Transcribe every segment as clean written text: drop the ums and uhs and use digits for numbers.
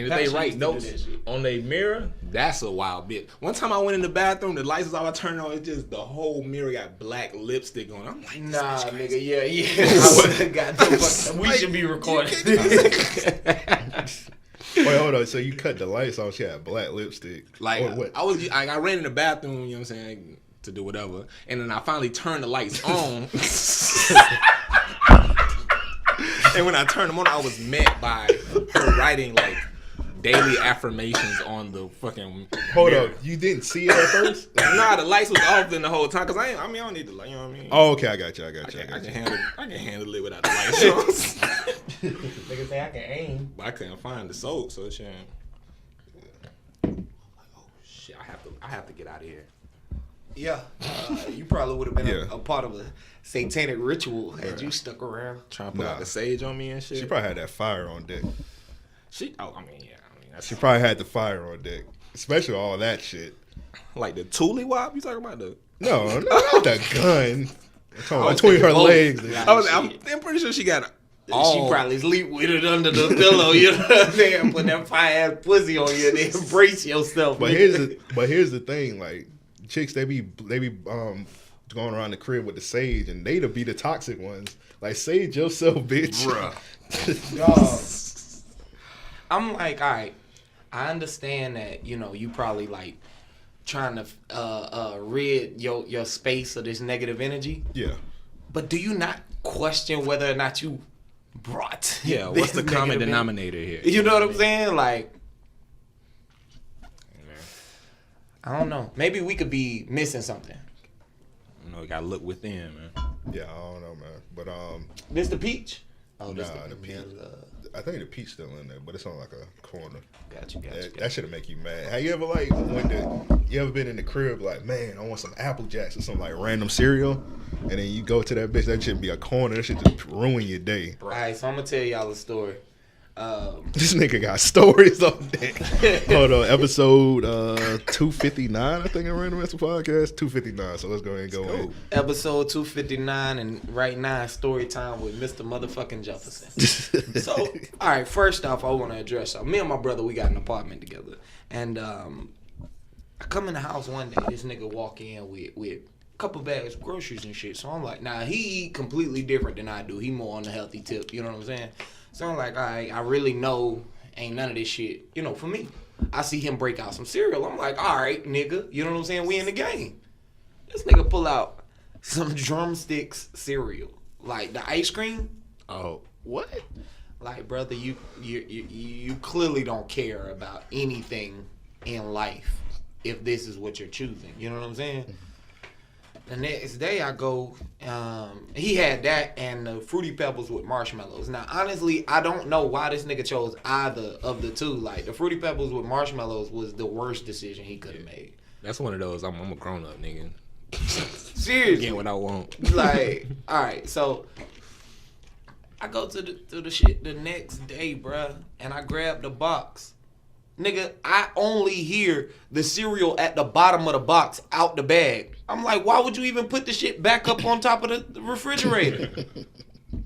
And if they write notes on their mirror, that's a wild bit. One time I went in the bathroom, the lights was all I turned on. It's just the whole mirror got black lipstick on. I'm like, nah, nigga, yeah. I would have got the fucking. We should be recording. Wait, hold on. So you cut the lights off? She had black lipstick. Like what? I ran in the bathroom. You know what I'm saying? To do whatever, and then I finally turned the lights on. And when I turned them on, I was met by her writing like daily affirmations on the fucking. Hold mirror. up, you didn't see it at first? Nah, the lights was off then the whole time. Cause I don't need the light. You know what I mean? Oh, okay, I got you. I can handle it without the lights on. Nigga say I can aim, but I couldn't find the soap, so shit. Oh shit! I have to get out of here. Yeah, you probably would have been a part of a satanic ritual had you stuck around. Trying to put out the sage on me and shit. She probably had that fire on deck. That's She probably had the fire on deck, especially all that shit. like the Thule wop. You talking about the? No, not the gun. I'm talking about between her legs. I'm pretty sure she got. She probably sleep with it under the pillow, you know what I'm saying? Put that fire ass pussy on you and then embrace yourself. But here's the thing, like chicks, they be going around the crib with the sage, and they be the toxic ones. Like, sage yourself, bitch. Bruh. I'm like, all right, I understand that, you know, you probably like trying to rid your space of this negative energy. Yeah. But do you not question whether or not you brought? Yeah, what's the common denominator here? You know what I'm saying? Like, I don't know. Maybe we could be missing something. You know, you gotta look within, man. Yeah, I don't know, man. But This the peach? Oh, nah, the peach. I think the peach still in there, but it's on like a corner. Got you. That should make you mad. Have you ever you ever been in the crib like, man, I want some Apple Jacks or some like random cereal, and then you go to that bitch, that shouldn't be a corner. That should just ruin your day. All right, so I'm gonna tell y'all a story. This nigga got stories on deck. Hold on, episode 259, I think, I ran the rest of the podcast. 259, so let's go ahead and go in. Episode 259, and right now it's story time with Mr. Motherfucking Jefferson. So, all right, first off, I want to address something. Me and my brother, we got an apartment together, and I come in the house one day, this nigga walk in with a couple bags of groceries and shit. So I'm like, nah, he eat completely different than I do. He more on the healthy tip, you know what I'm saying? So I'm like, all right, I really know ain't none of this shit, you know, for me. I see him break out some cereal. I'm like, all right, nigga, you know what I'm saying? We in the game. This nigga pull out some drumsticks cereal, like the ice cream. Oh, what? Like, brother, you clearly don't care about anything in life if this is what you're choosing. You know what I'm saying? The next day I go, he had that and the Fruity Pebbles with marshmallows. Now, honestly, I don't know why this nigga chose either of the two. Like, the Fruity Pebbles with marshmallows was the worst decision he could have made. That's one of those, I'm a grown-up nigga. Seriously. Get what I want. Like, all right, so I go to the shit the next day, bruh, and I grab the box. Nigga, I only hear the cereal at the bottom of the box out the bag. I'm like, why would you even put the shit back up on top of the refrigerator?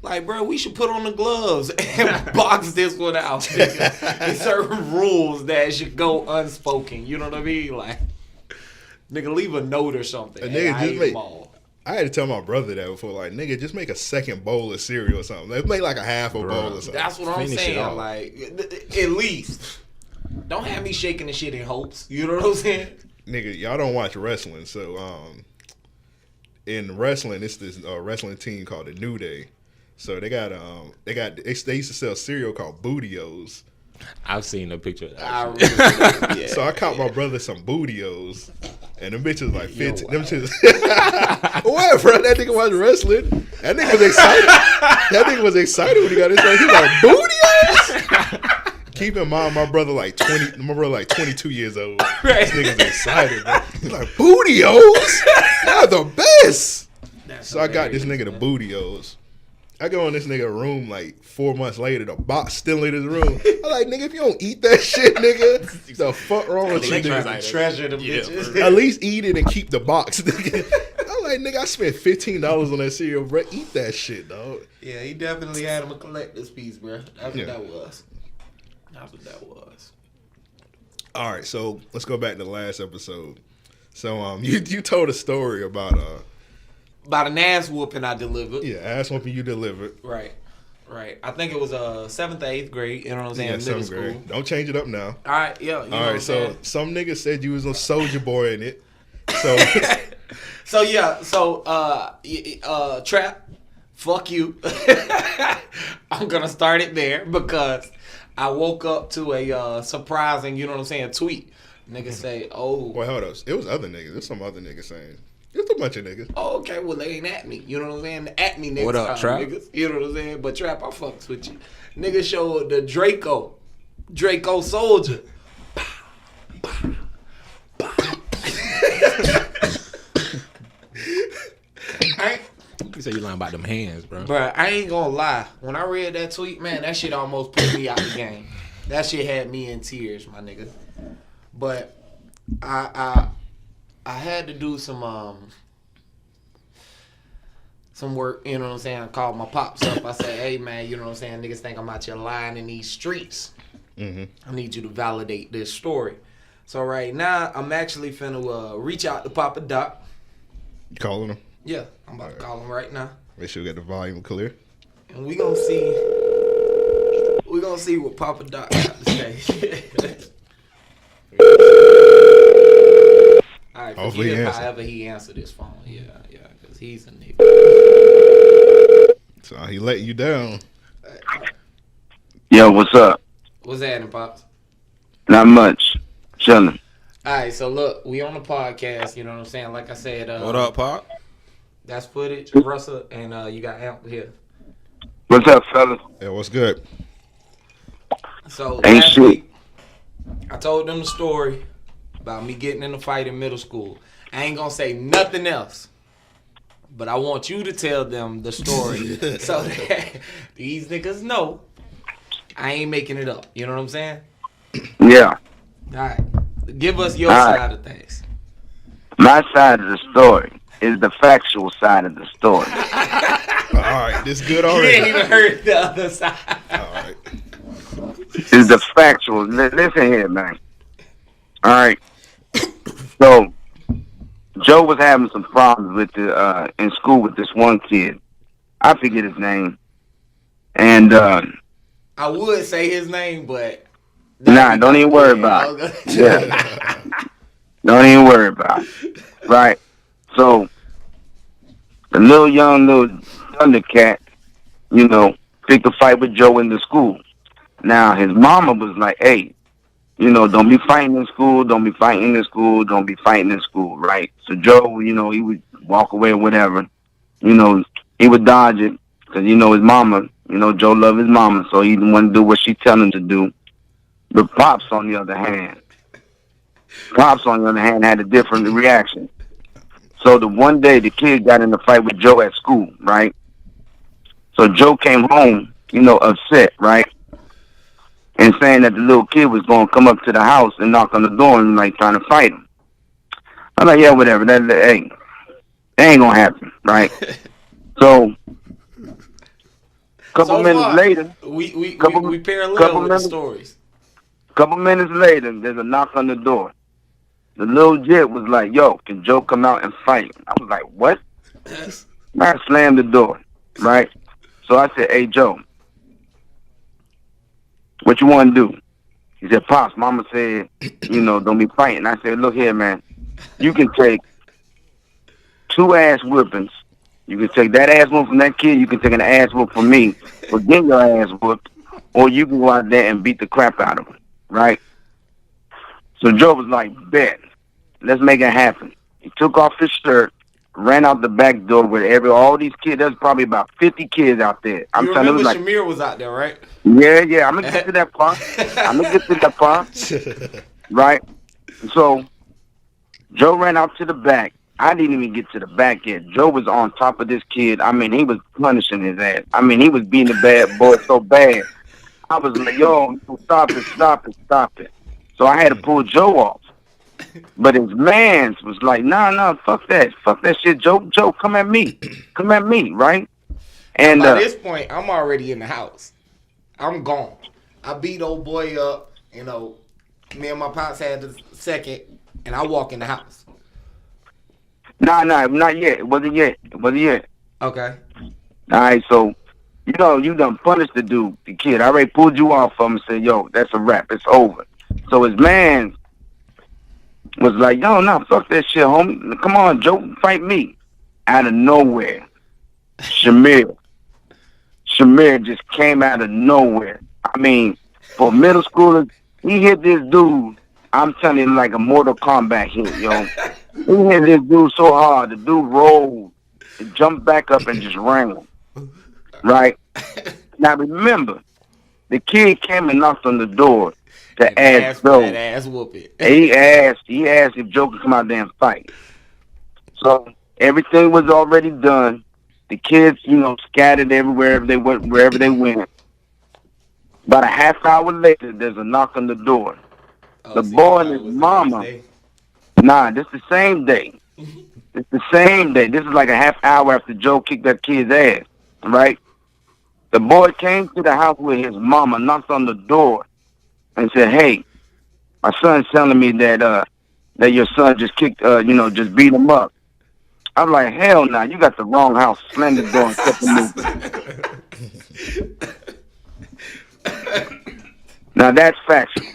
Like, bro, we should put on the gloves and box this one out. Nigga. There's certain rules that should go unspoken. You know what I mean? Like, nigga, leave a note or something. I had to tell my brother that before. Like, nigga, just make a second bowl of cereal or something. Like, make like a half a bowl or something. That's what I'm saying. Like, at least. Don't have me shaking the shit in hopes. You know what I'm saying? Nigga, y'all don't watch wrestling. So, in wrestling, it's this wrestling team called the New Day. So they used to sell cereal called Bootios. I've seen a picture of that. Yeah. So I caught my brother some Bootios, and the bitches like 15. Them shits. What, bro? That nigga was wrestling. That nigga was excited. That nigga was excited when he got his like. He was like, Bootios. Keep in mind, my brother like 22 years old. This nigga's excited, bro. He's like, Bootios? They're the best. So I got this nigga the Bootios. I go in this nigga room like 4 months later, the box still in his room. I'm like, nigga, if you don't eat that shit, nigga, the fuck wrong with you, nigga? Treasure them bitches. At least eat it and keep the box, nigga. I'm like, nigga, I spent $15 on that cereal, bro. Eat that shit, dog. Yeah, he definitely had him a collector's piece, bro. That's what that was. That's what that was. All right, so let's go back to the last episode. So you told a story about an ass whooping I delivered. Yeah, ass whooping you delivered. Right. I think it was 7th or 8th grade. You know what I'm saying? Yeah, Middle 7th school. grade. Don't change it up now. All right, yeah. All right, so some nigga said you was a soldier boy in it. So Trap, fuck you. I'm gonna start it there because I woke up to a surprising, you know what I'm saying, tweet. Niggas say, oh. Wait, hold up. It was other niggas. There's some other niggas saying. It's a bunch of niggas. Oh, okay. Well, they ain't at me. You know what I'm saying? At me niggas. What up, Trap? Niggas. You know what I'm saying? But Trap, I fucks with you. Niggas showed the Draco soldier. You say you lying about them hands, bro. Bruh, I ain't gonna lie. When I read that tweet, man, that shit almost put me out the game. That shit had me in tears, my nigga. But I had to do some work, you know what I'm saying? I called my pops up. I said, hey man, you know what I'm saying? Niggas think I'm out here lying in these streets. I need you to validate this story. So right now, I'm actually finna reach out to Papa Doc. You calling him? Yeah, I'm about to call him right now. Make sure you get the volume clear. And we gonna see what Papa Doc got to say. Alright, Hopefully forgive however he answered his phone. Yeah, because he's a nigga. So he letting you down. Yo, what's up? What's happening, Pops? Not much. Chilling. Alright, so look, we on the podcast, you know what I'm saying? Like I said, What up, Pop? that's footage, Russell, and you got Amp here. What's up, fellas? Yeah, what's good? So Ain't last shit. week, I told them the story about me getting in a fight in middle school. I ain't gonna say nothing else, but I want you to tell them the story so that these niggas know I ain't making it up. You know what I'm saying? Yeah. All right, give us your All right. side of things. My side of the story is the factual side of the story. All right, this good You already. ain't even heard the other side. All right. Is the factual. Listen here, man. All right. So, Joe was having some problems with in school with this one kid. I forget his name. And I would say his name, but nah, don't even worry about it. Yeah. Don't even worry about it. Right. So, the little Thundercat, you know, picked a fight with Joe in the school. Now, his mama was like, hey, you know, don't be fighting in school, don't be fighting in school, don't be fighting in school, right? So Joe, you know, he would walk away or whatever. You know, he would dodge it because, you know, his mama, you know, Joe loved his mama, so he didn't want to do what she tell him to do. But Pops, on the other hand, had a different reaction. So the one day the kid got in a fight with Joe at school, right? So Joe came home, you know, upset, right? And saying that the little kid was going to come up to the house and knock on the door and, like, trying to fight him. I'm like, yeah, whatever. That ain't going to happen, right? So, couple minutes later... We couple parallel with the minutes- stories. Couple minutes later, there's a knock on the door. The little jit was like, yo, can Joe come out and fight? I was like, what? I slammed the door, right? So I said, hey, Joe, what you want to do? He said, Pops, Mama said, you know, don't be fighting. I said, look here, man. You can take 2 ass whippings. You can take that ass whoop from that kid. You can take an ass whoop from me for getting your ass whooped. Or you can go out there and beat the crap out of him, right? So Joe was like, bet. Let's make it happen. He took off his shirt, ran out the back door with all these kids. There's probably about 50 kids out there. I'm You telling you, remember like, Shamir was out there, right? yeah, I'm going to get to that part. Right? So, Joe ran out to the back. I didn't even get to the back yet. Joe was on top of this kid. I mean, he was punishing his ass. I mean, he was beating the bad boy so bad. I was like, yo, stop it. So I had to pull Joe off. But his mans was like, nah, fuck that shit, Joe, come at me, right? And by this point, I'm already in the house. I'm gone. I beat old boy up. You know, me and my pops had the second, and I walk in the house. Nah, not yet. It wasn't yet. Okay. All right, so you know you done punished the dude, the kid. I already pulled you off of him and said, yo, that's a wrap. It's over. So his man was like, yo, nah, fuck that shit, homie. Come on, Joe, fight me. Out of nowhere, Shamir just came out of nowhere. I mean, for middle schoolers, he hit this dude. I'm telling you, like a Mortal Kombat hit, yo. He hit this dude so hard, the dude rolled, and jumped back up and just ran. Right? Now remember, the kid came and knocked on the door to ask Joe. That ass whooping. He asked if Joe could come out there and fight. So everything was already done. The kids, you know, scattered everywhere wherever they went. About a half hour later, there's a knock on the door. Oh, the boy and his mama. Nah, this is the same day. It's the same day. This is like a half hour after Joe kicked that kid's ass, right? The boy came to the house with his mama, knocked on the door, and said, "Hey, my son's telling me that your son just kicked, just beat him up." I'm like, "Hell no, you got the wrong house." Slammed the door and kept it moving. Now that's factual.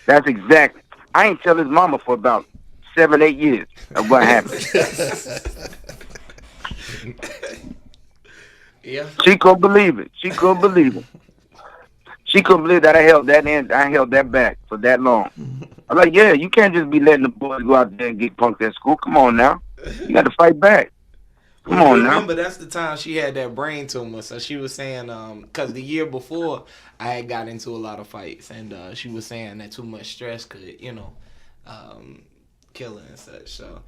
That's exact. I ain't tell his mama for about 7-8 years of what happened. Yeah. She couldn't believe it. She couldn't believe that I held that back for that long. I'm like, yeah, you can't just be letting the boys go out there and get punked at school. Come on now. You got to fight back. Come on now. Remember, that's the time she had that brain tumor. So she was saying, because the year before, I had got into a lot of fights. And she was saying that too much stress could, kill her and such. So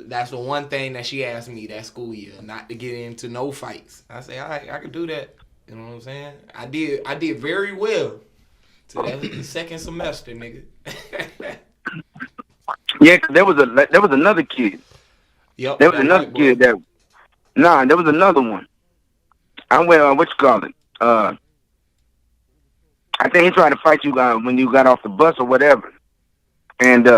that's the one thing that she asked me that school year, not to get into no fights. I say, all right, I could do that. You know what I'm saying? I did very well to that second semester, nigga. Yeah, 'cause there was another kid. Yep. There was another kid there was another one. I went, what you call it? I think he tried to fight you when you got off the bus or whatever. And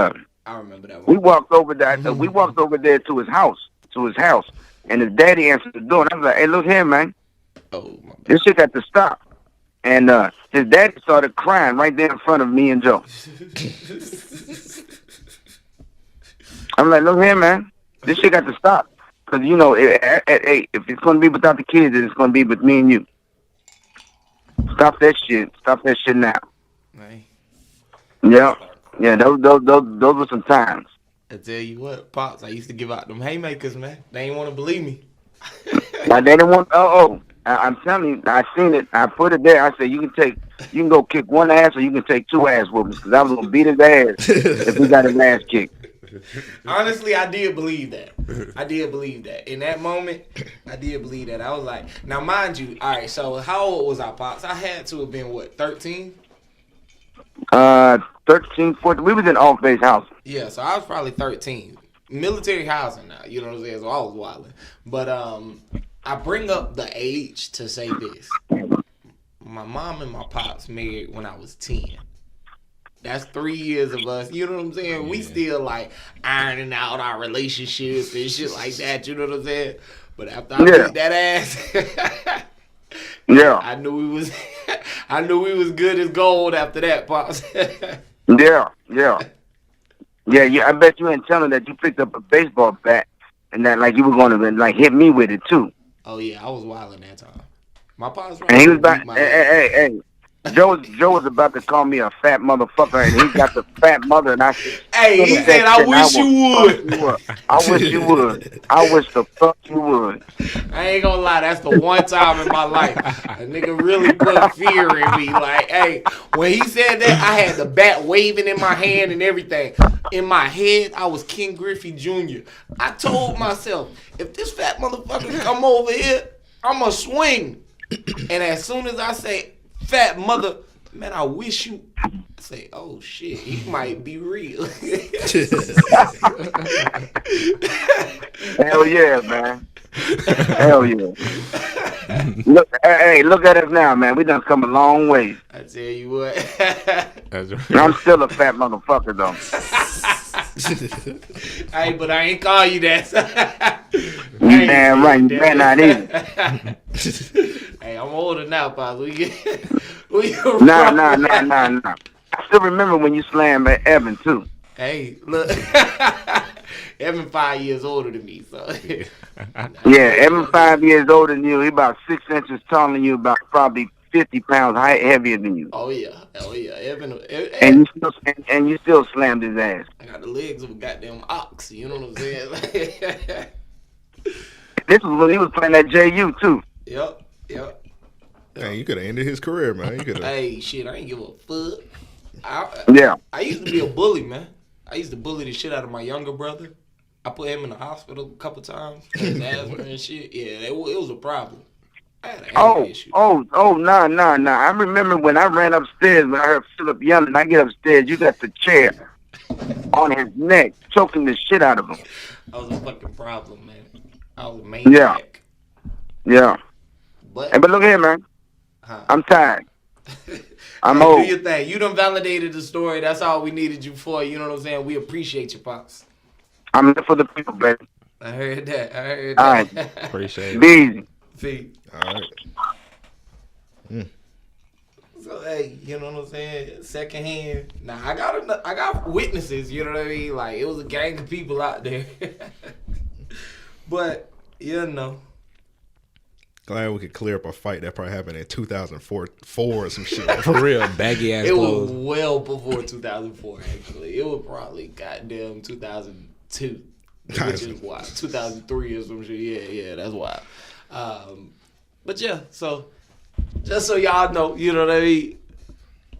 I remember that one. we walked over there to his house, and his daddy answered the door, and I was like, "Hey, look here, man. Oh, my bad. This shit got to stop." And his daddy started crying right there in front of me and Joe. I'm like, "Look here, man. This shit got to stop. Because, if it's going to be without the kids, then it's going to be with me and you. Stop that shit. Stop that shit now." Right. Yeah. Yeah, those were some times. I tell you what, Pops, I used to give out them haymakers, man. They ain't want to believe me. Now, they didn't want, I'm telling you, I seen it. I put it there. I said, you can go kick one ass or you can take two ass whoopings. Because I was going to beat his ass if he got his ass kicked. Honestly, I did believe that. In that moment, I did believe that. I was like, now mind you, all right, so how old was I, Pops? I had to have been, 13? 13, 14. We was in off-base housing. Yeah, so I was probably 13. Military housing now, you know what I'm saying? So I was wilding. But I bring up the age to say this. My mom and my pops married when I was 10. That's 3 years of us, you know what I'm saying? Yeah. We still like ironing out our relationship and shit like that, you know what I'm saying? But after I beat that ass, yeah, I knew we was good as gold after that, Pops. Yeah. I bet you ain't telling that you picked up a baseball bat and that like you were going to like hit me with it too. Oh yeah, I was wilding that time. My pops. And he was about, hey. Joe was about to call me a fat motherfucker, and he got the fat mother, and I said, "Hey," he said, "I wish you would. I wish you would. I wish the fuck you would." I ain't gonna lie, that's the one time in my life a nigga really put fear in me. Like, hey, when he said that, I had the bat waving in my hand and everything. In my head, I was King Griffey Jr. I told myself, if this fat motherfucker come over here, I'ma swing. And as soon as I say, "Fat mother," man, I wish you. I say, oh shit, he might be real. Hell yeah, man. Hell yeah. Look at us now, man. We done come a long way. I tell you what. That's right. I'm still a fat motherfucker, though. Hey, but I ain't call you that. You damn right. You better not either. Hey, I'm older now, Pops. Nah. I still remember when you slammed at Evan, too. Hey, look. Evan 5 years older than me, so. Yeah, Evan 5 years older than you. He about 6 inches taller than you, about probably 50 pounds heavier than you. Oh yeah. Evan, And you still slammed his ass. I got the legs of a goddamn ox. You know what I'm saying? This was when he was playing at JU too. Yep. Man, you could have ended his career, man. You could have. Hey, shit, I ain't give a fuck. Yeah. I used to be a bully, man. I used to bully the shit out of my younger brother. I put him in the hospital a couple times. His asthma and shit. Yeah, it was a problem. I had an anger issue. Nah. I remember when I ran upstairs when I heard Philip yelling. I get upstairs, you got the chair on his neck, choking the shit out of him. I was a fucking problem, man. I was a maniac. Yeah. But look here, man. I'm tired. I'm hey, old. do your thing. You done validated the story. That's all we needed you for. You know what I'm saying? We appreciate you, Pops. I'm here for the people, baby. I heard that. All right. Appreciate it. Be easy. See? All right. So, hey, you know what I'm saying? Secondhand. Nah, I got witnesses, you know what I mean? Like, it was a gang of people out there. But, you know. Glad we could clear up a fight that probably happened in 2004 or some shit. For real, baggy ass It clothes. was well before 2004, actually. It was probably goddamn 2002. Which is wild. 2003 or some shit. Yeah, that's wild. But yeah, so just so y'all know, you know what I mean?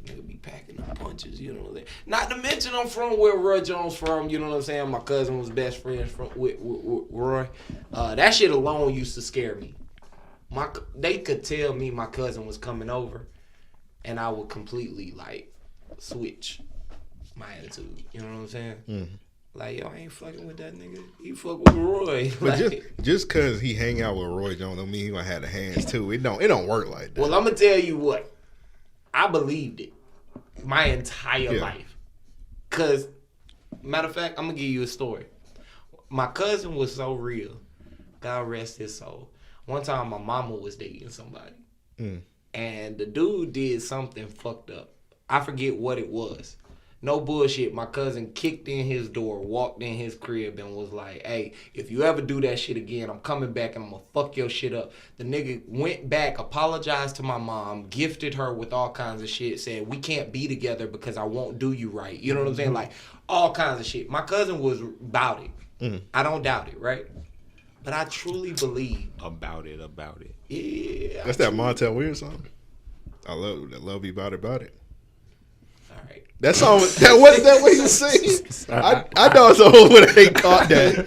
Nigga be packing up punches, you know what I'm saying? Not to mention I'm from where Roy Jones from, you know what I'm saying? My cousin was best friends with Roy. That shit alone used to scare me. They could tell me my cousin was coming over, and I would completely like switch my attitude. You know what I'm saying? Mm-hmm. Like, yo, I ain't fucking with that nigga. He fuck with Roy. But like, just cause he hang out with Roy Jones don't mean he gonna have the hands too. It don't work like that. Well, I'm gonna tell you what. I believed it my entire life. Cause matter of fact, I'm gonna give you a story. My cousin was so real. God rest his soul. One time my mama was dating somebody. And the dude did something fucked up. I forget what it was. No bullshit. My cousin kicked in his door, walked in his crib, and was like, hey, if you ever do that shit again, I'm coming back and I'm gonna fuck your shit up. The nigga went back, apologized to my mom, gifted her with all kinds of shit, said, we can't be together because I won't do you right. You know what I'm saying? Like, all kinds of shit. My cousin was about it. I don't doubt it, right? But I truly believe. About it. Yeah. That's that Montel Williams song. I love you about it. All right. That song, that wasn't that what he was singing. I know it's a whole when they caught that.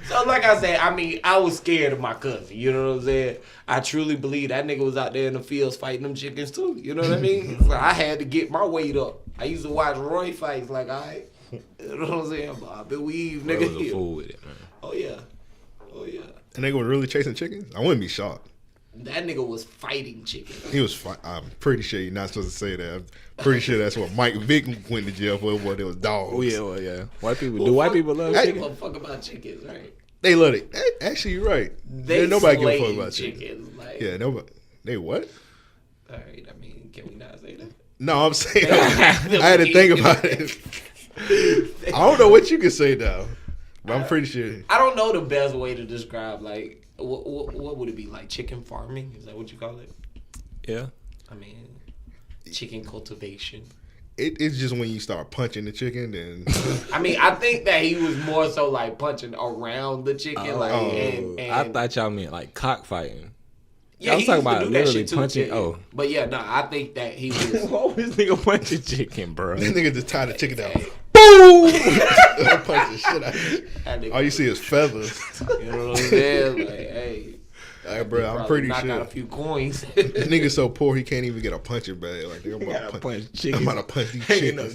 So like I said, I mean, I was scared of my cousin. You know what I'm saying? I truly believe that nigga was out there in the fields fighting them chickens too. You know what I mean? So I had to get my weight up. I used to watch Roy fights like, all right. You know what I'm saying? Bob and weave, nigga. I was a fool with it, man. Oh yeah. And they were really chasing chickens? I wouldn't be shocked. That nigga was fighting chickens. He was I'm pretty sure you're not supposed to say that. I'm pretty sure that's what Mike Vick went to jail for, but it was dogs. Oh, yeah, well, yeah. White people love White chicken? people fuck about chickens, right? They love it. Actually, you're right. Nobody give a fuck about chickens. Like, yeah, nobody. They what? All right, I mean, can we not say that? No, I'm saying I had to think about it. I don't know what you can say now, but I'm pretty sure. I don't know the best way to describe, like, what would it be, like chicken farming? Is that what you call it? Yeah. I mean, chicken cultivation. It's just when you start punching the chicken, then. I mean, I think that he was more so like punching around the chicken, and I thought y'all meant like cockfighting. Yeah, I was he talking used to about do that literally shit too, punching. yeah. Oh, but yeah, no, I think that he was. what was this nigga punching chicken, bro? That nigga just tied the chicken down. Boom! Punch the shit out of it. All you see is feathers. You know what I'm saying? Like, hey. Hey, bro, I'm pretty knock sure. out a few coins. This nigga's so poor he can't even get a punching bag. Like, I'm about to punch chickens. I'm about to punch these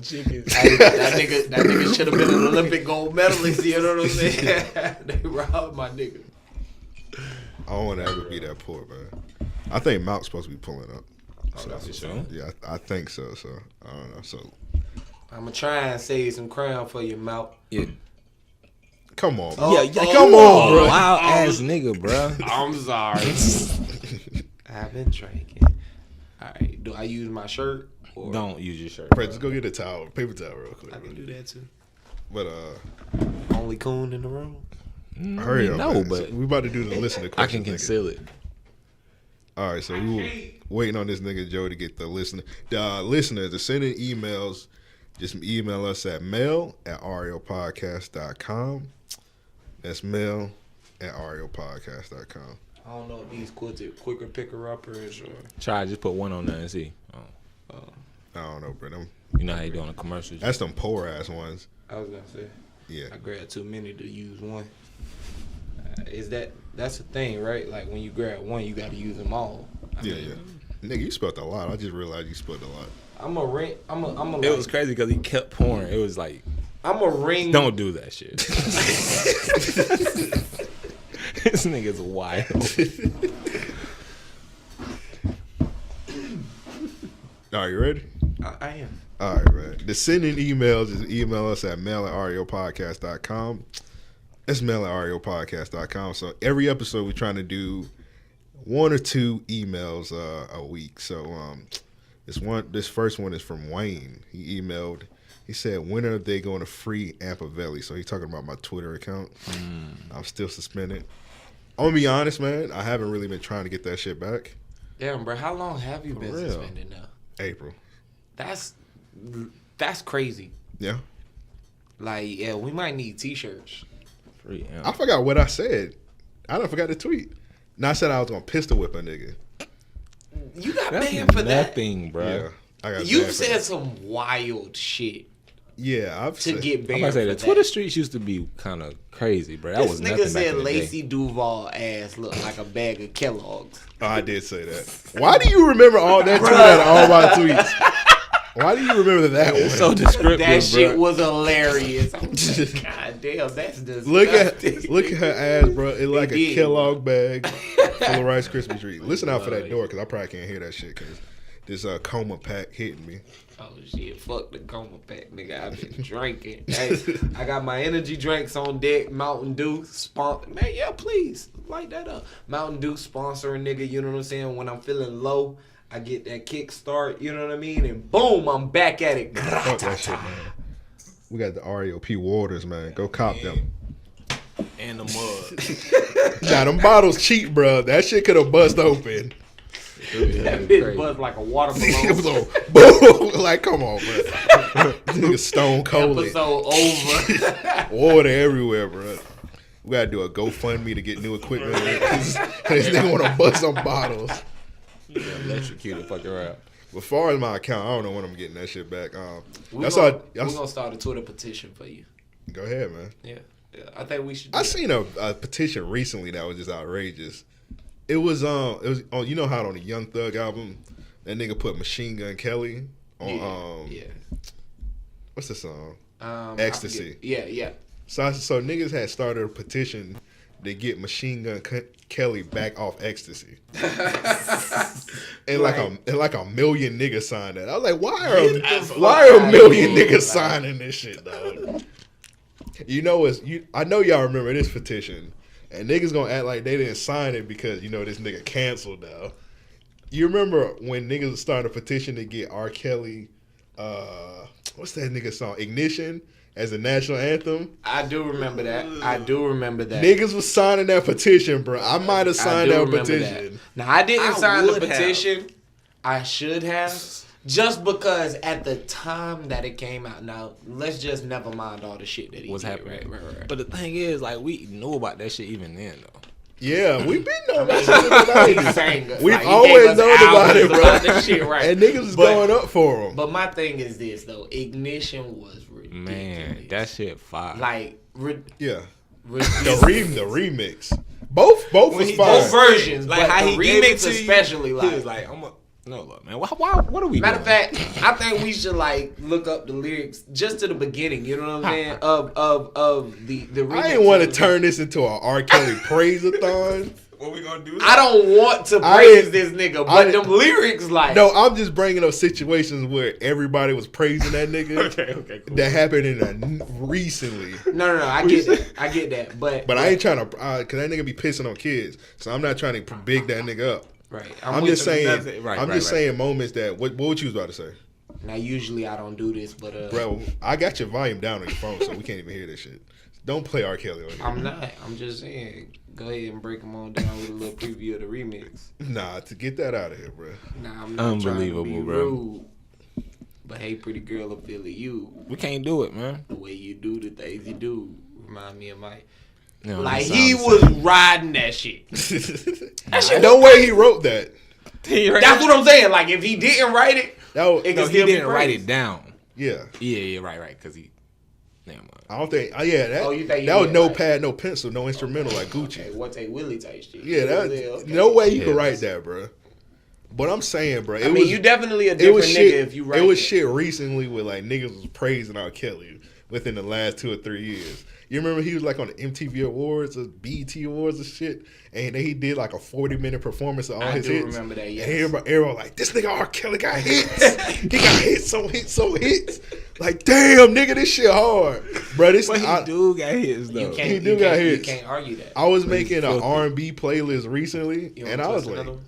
chickens. Hey, that nigga should have been an Olympic gold medalist. You know what I'm saying? They robbed my nigga. I don't want to ever be that poor, man. I think Mount's supposed to be pulling up. Oh, that's for sure. Yeah, I think so. So I don't know. So I'm gonna try and save some crown for you, Mount. Yeah. come on, Oh, bro. Come on, bro. Wild ass nigga, bro. I'm sorry. I've been drinking. All right. Do I use my shirt? Or Don't use your shirt. Fred, just go get a towel, paper towel, real quick. I can do that too. But Only coon in the room. hurry up. No, man. but So we about to do the listener I question. can conceal it. All right, so we were waiting on this nigga Joe to get the listener. The listeners to send in emails. Just email us at mail@ariopodcast.com. That's mail@ariopodcast.com. I don't know if these quicker picker uppers or. Try just put one on there and see. I don't know, bro. You know how you do on the commercials. That's them poor ass ones. I was gonna say. Yeah. I grabbed too many to use one. That's the thing, right? Like when you grab one, you got to use them all. I mean, Nigga, you spelled a lot. I just realized you spelled a lot. I'm a ring. It was crazy because he kept pouring. It was like, I'm a ring. don't do that shit. This nigga's wild. All right, you ready? I am. All right, man. To send in emails is email us at mail@ariopodcast.com. That's mail@ariopodcast.com. So every episode we're trying to do 1 or 2 emails a week. So this first one is from Wayne. He emailed. He said, when are they going to free Ampavelli? So he's talking about my Twitter account. I'm still suspended. I'm going to be honest, man. I haven't really been trying to get that shit back. Damn, bro. How long have you been real. suspended now? April. That's crazy. Yeah. Like, yeah, we might need T-shirts. Free, yeah. I forgot what I said. I done forgot to tweet. No, I said I was going to pistol whip a nigga. You got That's banned for that. nothing, bro. Yeah. I got You banned for said that. some wild shit Yeah, I've to said. get I'm banned about to say for the that. Twitter streets used to be kind of crazy, bro. That This was nigga nothing back said in the day. Lacey Duval ass looked like a bag of Kellogg's. Oh, I did say that. Why do you remember all that tweet out of all my tweets? Why do you remember that one? It's so descriptive, That shit bro. was hilarious. I'm like, God damn, that's disgusting. look at her ass, bro. It's like a did. Kellogg bag full of Rice Krispie treats. Listen out for that door, because I probably can't hear that shit, because this coma pack hitting me. Oh shit, fuck the coma pack, nigga. I've been drinking. Hey, I got my energy drinks on deck. Mountain Dew man, yeah, please light that up. Mountain Dew sponsoring, nigga. You know what I'm saying? When I'm feeling low, I get that kickstart. You know what I mean? And boom, I'm back at it. Fuck that shit, man. We got the REOP waters, man. Go cop them. And the mud. Nah, them bottles cheap, bro. That shit could have bust open. That bitch buzzed like a water It was balloon. on boom. Like, come on, bro. Nigga stone cold. Episode over. Water everywhere, bro. We gotta do a GoFundMe to get new equipment. Cause this nigga wanna bust some bottles. Electrocuted fucking around. As far as my account, I don't know when I'm getting that shit back. We're gonna start a Twitter petition for you. Go ahead, man. Yeah. I think we should do I seen a petition recently that was just outrageous. It was on, you know how on the Young Thug album, that nigga put Machine Gun Kelly on what's the song? Ecstasy. Yeah. So niggas had started a petition to get Machine Gun Kelly back off ecstasy. and like a million niggas signed that. I was like, why are a million niggas signing this shit, dog? You know I know y'all remember this petition, and niggas gonna act like they didn't sign it because you know this nigga canceled now. You remember when niggas started a petition to get R. Kelly, what's that nigga song, Ignition, as a national anthem? I do remember that. Niggas was signing that petition, bro. I might have signed that petition. Now I didn't sign the would have. petition. I should have. Just because at the time that it came out, now let's just never mind all the shit that he What's did. happening? Right. But the thing is, like, we knew about that shit even then, though. Yeah, we've been knowing that shit in the 90s. Sang, We've like, he always gave us known about it, bro. about this shit, right? And niggas was going up for him. But my thing is this though: Ignition was ridiculous. Man, that shit fire. like Yeah, ridiculous. the remix. Both was fire. Both versions, like but how the he gave it remix to you, especially. he Like, was like, no, look, man. Why? What are we matter of doing? fact, I think we should like look up the lyrics just to the beginning. You know what I'm saying? Of the remix. I didn't want to turn this into an R. Kelly praise-a-thon. What we gonna do? I don't want to praise this nigga, but them lyrics like. No, I'm just bringing up situations where everybody was praising that nigga. Okay, cool. That happened in recently. No, I get that. I get that, but I ain't trying to, cause that nigga be pissing on kids, so I'm not trying to big that nigga up. Right. I'm just saying. Right, I'm just saying moments that. What you was about to say? Now, usually I don't do this, but Bro, I got your volume down on your phone, so we can't even hear this shit. Don't play R. Kelly on here. I'm not. I'm just saying. Go ahead and break them on down with a little preview of the remix. Nah, to get that out of here, bro. Nah, I'm not Unbelievable, trying to be bro. rude. But hey, pretty girl, I feel you. We can't do it, man. The way you do the things you do remind me of Mike. You know, Like that he sounds- was riding that shit. No way he wrote that. That's what I'm saying. Like if he didn't write it, That was, it No, could he still be didn't write praised. it down. yeah. Yeah, right, because he. Never mind. I don't think. That. Oh, you think he that was did, no like- pad, no pencil, no instrumental like Gucci. Okay, what take Willie type shit. Yeah, that. Okay. No way you could Yeah. write that, bro. But I'm saying, bro. I mean, you definitely a different nigga if you write It was it. shit recently with like niggas was praising R. Kelly within the last 2 or 3 years. You remember he was like on the MTV Awards or BET Awards and shit, and then he did like a 40-minute performance of all I his do hits. remember that, yes. And everybody like, this nigga R. Kelly got hits. He got hits on hits on hits. Like, damn, nigga, this shit hard, bro. This But he do got his though. You can't, He do you got can't, hits. You can't argue that. I was making an filthy. R&B playlist recently, You and wanna I was twist like, another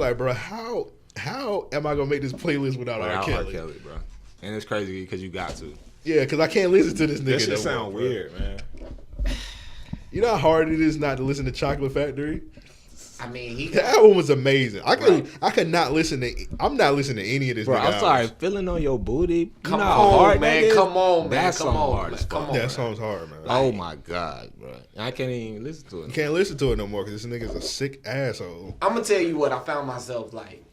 one? bro, how am I gonna make this playlist without R. Without Kelly? R. Kelly, bro. And it's crazy because you got to. Yeah, because I can't listen to this nigga. That shit no sound more, bro. weird, man. You know how hard it is not to listen to Chocolate Factory? I mean, he. The album was amazing. I Right. could not listen to. I'm not listening to any of this. Bro, nigga I'm sorry. albums. Feeling on your booty. Come you know how on, hard man. that is? Come on, man. That Come song on, hard man. as Come fuck. on. That song's hard, man. Oh my god, bro. I can't even listen to You it. can't listen to it no more because this nigga's a sick asshole. I'm gonna tell you what I found myself like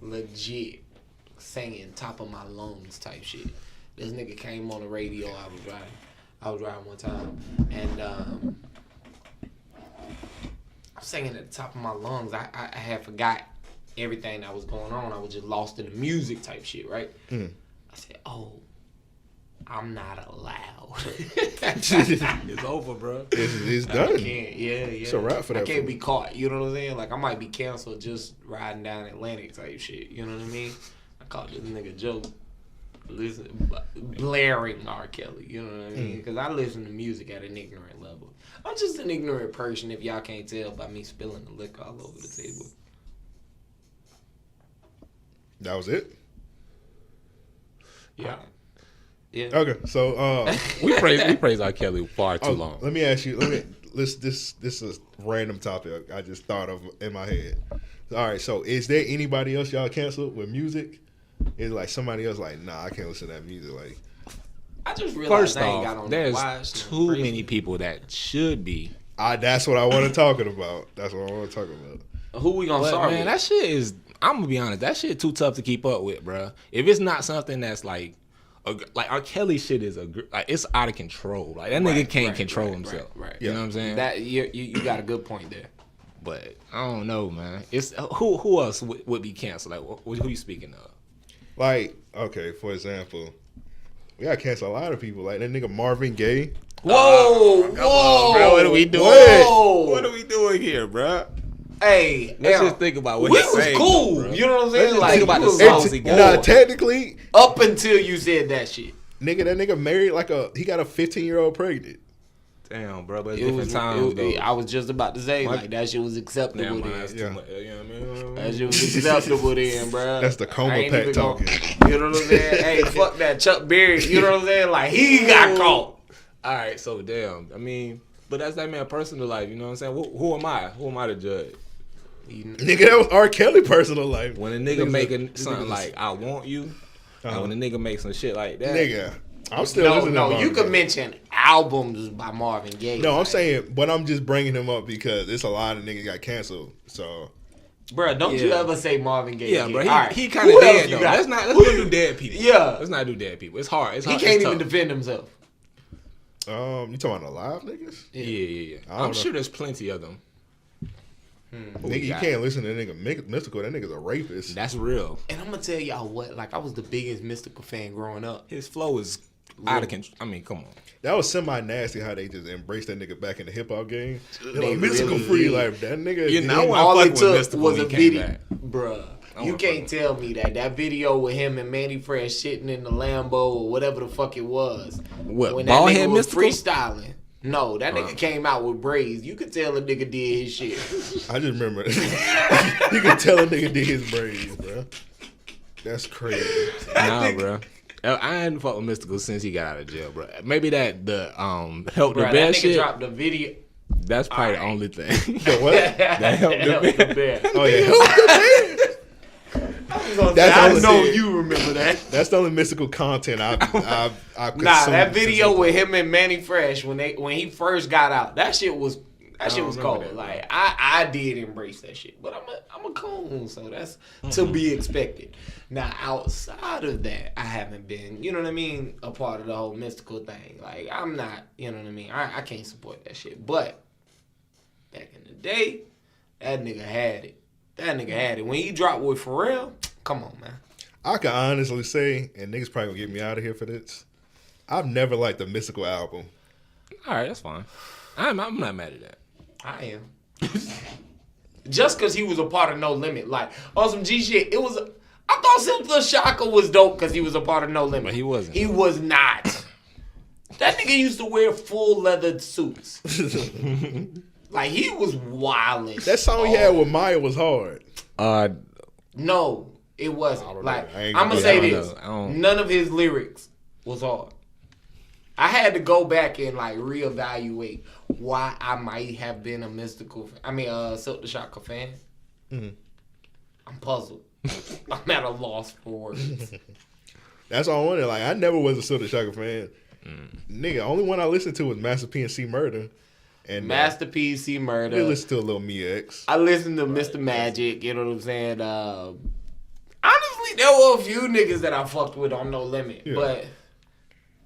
legit singing top of my lungs type shit. This nigga came on the radio. I was driving one time, and I'm singing at the top of my lungs. I had forgot everything that was going on. I was just lost in the music type shit, right? Mm. I said, "Oh, I'm not allowed." It's over, bro. It's I done. can't. Yeah. It's a wrap for that I can't fool. be caught. You know what I'm saying? Like I might be canceled just riding down Atlantic type shit. You know what I mean? I caught this nigga Joe blaring R. Kelly. You know what I mean? Because I listen to music at an ignorant level. I'm just an ignorant person. If y'all can't tell by me spilling the liquor all over the table. That was it. Yeah. Yeah. Okay, so We praise R. Kelly far too long. let me ask you. This is a random topic I just thought of in my head. All right, so is there anybody else y'all canceled with music? Is like somebody else like, nah, I can't listen to that music. Like, I just realized First I ain't got off, on there's watch. too many people that should be. that's what I want to talk about. That's what I want to talk about. Who we gonna But start man, with? that shit is. I'm gonna be honest. That shit too tough to keep up with, bro. If it's not something that's like R. Kelly shit is like it's out of control. Like that nigga can't control himself. Right. You know what I'm saying? That you got a good point there. But I don't know, man. It's who else would be canceled? Like who you speaking of? Like, okay, for example, we got to cancel a lot of people. Like that nigga Marvin Gaye. Whoa, Come on, bro. What are we doing? Whoa. What are we doing here, bro? Hey, Let's now, just think about what we he's was saying, cool. bro. You know what I'm Let's saying? just Like think about you the was songs on he board. got. Nah, technically, up until you said that shit. that nigga married he got a 15-year-old pregnant. Damn, bro. But it's It different was. times, though. I was just about to say What? like that shit was acceptable. Damn, man, then. that's Yeah. too much. You know what I mean? That shit was acceptable then, bro. That's the coma I ain't pack even talking. You know what I'm saying? Hey, fuck that Chuck Berry. You know what I'm saying? Like he got caught. All right, so damn. I mean, but that's that man personal life. You know what I'm saying? Who am I? Who am I to judge? Nigga, that was R. Kelly personal life. When a nigga Niggas making a- something niggas a- like "I Want You," Uh-huh. and when a nigga makes some shit like that, Nigga, I'm still listening to No, Marvin you could Gaye. mention albums by Marvin Gaye. No, I'm like, saying, but I'm just bringing him up because it's a lot of niggas got canceled. So bro, don't you Yeah. ever say Marvin Gaye? yeah, again. bro, All right. he kind of Who else dead you though. got? Let's not do dead people. Yeah. let's not do dead people. It's hard. It's He hard. can't it's even tough. defend himself. you talking about alive niggas? Yeah. I don't I'm know. sure there's plenty of them. Who we Nigga, you got? can't listen to that nigga Mystical. That nigga's a rapist. That's real. And I'm gonna tell y'all what, like I was the biggest Mystical fan growing up. His flow is out of control. I mean, come on. That was semi-nasty how they just embraced that nigga back in the hip-hop game. They're They like, mystical really free, did. like, that nigga. You know, did- I All fuck it with took Mystical was when a he came video, back. bruh. I You wanna can't tell me that video with him and Manny Fresh sitting in the Lambo or whatever the fuck it was. What, when bald that nigga head was Mystical? freestyling. No, that nigga came out with braids. You could tell a nigga did his shit. I just remember. You can tell a nigga did his braids, bro. That's crazy. Nah, bro. I hadn't fucked with Mystical since he got out of jail, bro. Maybe the help the Bruh, bear that nigga shit. dropped the video. That's probably the Alright. only thing. The what? that helped the bear. Oh yeah, help the man. That's I all it know said. you remember that. That's the only mystical content I've Nah, consumed that video since- with him and Manny Fresh when he first got out, that shit was remember cold. that, Like I did embrace that shit, but I'm a coon, so that's to be expected. Now outside of that, I haven't been, you know what I mean, a part of the whole mystical thing. Like I'm not, you know what I mean. I can't support that shit. But back in the day, that nigga had it. That nigga had it. When he dropped with Pharrell, come on, man. I can honestly say, and niggas probably gonna get me out of here for this. I've never liked the mystical album. All right, that's fine. I'm not mad at that. I am. Just because he was a part of No Limit. Like, on some G shit, it was... I thought Simple Shaka was dope because he was a part of No Limit. But he wasn't. He was not. That nigga used to wear full leather suits. Like, he was wildin'. That song he had with Maya was hard. No, it wasn't. I don't Like, know. I ain't I'm gonna- going to say I don't this. know. I don't- None of his lyrics was hard. I had to go back and, like, reevaluate why I might have been a Silk the Shocker fan. Mm-hmm. I'm puzzled. I'm at a loss for words. That's all I wanted. Like, I never was a Silk the Shocker fan. Nigga, only one I listened to was Master P and C Murder. And Master P, C I Murder. listened to a little Mia X. I listened to Mr. Magic, you know what I'm saying? Honestly, there were a few niggas that I fucked with on No Limit. Yeah. But,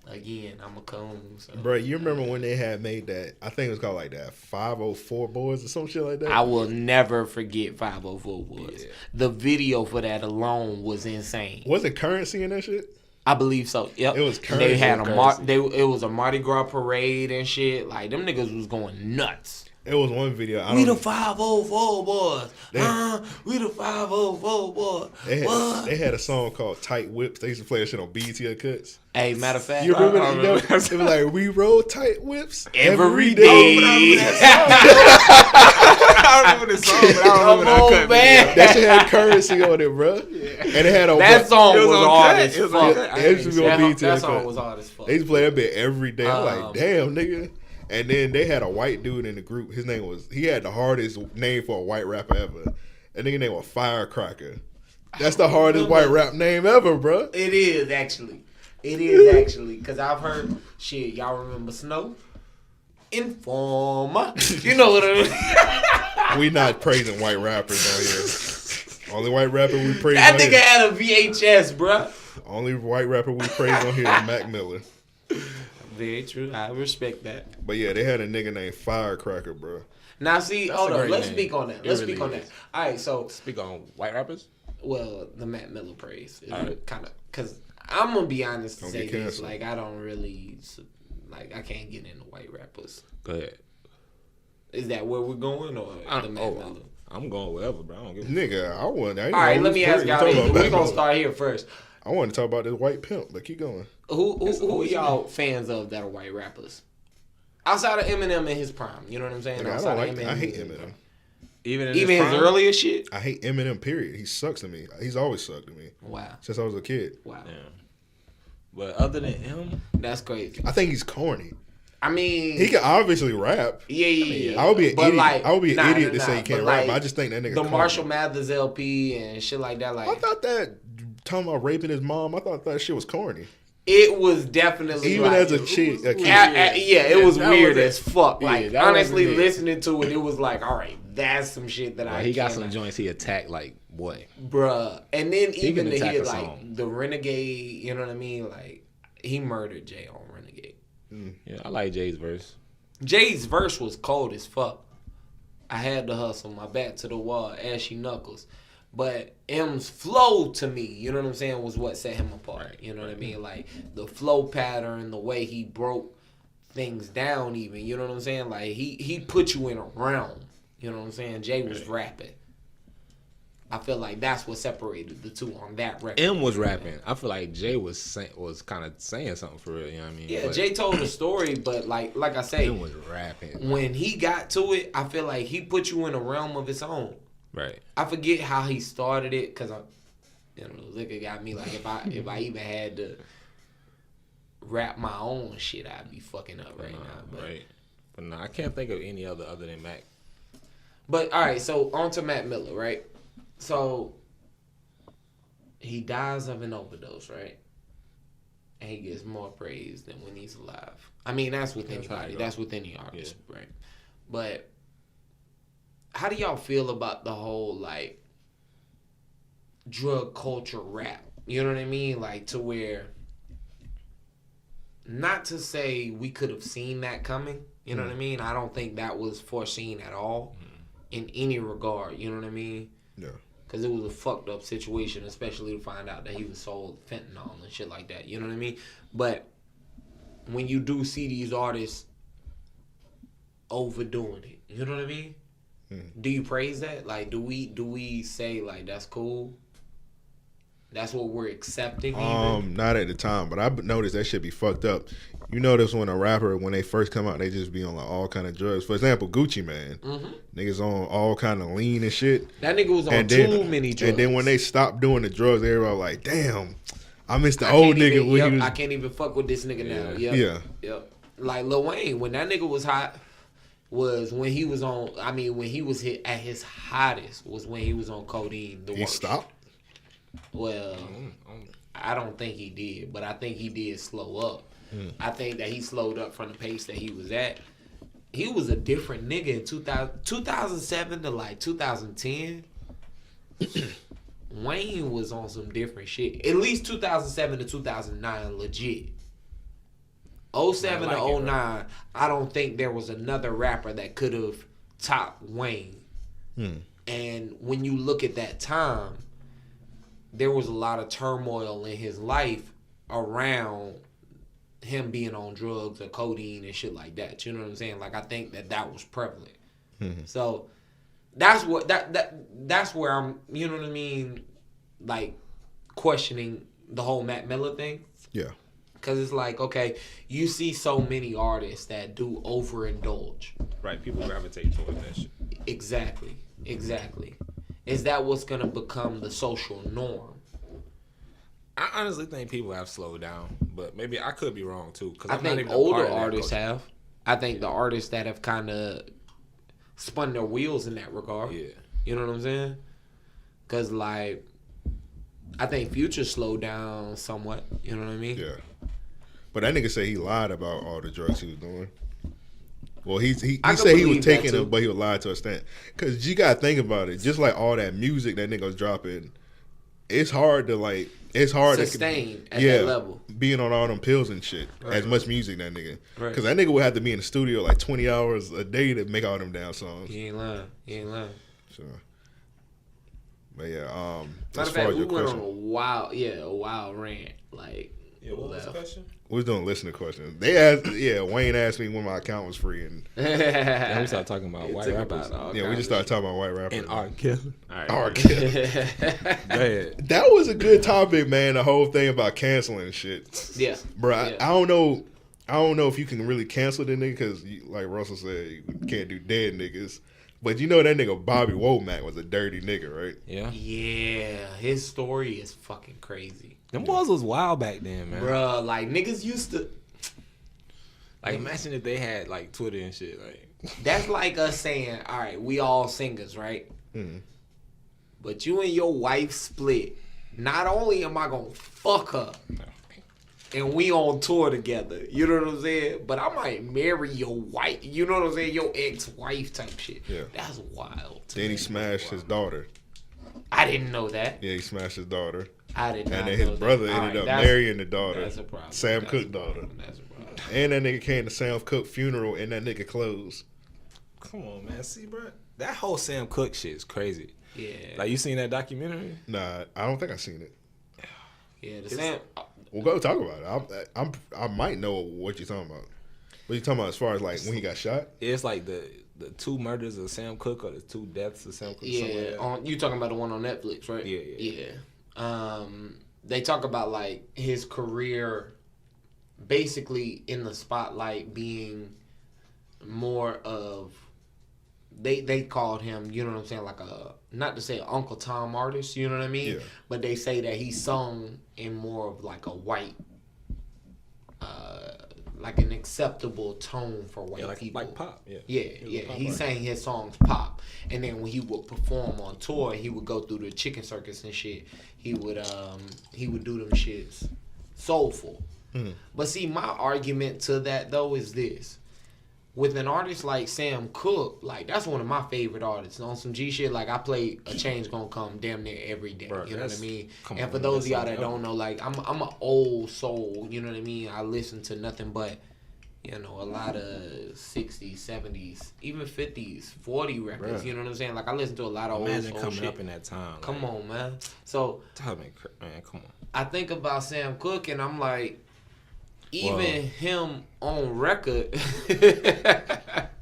again, I'm a coon. So. Bro, you remember when they had made that, I think it was called like that 504 Boys or some shit like that? I will never forget 504 Boys. Yeah. The video for that alone was insane. Wasn't Currency in that shit? I believe so. Yep. It was They had Currency. it was a Mardi Gras parade and shit. Like them niggas was going nuts. It was one video. We the 504 boys. We the 504 boys. They had a song called Tight Whips. They used to play that shit on BT Cuts. Hey, matter of fact, You remember I that? remember It was like, we roll tight whips every day. day. I remember this song, but I don't remember that Come cut on, man. That shit had Currency on it, bro. And it had a That song It was, was on hard cut. as It was fuck. on cut. It used to be on BT That Cuts. song was hard as fuck. They used to play that bit every day. I'm like, Um, damn, nigga. And then they had a white dude in the group. His name was, he had the hardest name for a white rapper ever. That nigga name was Firecracker. That's the hardest white rap name ever, bro. It is actually. It is actually. Because I've heard, shit, y'all remember Snow? Informer. You know what I mean? We not praising white rappers on here. Only white rapper we praise That on nigga here. had a VHS, bruh. Only white rapper we praise on here is Mac Miller. Very true. I respect that. But yeah, they had a nigga named Firecracker, bro. Now, see, That's hold a on. great Let's name. speak on that. It Let's really speak on is. that. All right, so, Speak on white rappers. well, the Matt Miller praise is All right. kind of, because I'm going to be honest and Don't say get this. canceled. Like, I don't really, like, I can't get into white rappers. Go ahead. Is that where we're going or the Matt Miller? I'm going wherever, bro. I don't give a Nigga, I want. All right, let me ask y'all this. We're going to start here first. I want to talk about this white pimp, but keep going. Who are y'all fans of that are white rappers? Outside of Eminem in his prime, you know what I'm saying? Nigga, I Outside don't of like. I hate in his Eminem. prime. Even in Even his prime? earlier shit? I hate Eminem. Period. He sucks to me. He's always sucked to me Wow. since I was a kid. Wow. Yeah. But other than him, That's crazy. I think he's corny. I mean, He can obviously rap. yeah. I would be an But idiot. like, I would be an nah, idiot nah, to say he nah, can't but rap. like, But I just think that nigga. the corny. Marshall Mathers LP and shit like that. Like, I thought that talking about raping his mom. I thought that shit was corny. it was definitely Even like, as a chick, a kid. it was that weird wasn't- as fuck. yeah, Like, that honestly, wasn't it. listening to it, it was like, all right, that's some shit that he got some cannot- joints he attacked like boy. bruh. And then even can to attack hear a like song. the Renegade, you know what I mean? Like, he murdered Jay on Renegade. Yeah, I like Jay's verse. Jay's verse was cold as fuck. I had to hustle my back to the wall, ashy knuckles. But M's flow to me, you know what I'm saying, was what set him apart. You know what I mean? Like the flow pattern, the way he broke things down, even. You know what I'm saying? Like he put you in a realm. You know what I'm saying? Jay was rapping. I feel like that's what separated the two on that record. M was rapping. I feel like Jay was kind of saying something for real. You know what I mean? Yeah, but Jay told a story, but like I say, M was rapping. when he got to it, I feel like he put you in a realm of its own. Right. I forget how he started it because liquor got me like if I even had to rap my own shit, I'd be fucking up right now. But, right. But no, I can't think of any other than Mac. But all right, so on to Mac Miller, right? So he dies of an overdose, right? And he gets more praise than when he's alive. I mean, that's with anybody. That's with any artist, right? But how do y'all feel about the whole like drug culture rap? You know what I mean? Like to where, not to say we could have seen that coming. You know what I mean? I don't think that was foreseen at all in any regard. You know what I mean? Yeah. Because it was a fucked up situation, especially to find out that he was sold fentanyl and shit like that. You know what I mean? But when you do see these artists overdoing it, you know what I mean? Do you praise that? Like, do we say like that's cool? That's what we're accepting. Not at the time, but I noticed that shit be fucked up. You notice when a rapper, when they first come out, they just be on like all kind of drugs. For example, Gucci Man, niggas on all kind of lean and shit. That nigga was on too many drugs. And then when they stopped doing the drugs, everybody like, damn, I miss the old nigga. I can't even fuck with this nigga now. Yep. Like Lil Wayne, when that nigga was hot, was when he was on. I mean, when he was hit at his hottest was when he was on codeine. He stopped. Well, I don't think he did, but I think he did slow up. I think that he slowed up from the pace that he was at. He was a different nigga in 2007 to like 2010. Wayne was on some different shit. At least 2007 to 2009, legit. 07 to 09, I don't think there was another rapper that could have topped Wayne. And when you look at that time, there was a lot of turmoil in his life around him being on drugs or codeine and shit like that. You know what I'm saying? Like, I think that was prevalent. So that's what that's where I'm, you know what I mean, like questioning the whole Mac Miller thing. Yeah. Cause it's like, okay, you see so many artists that do overindulge. Right, people gravitate toward that shit. Exactly. Is that what's gonna become the social norm? I honestly think people have slowed down, but maybe I could be wrong too. Cause I think older artists have. I think the artists that have kind of spun their wheels in that regard. Yeah. You know what I'm saying? Cause like, I think Future slowed down somewhat. You know what I mean? Yeah. But that nigga said he lied about all the drugs he was doing. Well, he said he was taking them, but he was lying to a extent. Because you got to think about it. Just like all that music that nigga was dropping, it's hard to sustain at that level. Being on all them pills and shit. Right. As much music that nigga. Because that nigga would have to be in the studio like 20 hours a day to make all them damn songs. He ain't lying. So. But yeah, matter of fact, we went on a wild rant. Like, what was the question? We was doing listener questions. They asked, Wayne asked me when my account was free, and then we started talking about white rappers. We just started talking about white rappers and R. Kelly. R. Kelly. That was a good topic, man. The whole thing about canceling shit. Yeah, bro. I don't know if you can really cancel the nigga because, like Russell said, you can't do dead niggas. But you know that nigga Bobby Womack was a dirty nigga, right? Yeah. Yeah, his story is fucking crazy. Them boys was wild back then, man. Bruh, like niggas used to. Like imagine if they had like Twitter and shit. Like that's like us saying, all right, we all singers, right? But you and your wife split. Not only am I gonna fuck her, and we on tour together, you know what I'm saying? But I might marry your wife, you know what I'm saying? Your ex-wife type shit. Yeah. That's wild. Then he smashed his daughter. I didn't know that. Yeah, he smashed his daughter. I did not know that. And then his brother ended up marrying the daughter. That's a problem. Sam Cooke daughter. That's a problem. And that nigga came to Sam Cooke funeral in that nigga clothes. Come on, man. See, bro, that whole Sam Cooke shit is crazy. Yeah. Like, you seen that documentary? Nah, I don't think I seen it. Yeah, the Sam. We'll go talk about it. I might know what you're talking about. What you talking about as far as like when he got shot? It's like the 2 murders of Sam Cooke or the 2 deaths of Sam Cooke. Yeah, you talking about the one on Netflix, right? Yeah. They talk about like his career, basically in the spotlight, being more of. They called him, you know what I'm saying, like not to say Uncle Tom artist, you know what I mean? Yeah. But they say that he sung in more of like a white, like an acceptable tone for white people. Like pop, yeah. Yeah. He sang his songs pop. And then when he would perform on tour, he would go through the chicken circus and shit. He would do them shits soulful. Mm-hmm. But see, my argument to that though is this. With an artist like Sam Cooke, like that's one of my favorite artists. On some G shit, like I play A Change Gonna Come damn near every day. Bro, you know what I mean? Come And on, for those of y'all that's that don't know, like I'm an old soul, you know what I mean? I listen to nothing but, you know, a lot of 60s, 70s, even 50s, 40 records, Bruh. you know what I'm saying? Like I listen to a lot of old Imagine soul coming shit. up in that time. Come like, on, man. So man, come on. I think about Sam Cooke and I'm like, even Whoa. him on record,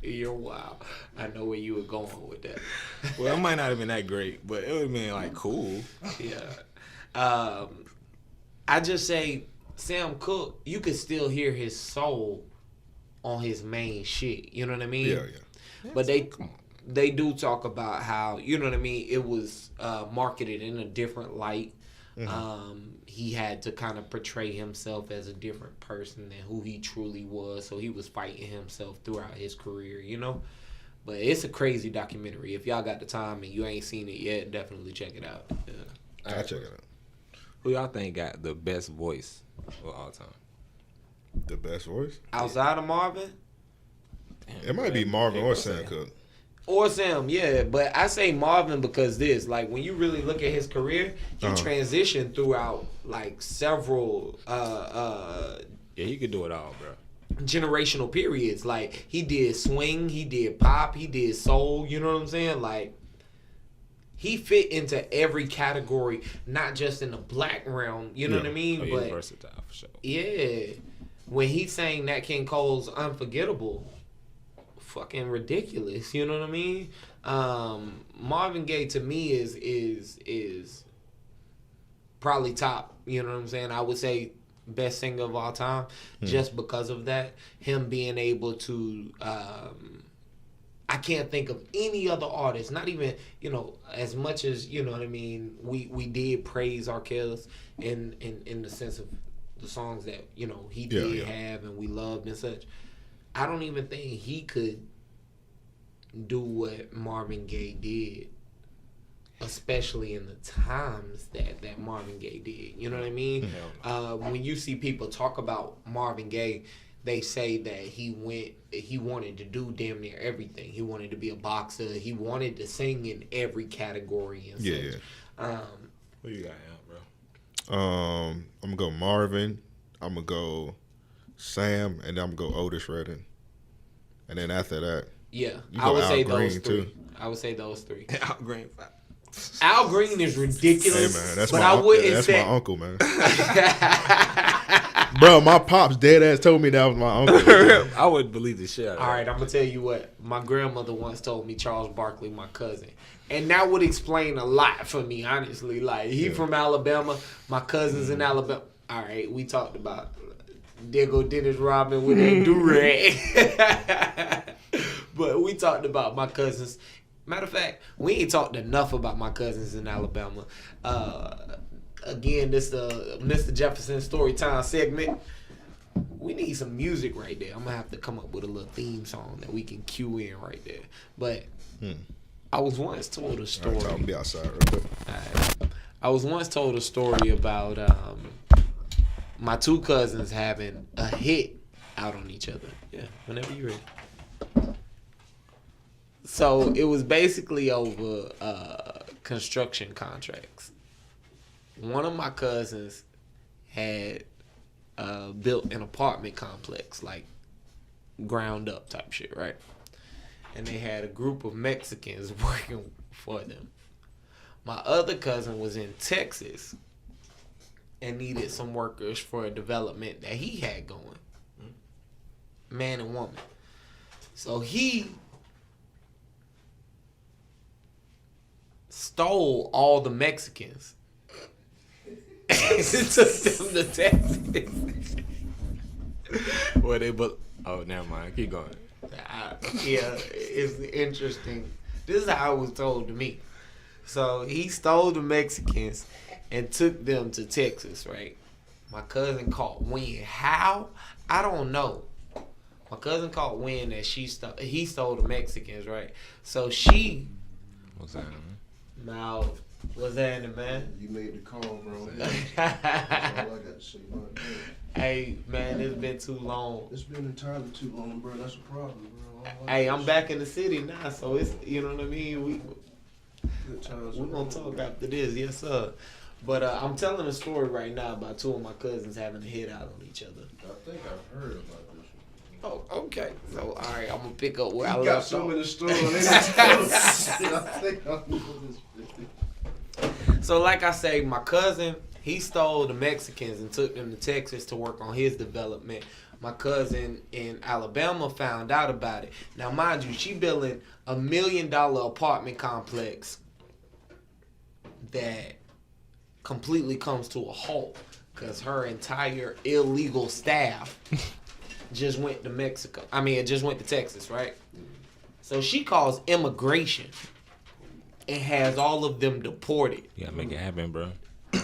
you're wild. I know where you were going with that. Well, it might not have been that great, but it would have been like cool. Yeah. I just say Sam Cooke, you could still hear his soul on his main shit. You know what I mean? Yeah. But they do talk about how, you know what I mean, it was marketed in a different light. Mm-hmm. He had to kind of portray himself as a different person than who he truly was. So he was fighting himself throughout his career, you know? But it's a crazy documentary. If y'all got the time and you ain't seen it yet, definitely check it out. Yeah. I'll check it out. Who y'all think got the best voice of all time? The best voice? Outside of Marvin? Damn, It might be Marvin Yeah, or go Sam Sam. Cooke. Or Sam, yeah. But I say Marvin because like, when you really look at his career, he transitioned throughout, like, several Yeah, he could do it all, bro. generational periods. Like, he did swing, he did pop, he did soul, you know what I'm saying? Like, he fit into every category, not just in the black realm, you know what I mean? Oh, he's But versatile for sure. yeah, when he sang Nat King Cole's Unforgettable, fucking ridiculous, you know what I mean? Marvin Gaye to me is probably top, you know what I'm saying? I would say best singer of all time just because of that. Him being able to I can't think of any other artist, not even, you know, as much as, you know what I mean, we did praise Arkells in the sense of the songs that, you know, he did have and we loved and such. I don't even think he could do what Marvin Gaye did, especially in the times that Marvin Gaye did. You know what I mean? When you see people talk about Marvin Gaye, they say that he wanted to do damn near everything. He wanted to be a boxer. He wanted to sing in every category and such. Who you got out, bro? I'm gonna go Marvin. I'm gonna go Sam, and then I'm gonna go Otis Redding. And then after that, yeah, you I go would Al say Green, those three. too. I would say those three. Al Green. Al Green is ridiculous. Hey man, that's but my I wouldn't that's say, my uncle, man. Bro, my pops dead ass told me that was my uncle. I would believe the shit out of All that. right, I'm gonna tell you what. My grandmother once told me Charles Barkley, my cousin, and that would explain a lot for me, honestly. Like he from Alabama, my cousins in Alabama. All right, we talked about Diggle Dennis Rodman with that do-rag, but we talked about my cousins. Matter of fact, we ain't talked enough about my cousins in Alabama. Again, this Mr. Jefferson story time segment. We need some music right there. I'm gonna have to come up with a little theme song that we can cue in right there. But I was once told a story. I'll be outside real quick. I was once told a story about my two cousins having a hit out on each other. Yeah, whenever you're ready. So it was basically over construction contracts. One of my cousins had built an apartment complex, like ground up type shit, right? And they had a group of Mexicans working for them. My other cousin was in Texas and needed some workers for a development that he had going. Man and woman. So he stole all the Mexicans and took them to Texas. Well, never mind. Keep going. Yeah, it's interesting. This is how it was told to me. So he stole the Mexicans and took them to Texas, right? My cousin caught wind. How? I don't know. My cousin caught wind that he stole the Mexicans, right? So she. What's that? Now, what's happening, man? You made the call, bro. That's all I got to say about that. Hey, man, it's been too long. It's been entirely too long, bro. That's a problem, bro. Hey, I'm back in the city now, so it's, you know what I mean? Good times. We're going to talk after this, yes, sir. But I'm telling a story right now about two of my cousins having a hit out on each other. I think I've heard about this. Oh, okay. So, all right, I'm going to pick up where I You left got so off. many stories. I think I know this. So, like I say, my cousin, he stole the Mexicans and took them to Texas to work on his development. My cousin in Alabama found out about it. Now, mind you, she building $1 million apartment complex that completely comes to a halt because her entire illegal staff just went to Mexico. I mean, it just went to Texas, right? So she calls immigration and has all of them deported. You gotta make it happen, bro.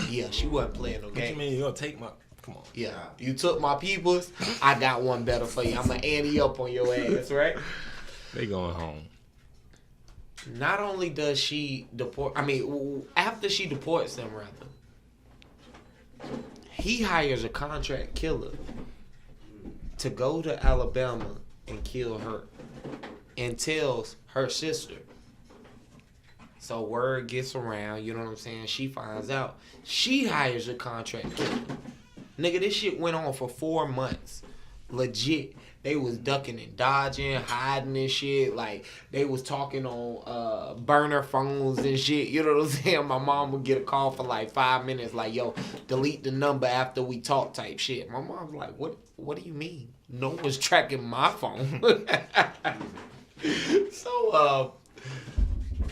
Yeah, she wasn't playing no What you game. mean you gonna take my? Come on. Yeah, you took my peoples. I got one better for you. I'm gonna ante up on your ass, right? They going home. Not only does she deport, after she deports them, rather, he hires a contract killer to go to Alabama and kill her and tells her sister. So word gets around, you know what I'm saying? She finds out. She hires a contract killer. Nigga, this shit went on for 4 months. Legit. They was ducking and dodging, hiding and shit. Like, they was talking on burner phones and shit. You know what I'm saying? My mom would get a call for like 5 minutes, like, yo, delete the number after we talk type shit. My mom's like, what do you mean? No one's tracking my phone. So,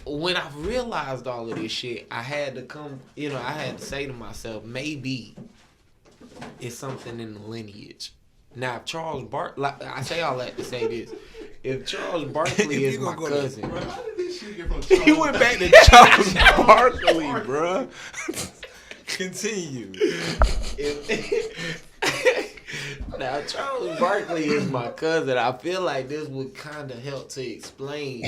when I realized all of this shit, I had to say to myself, maybe it's something in the lineage. Now, if Charles Barkley, I say all that to say this. If Charles Barkley is my cousin. Bro, how did this shit get from He went back to Charles Barkley, bro. Continue. Now, Charles Barkley is my cousin. I feel like this would kind of help to explain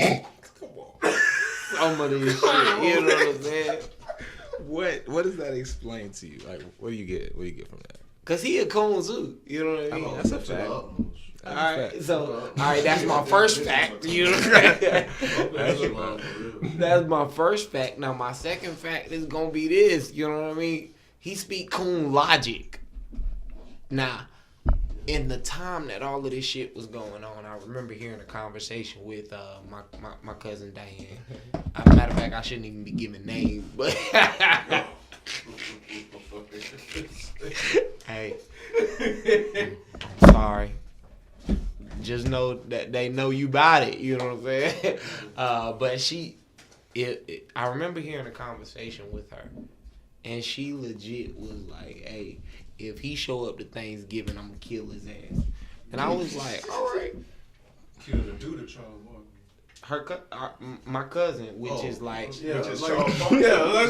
some of this shit. You know what I'm saying? What does that explain to you? Like, what do you get from that? Cause he a coon too. You know what I mean? That's a fact. Alright, so that's my first fact. You know what I'm saying? That's my first fact. Now my second fact is gonna be this. You know what I mean? He speak coon logic. Now, in the time that all of this shit was going on, I remember hearing a conversation with my cousin Diane. Matter of fact, I shouldn't even be giving names, but hey, sorry. Just know that they know you about it. You know what I'm saying? But I remember hearing a conversation with her, and she legit was like, "Hey, if he show up to Thanksgiving, I'm gonna kill his ass." And I was like, "All right." Kill the dude at Charles Barkley. My cousin, which is like, Which is like, Charles Barkley. no,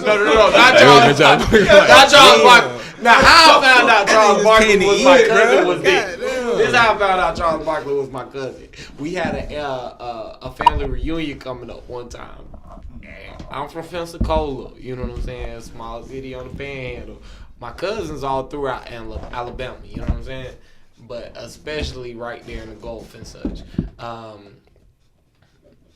not Charles Barkley. Not Charles Barkley. Now, how I found out Charles Barkley was my cousin was this. This is how I found out Charles Barkley was my cousin. We had a family reunion coming up one time. I'm from Pensacola, you know what I'm saying? A small city on the Panhandle. My cousins all throughout Alabama, you know what I'm saying? But especially right there in the Gulf and such.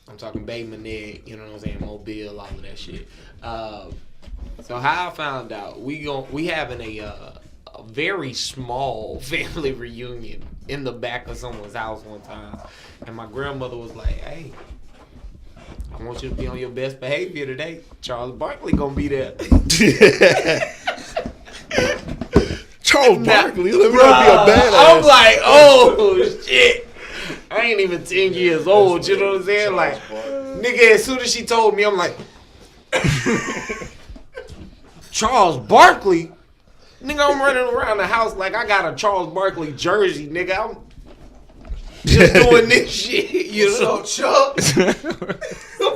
I'm talking Bay Minette, you know what I'm saying, Mobile, all of that shit. So how I found out, we having a very small family reunion in the back of someone's house one time, and my grandmother was like, "Hey, I want you to be on your best behavior today. Charles Barkley gonna be there. Charles Barkley, let me not be a badass. I'm like, oh shit. I ain't even 10 years old, you know what I'm saying? Like, nigga, as soon as she told me, I'm like, Charles Barkley? Nigga, I'm running around the house like I got a Charles Barkley jersey, nigga. I'm just doing this shit, you know? What's up, Chuck?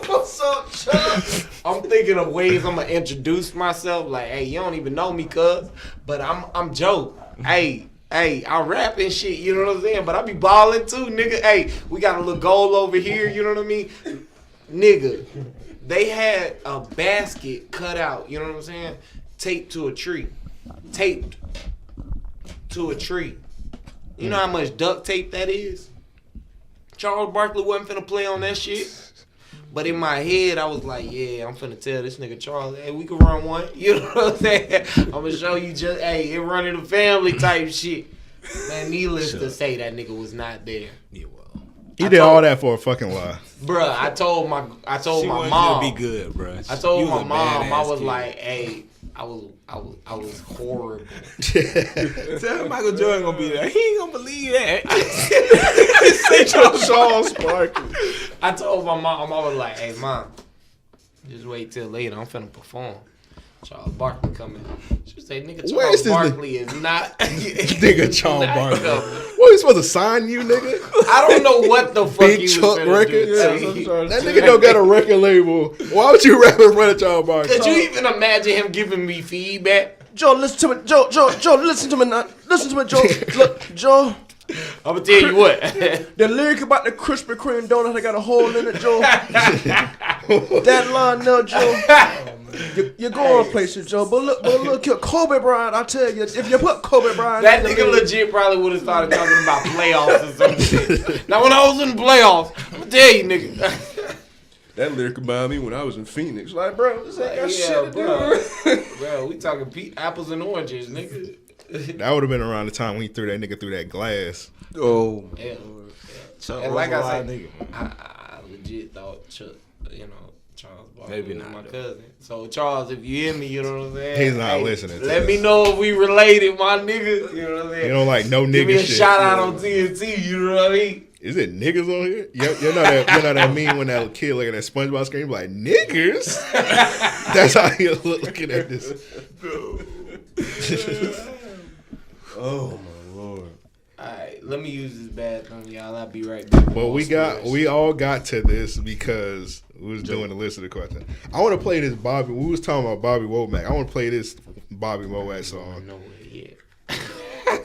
What's up, Chuck? I'm thinking of ways I'm gonna introduce myself. Like, hey, you don't even know me, cuz, but I'm Joe. Hey, I rap and shit, you know what I'm saying? But I be balling too, nigga. Hey, we got a little goal over here, you know what I mean? Nigga, they had a basket cut out, you know what I'm saying? Taped to a tree. You know how much duct tape that is? Charles Barkley wasn't finna play on that shit. But in my head, I was like, yeah, I'm finna tell this nigga Charles, hey, we can run one. You know what I'm saying? I'm gonna show you just, hey, it running the family type shit. Man, needless to say, that nigga was not there. Yeah, well, He did all that for a fucking lie. Bruh, I told my wanted mom. you to be good, bro. I told You my was a mom, I badass was kid. like, hey, I was horrible. Tell Michael Jordan gonna be there. He ain't gonna believe that. Say Charles Barkley. I told my mom, I was like, hey, mom, just wait till later. I'm finna perform. Charles Barkley coming. She said, nigga, Where is Charles this Barkley is not. Nigga, Charles not Barkley. coming. What, he supposed to sign you, nigga? I don't know what the fuck Big he was Chuck finna Records? do. That nigga don't got a record label. Why would you rap in front of Charles Barkley? Could you even imagine him giving me feedback? Joe, listen to me. Joe, listen to me now. Listen to me, Joe. Look, Joe. I'm gonna tell you what. The lyric about the Krispy Kreme donut, I got a hole in it, Joe. That line, no, Joe. You're going places, Joe. But look here, Kobe Bryant. I tell you, if you put Kobe Bryant, That in the nigga lyric- legit probably would have started talking about playoffs or some shit. Now when I was in the playoffs, I'm gonna tell you, nigga. That lyric about me when I was in Phoenix. Like, bro, this ain't got shit to bro. do. Bro, we talking apples and oranges, nigga. That would have been around the time when he threw that nigga through that glass. Oh, Yeah. Chuck And like I was a said, wild nigga, man. I legit thought Chuck, Charles Barkley Maybe was not, my though. cousin. So Charles, if you hear me, you know what I'm saying? He's not listening to Let this. me know if we related, my nigga. You know what I'm saying? You don't like no Give me nigga a shit. shout out on TNT, you know what I mean? Is it niggas on here? You know that meme when that kid looking at that SpongeBob screen like niggas? That's how you looking at this. oh my lord. Alright, let me use this bathroom, y'all. I'll be right back. But we all got to this because we was doing the list of the questions. I want to play this Bobby. We was talking about Bobby Womack. I want to play this Bobby Womack song. No way, yeah.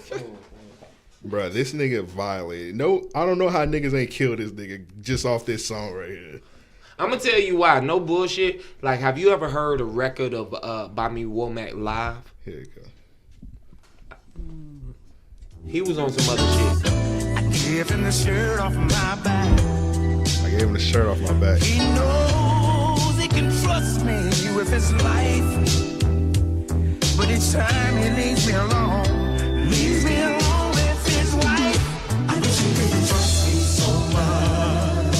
Bruh, this nigga violated. No, I don't know how niggas ain't killed this nigga just off this song right here. I'm gonna tell you why. No bullshit. Like, have you ever heard a record of Bobby Womack live? Here you go. He was on some other shit. Gave him the shirt off my back. I gave him the shirt off my back. He knows he can trust me with his life. But each time he leaves me alone with his wife. I wish he didn't trust me so much.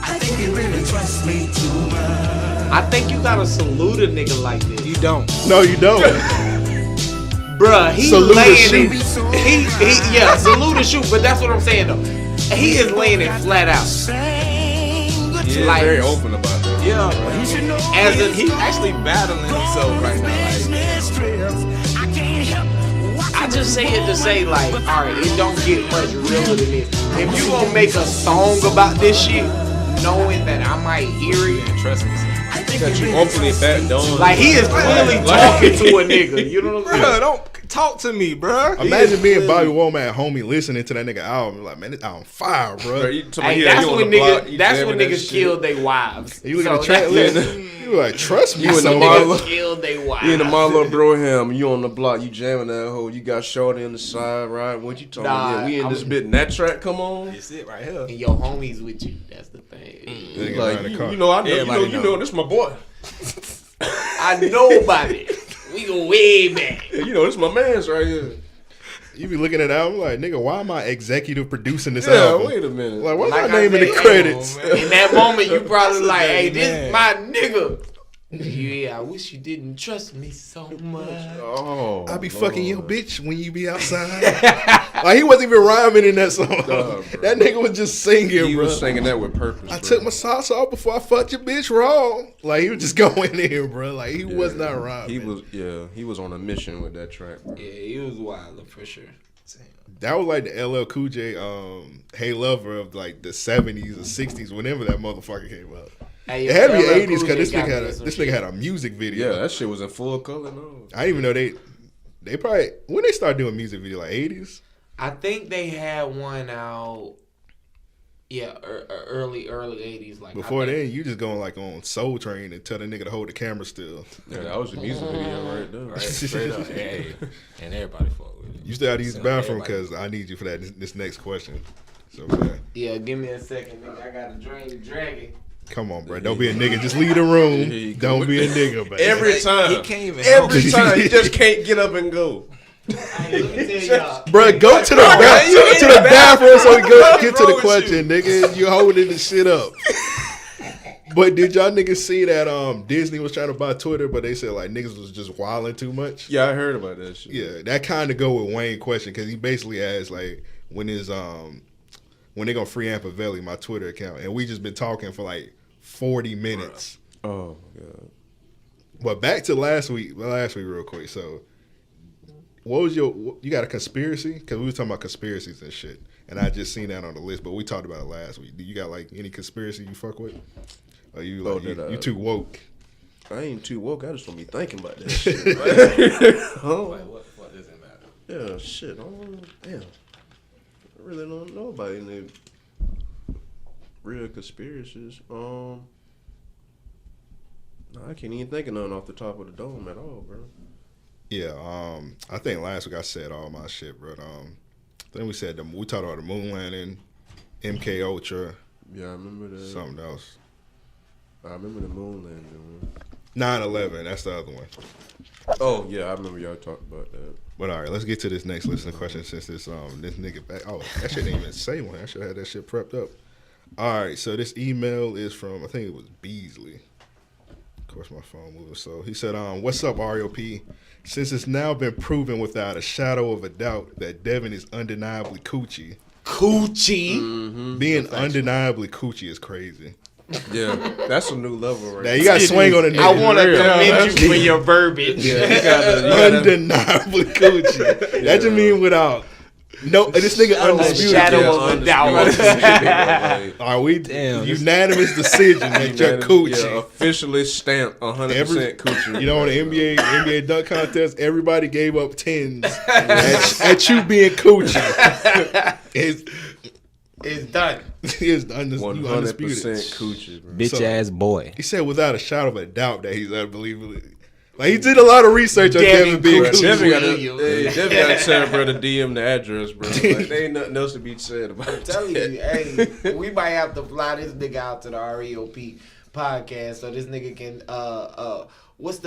I think he really trusts me too much. I think you gotta salute a nigga like this. You don't. No, you don't. Bruh, he Salute laying and it. shoot. Yeah, salute and shoot, but that's what I'm saying though. He is laying it flat out. Yeah, Like- very open about that. Yeah, You should know As a, he's actually battling himself right now. Like, I just say it to say like, alright, it don't get much realer than this. If you gonna make a song about this shit, knowing that I might hear it, man, trust me. That you openly back down. like he is clearly talking to a nigga. You know what I'm Bro, saying? don't talk to me, bro. Imagine being Bobby Womack homie listening to that nigga album. Like, man, this album fire, bro. Bro, you talking Hey, about, that's you on when the block, niggas. you That's jamming when that niggas shit. kill their wives. You look at the So track that's- list. You like, trust me, You in the so Marlo- Niggas killed their wives. You in the Marlo Broham, you on the block, you jamming that hoe. You got Shorty on the side, right? What you talking Nah, about? Yeah, we in this I'm- bit and that track come on. That's it right here. And your homies with you. That's the thing. Nigga Like, around the you car. know, I know, Everybody you know. know, this my boy. I know about it. We go way back. You know, this my man's right here. You be looking at the album like, nigga, why am I executive producing this Yeah, album? wait a minute. Like, what's Like my name in the said, credits? In that moment, you probably like, hey, this man. is my nigga. Yeah, I wish you didn't trust me so much. Oh, I be Lord. fucking your bitch when you be outside. Like, he wasn't even rhyming in that song. Bro. That nigga was just singing, He bro. was singing that with purpose. I bro. took my socks off before I fucked your bitch wrong. Like, he was just going in, bro. Like, he was not rhyming. He was on a mission with that track. Yeah, he was wild for sure. That was like the LL Cool J, Hey Lover of like the 70s or 60s, whenever that motherfucker came out. Hey, It had to be LL 80s Cool because J this got nigga had a music video. Yeah, that shit was in full color. No. I didn't even know they probably, when they started doing music video, like 80s? I think they had one out. Yeah, early 80s. Like Before then, you just going like on Soul Train and tell the nigga to hold the camera still. Yeah, that was the music video right there. Right, straight up. Hey, and everybody fuck with it. You still have to use the So bathroom everybody- because I need you for that this next question. So, man, Yeah, give me a second, nigga. I gotta drain the dragon. come on, bro. Don't be a nigga. Just leave the room. Here you go. Don't be a nigga, man. Every time. He can't even help Every it. time. You just can't get up and go. Hey, let me tell y'all. Bro, go to the bathroom so we go get to the question, nigga. You holding the shit up. But did y'all niggas see that Disney was trying to buy Twitter, but they said like niggas was just wilding too much? Yeah, I heard about that shit. Yeah, that kind of go with Wayne's question because he basically asked like when they gonna free Ampavelli, my Twitter account, and we just been talking for like 40 minutes. Oh, God. But back to last week real quick. So, what was you got a conspiracy? Because we was talking about conspiracies and shit, and I just seen that on the list. But we talked about it last week. Do you got like any conspiracy you fuck with? Or you like you too woke? I ain't too woke. I just don't be thinking about that shit. Oh, What does it matter? yeah, shit. Damn. I really don't know about any real conspiracies. No, I can't even think of nothing off the top of the dome at all, bro. Yeah, I think last week I said all my shit, bro. Then we said we talked about the moon landing, MK Ultra, Yeah, I remember that. something else. I remember the moon landing. 9/11, that's the other one. Oh, yeah, I remember y'all talked about that. But all right, let's get to this next listener question since this nigga back. Oh, that shit didn't even say one. I should have had that shit prepped up. All right, so this email is from, I think it was Beasley. Of course, my phone moving. So he said, what's up, ROP? Since it's now been proven without a shadow of a doubt that Devin is undeniably Coochie. Coochie. Being undeniably Coochie is crazy. Yeah, that's a new level right Now you got to swing on the nigga. I want to real. commend you for your verbiage. Yeah, you gotta Undeniably Coochie. That just mean without no. This nigga undisputed. shadow of a doubt. Are we Damn. unanimous decision that you're Coochie? Yeah, officially stamped 100% Coochie. You know, on the NBA dunk contest, everybody gave up tens at you being Coochie. It's done. It's undisputed. 100% Coochie, bro. Bitch ass boy. He said without a shadow of a doubt that he's unbelievably. Like, he did a lot of research on Devin being Coochie. Devin Coochie. got to tell bro to DM the address, bro. Like, there ain't nothing else to be said about it. I'm telling you, hey, we might have to fly this nigga out to the REOP podcast so this nigga can what's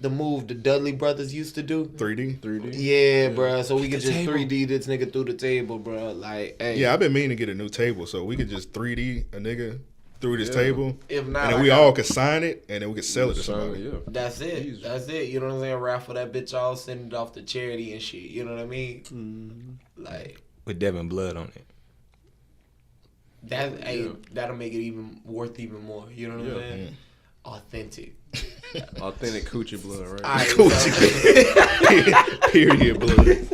the move the Dudley brothers used to do? 3D. Yeah, bro. So we could just 3D this nigga through the table, bro. Like, hey. Yeah, I've been meaning to get a new table so we could just 3D a nigga through this table. If not, and then we all could sign it and then we could sell it to somebody. Yeah. That's it. Easy. That's it. You know what I'm saying? Raffle that bitch off, send it off to charity and shit. You know what I mean? Like With Devin blood on it. that. Hey, that'll make it even worth even more. You know what I'm saying? Authentic. Authentic Coochie blood, right? All right, Coochie. Period blood.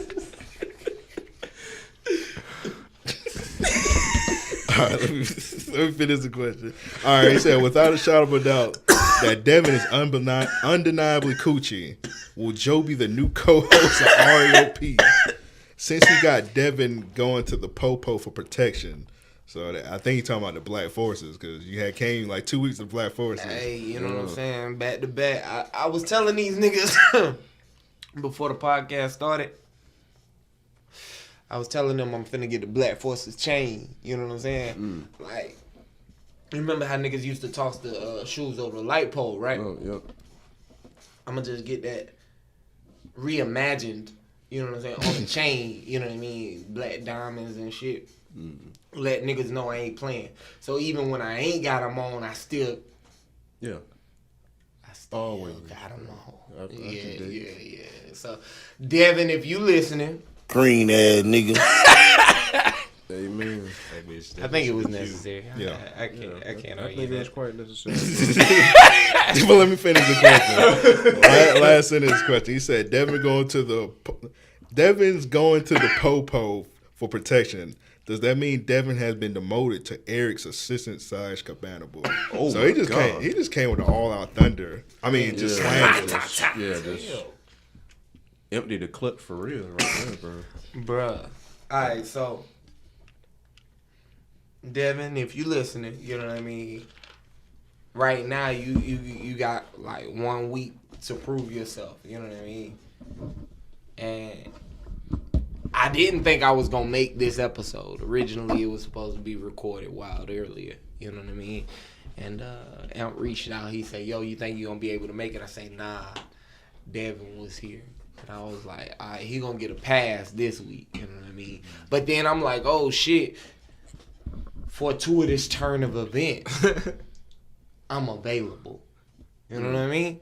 All right, let me finish the question. All right, he said, without a shadow of a doubt that Devin is undeniably Coochie, will Joe be the new co-host of REOP? Since he got Devin going to the Popo for protection. So I think he's talking about the Black Forces because you had came like 2 weeks of Black Forces. Hey, you know what I'm saying? Back to back. I was telling these niggas before the podcast started. I was telling them I'm finna get the Black Forces chain. You know what I'm saying? Like, you remember how niggas used to toss the shoes over the light pole, right? Oh, yep. I'm gonna just get that reimagined. You know what I'm saying? On the chain, you know what I mean? Black diamonds and shit. Let niggas know I ain't playing. So even when I ain't got them on, I still always got them on. I can dig. Yeah. So, Devin, if you listening. Green ass nigga. Amen. I think it was necessary. Yeah. I can't I argue think it was that. quite necessary. But let me finish the question. Last sentence question. He said Devin's going to the popo for protection. Does that mean Devin has been demoted to Eric's assistant / cabana boy? Oh, so he just came with the all out thunder. I mean, just slammed it. Just empty the clip for real right there, bro. Bruh. Alright, so Devin, if you listening, you know what I mean? Right now you got like 1 week to prove yourself, you know what I mean? And I didn't think I was gonna make this episode. Originally it was supposed to be recorded wild earlier, you know what I mean? And Amp reached out, he said, yo, you think you gonna be able to make it? I say, nah, Devin was here. And I was like, all right, he gonna get a pass this week, you know what I mean? But then I'm like, oh shit, fortuitous turn of events, I'm available. You know what I mean?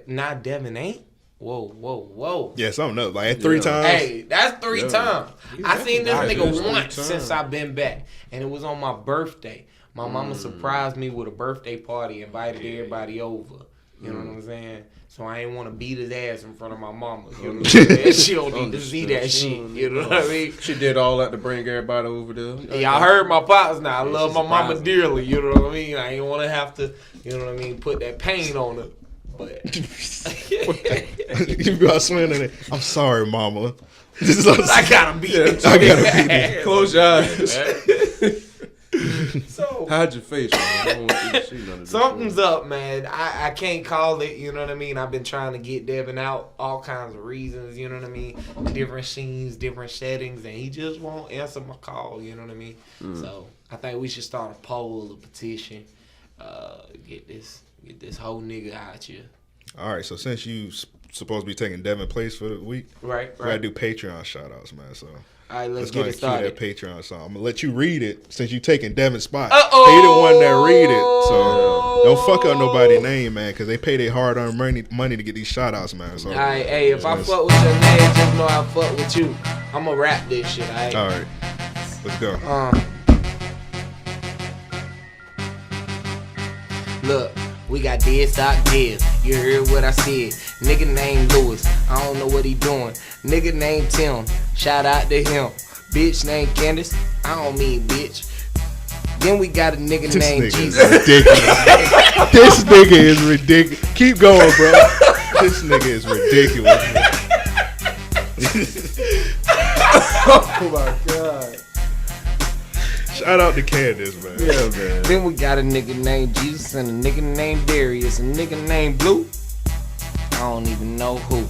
Now Devin ain't? Whoa. Yeah, something else. Like 3 times. Hey, that's 3 times. I seen this nigga once times. since I've been back. And it was on my birthday. My mama surprised me with a birthday party, invited everybody over. You know what I'm saying? So I ain't want to beat his ass in front of my mama. You know what I'm saying? She don't need to see that shit. You know what I mean? She did all that to bring everybody over there. Y'all heard my pops now. I love my mama dearly. You know what I mean? I ain't want to have to, you know what I mean, put that pain on her. But You be all swinging it. I'm sorry, mama. I gotta beat it. I gotta beat it. Close your eyes. So Hide your face, man. I don't want you to see none of this something's shit. up, man. I can't call it, you know what I mean? I've been trying to get Devin out, all kinds of reasons, you know what I mean? Different scenes, different settings, and he just won't answer my call, you know what I mean? So I think we should start a poll, a petition, get this whole nigga out here. All right, so since you supposed to be taking Devin's place for the week, Right. we gotta do Patreon shout outs, man. So All right, let's go get ahead it started. and cue that Patreon song. I'm gonna let you read it since you taking Devin's spot. He the one that read it, so don't fuck up nobody's name, man, because they pay their hard-earned money to get these shout outs, man. So All right, hey, if I fuck with your name, just know I fuck with you. I'm gonna rap this shit, all right? all right, let's go. Look, we got dead stock dead. You heard what I said. Nigga named Lewis, I don't know what he doing. Nigga named Tim, shout out to him. Bitch named Candace, I don't mean bitch. Then we got a nigga This named nigga is Jesus. ridiculous. This nigga is ridiculous. Keep going, bro. This nigga is ridiculous. Oh my god. Shout out to Candace, man. Yeah, man. Then we got a nigga named Jesus and a nigga named Darius, a nigga named Blue. I don't even know who.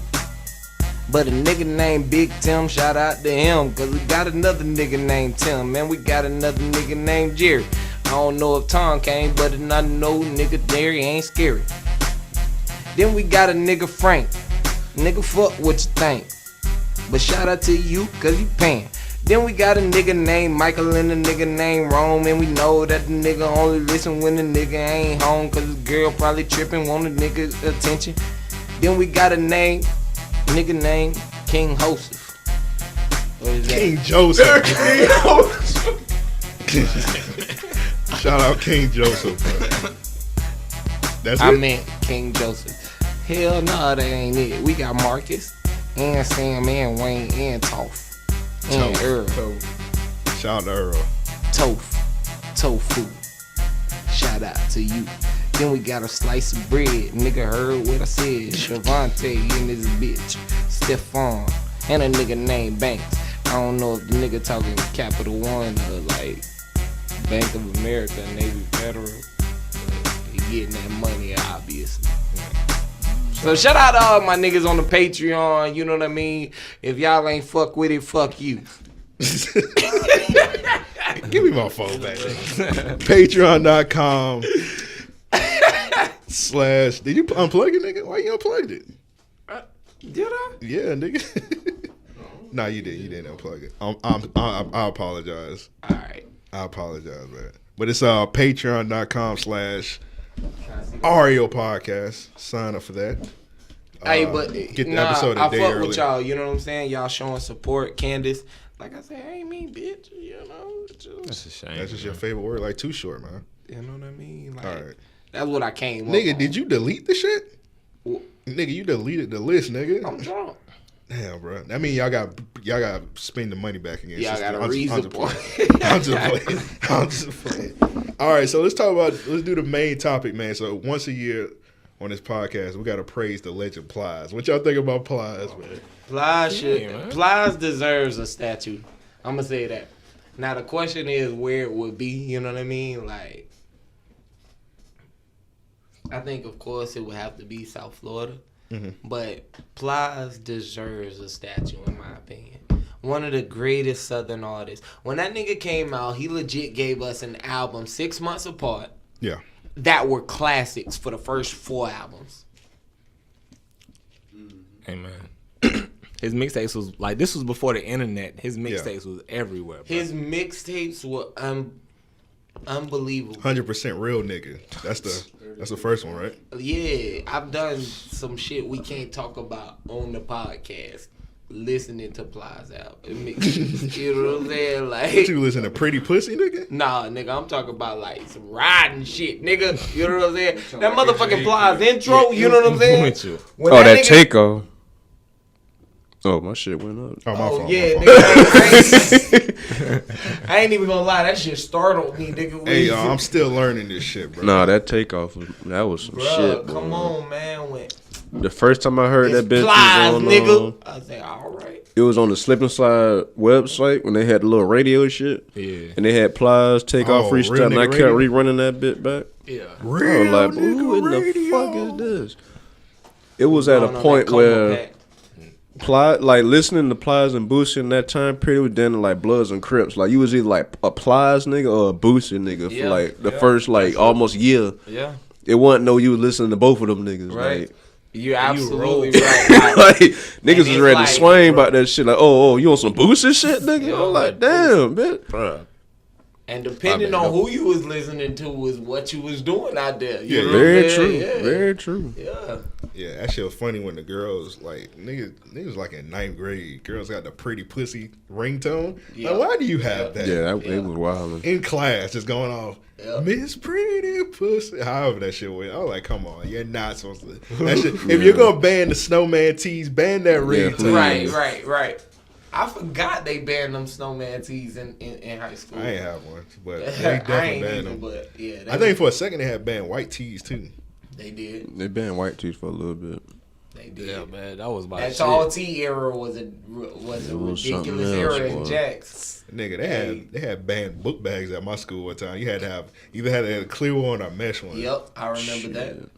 But a nigga named Big Tim, shout out to him. Cause we got another nigga named Tim. Man, we got another nigga named Jerry. I don't know if Tom came, but I know nigga Jerry ain't scary. Then we got a nigga Frank. Nigga, fuck what you think. But shout out to you, cause you paying. Then we got a nigga named Michael and a nigga named Rome. And we know that the nigga only listen when the nigga ain't home. Cause the girl probably tripping, want a nigga's attention. Then we got a nigga named King Joseph. What is that? King Joseph. Shout out King Joseph, bro. That's I it? meant King Joseph. Hell no, that ain't it. We got Marcus and Sam and Wayne and Toph and Earl. Shout out to Earl. Tofu. Shout out to you. Then we got a slice of bread. Nigga heard what I said. Shavante and his bitch. Stephon. And a nigga named Banks. I don't know if the nigga talking Capital One or like Bank of America, Navy Federal. But he getting that money, obviously. So shout out to all my niggas on the Patreon. You know what I mean? If y'all ain't fuck with it, fuck you. Give me my phone back. Patreon.com/ Did you unplug it, nigga? Why you unplugged it? Did I? Yeah, nigga. Nah, you didn't. You didn't unplug it. I apologize. All right. I apologize, man. But it's patreon.com/Ario Podcast. Sign up for that. Hey, but get the episode I a day fuck early. with y'all. You know what I'm saying? Y'all showing support. Candace, like I said, ain't me, bitch. You know, That's a shame. That's just your favorite word. Like too short, man. you know what I mean? Like, All right. that's what I came. Nigga, up did you delete the shit? What? Nigga, you deleted the list, nigga. I'm drunk. Damn, bro. I mean, y'all got to spend the money back again. Y'all got a reason for I'm just playing. All right, so let's do the main topic, man. So once a year on this podcast, we got to praise the legend Plies. What y'all think about Plies, man? Plies deserves a statue. I'm gonna say that. Now the question is where it would be. You know what I mean? Like, I think of course it would have to be South Florida, but Plies deserves a statue in my opinion. One of the greatest Southern artists. When that nigga came out, he legit gave us an album 6 months apart. Yeah. That were classics for the first 4 albums. Hey man, his mixtapes was like, this was before the internet. His mixtapes was everywhere. Bro. His mixtapes were unbelievable. 100% real nigga. That's the first one, right? Yeah, I've done some shit we can't talk about on the podcast. Listening to Plies album, you know what I'm saying? Like, You listen to Pretty Pussy, nigga? nah, nigga, I'm talking about like some riding shit, nigga. You know what I'm saying? That motherfucking Plies intro, you know what I'm saying? When Oh, that nigga- Takeoff. Oh, my shit went up. Oh, my Oh fault. yeah, my fault. nigga, I ain't even gonna lie, that shit startled me, nigga. Hey, I'm still learning this shit, bro. Nah, that Takeoff, that was some Bruh, shit, come boy. on, man. When The first time I heard it's that bitch Plies, was on, nigga, I say, all right. it was on the Slip and Slide website when they had the little radio shit. Yeah. And they had Plies, Takeoff, Oh, freestyle, Real and I Nigga kept Radio? rerunning that bit back. Yeah. I was like, who in the fuck is this? It was at a Going on point that Como where pack. Plies, like listening to Plies and Boosie in that time period was then like Bloods and Crips. Like you was either like a Plies nigga or a Boosie nigga Yeah, for like the first like almost year. Yeah, It wasn't no you was listening to both of them niggas. right. Like, You're absolutely right. like niggas it's was ready like, to swing about that shit. Like, oh, you on some Boosie shit, nigga? Yeah, I'm like, damn, bitch. Bruh. And depending on who you was listening to was what you was doing out there. You know what I'm Very saying? true. Yeah. Very true. Yeah. Yeah, that shit was funny when the girls, like, niggas like in 9th grade. Girls got the Pretty Pussy ringtone. Yeah. Like, why do you have that? Yeah, it was wild. In class, just going off, Yeah. Miss Pretty Pussy. However that shit went. I was like, come on, you're not supposed to. That shit, if you're gonna ban the Snowman tees, ban that ringtone. Right. I forgot they banned them snowman tees in high school. I ain't have one, but they I definitely ain't banned either, them. but yeah. I think for a second they had banned white tees too. they did. They banned white teeth for a little bit. They did. Yeah, man, that was my That shit. tall T era was a was ridiculous something era else, in boy. Jax. Nigga, they had banned book bags at my school one time. You had to have either had a clear one or a mesh one. Yep, I remember that.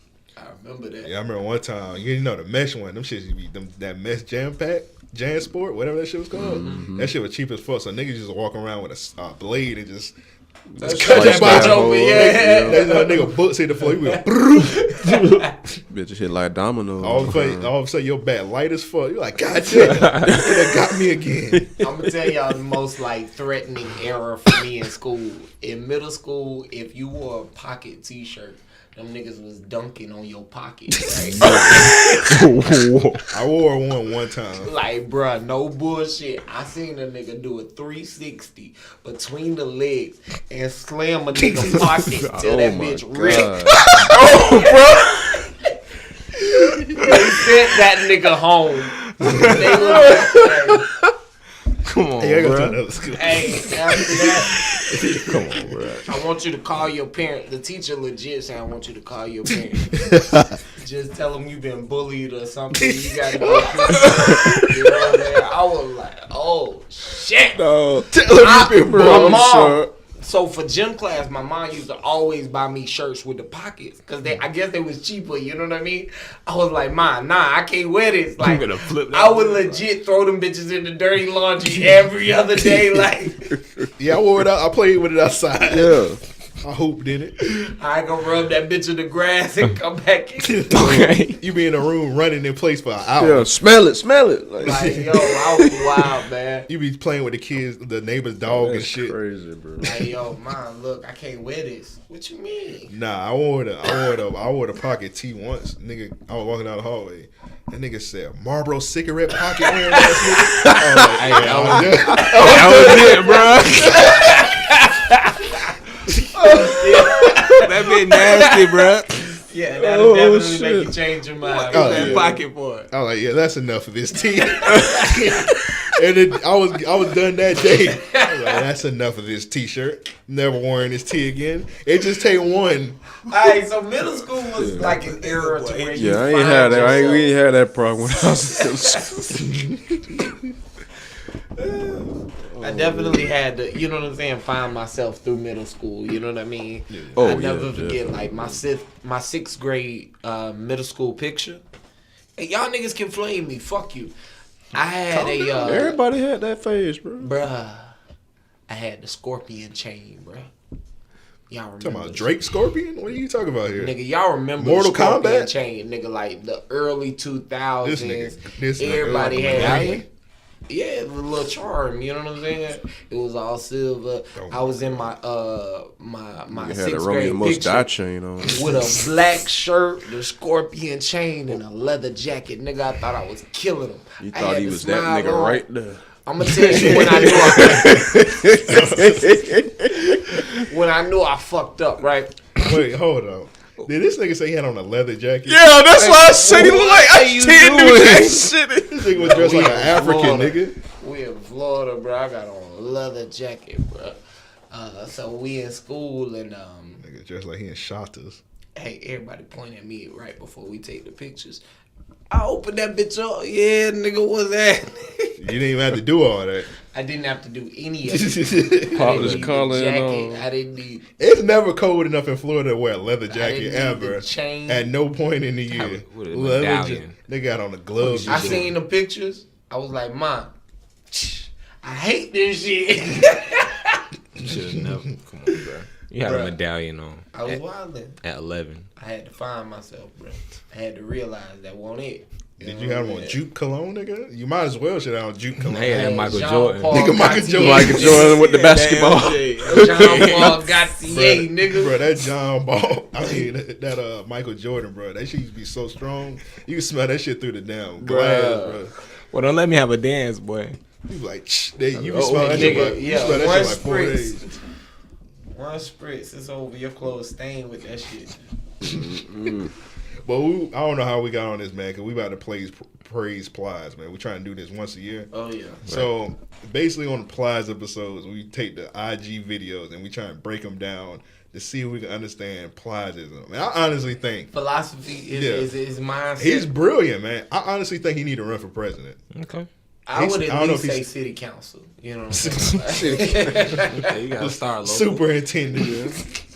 Yeah, I remember one time. You know the mesh one. Them shits used to be that mesh jam pack. Jan Sport, whatever that shit was called. That shit was cheap as fuck. So niggas just walk around with a blade and just cut that Slice bitch that open. hole. Yeah. That nigga books hit the floor. You went, Bitch, hit like dominoes. all of a sudden your back light as fuck. You're like, God damn, it got me again. I'm gonna tell y'all the most like threatening era for me in school. In middle school, if you wore a pocket T-shirt, them niggas was dunking on your pocket, right? I wore one time. Like, bruh, no bullshit. I seen a nigga do a 360 between the legs and slam a nigga pocket till that bitch ripped. They sent that nigga home. They was like, Come on, Hey, I go to bro. another school. hey, after that, Come on, bro. I want you to call your parent. The teacher legit said, I want you to call your parent. Just tell them you've been bullied or something. You gotta go. You know what I'm saying? I was like, oh, shit. No, My mom. So for gym class, my mom used to always buy me shirts with the pockets because I guess they was cheaper. You know what I mean? I was like, "Mom, nah, I can't wear this." Like, gonna flip that I would legit throw them bitches in the dirty laundry every other day. Like, Yeah, I wore it out. I played with it outside. Yeah. I hope did it. I ain't gonna rub that bitch in the grass and come back in. Okay. You be in a room running in place for an hour. Yeah, smell it. Like, yo, I was wild, man. You be playing with the kids, the neighbor's dog and That's shit. crazy, bro. Like, yo, mom, look, I can't wear this. What you mean? Nah, I wore the pocket tee once. Nigga, I was walking down the hallway. That nigga said Marlboro cigarette pocket wearing ass nigga. That was it, bro. That bit nasty, bro. Yeah, that'll definitely make you change your mind. Oh, That yeah. pocket for it. I was like, yeah, that's enough of this tea. And then I was done that day. I was like, that's enough of this t-shirt. Never wearing this tee again. It just take one. Alright, so middle school was like an era to where you Yeah, I ain't find had that. yourself. We ain't had that problem when I was in school. I definitely had to, you know what I'm saying, find myself through middle school. You know what I mean? Oh, I yeah, never forget definitely. like my sixth grade middle school picture. Hey, y'all niggas can flame me. Fuck you. I had Everybody had that phase, bro. bruh. I had the scorpion chain, bruh. Y'all remember? Talking about Drake Scorpion? What are you talking about here? Nigga, y'all remember Mortal the scorpion Kombat? chain, nigga, like the early 2000s. This nigga Everybody had medallion? yeah, the little charm, you know what I'm saying? It was all silver. I was in my my You had a sixth Romeo grade Must Die picture chain on. with a black shirt, the scorpion chain, and a leather jacket. Nigga, I thought I was killing him. You I thought had he the was that smile nigga on. right there. I'm gonna tell you when I knew I fucked up, right? Wait, hold on. Did this nigga say he had on a leather jacket? Yeah, that's why I said he look like What are I you didn't do doing? that shit. This nigga was dressed We like an in African Florida. nigga. We in Florida, bro. I got on a leather jacket, bro. So we in school and Nigga dressed like he in Shotters. hey, everybody point at me right before we take the pictures. I opened that bitch up. Yeah, nigga, what's that? You didn't even have to do all that. I didn't have to do any of it. Pop I this didn't need collar the and jacket. all. I didn't need. It's never cold enough in Florida to wear a leather I jacket didn't need ever. the chain. At no point in the year. With a Leather medallion. They got on the gloves. and I shit. seen the pictures. I was like, Mom, I hate this shit. You should have never. Come on, bro. You had Bruh. a medallion on. I was wildin'. At 11. I had to find myself, bro. I had to realize that wasn't it. Did you have him on juke cologne, nigga? You might as well should have on juke cologne. They had that Hey, Michael Jean Jordan. Paul Nigga, Michael Gaultier. Jordan. Michael Jordan with the basketball. Jean Paul Gaultier, nigga. Bro, that John Ball, I mean, that Michael Jordan, bro, that shit used to be so strong. You can smell that shit through the damn glass, bro. Well, don't let me have a dance, boy. You be like, you can smell that nigga, shit like, you yeah, smell that one shit like 4 spritz. days. One spritz is over. Your clothes stained with that shit. But I don't know how we got on this, man, because we about to praise Plies, man. We try and do this once a year. Oh, yeah. So basically on the Plies episodes, we take the IG videos and we try and break them down to see if we can understand Pliesism. And I honestly think Philosophy is mindset. he's brilliant, man. I honestly think he need to run for president. Okay. I would I at don't know least if say he's- city council. You know what I'm saying? Yeah, you gotta start local. Superintendent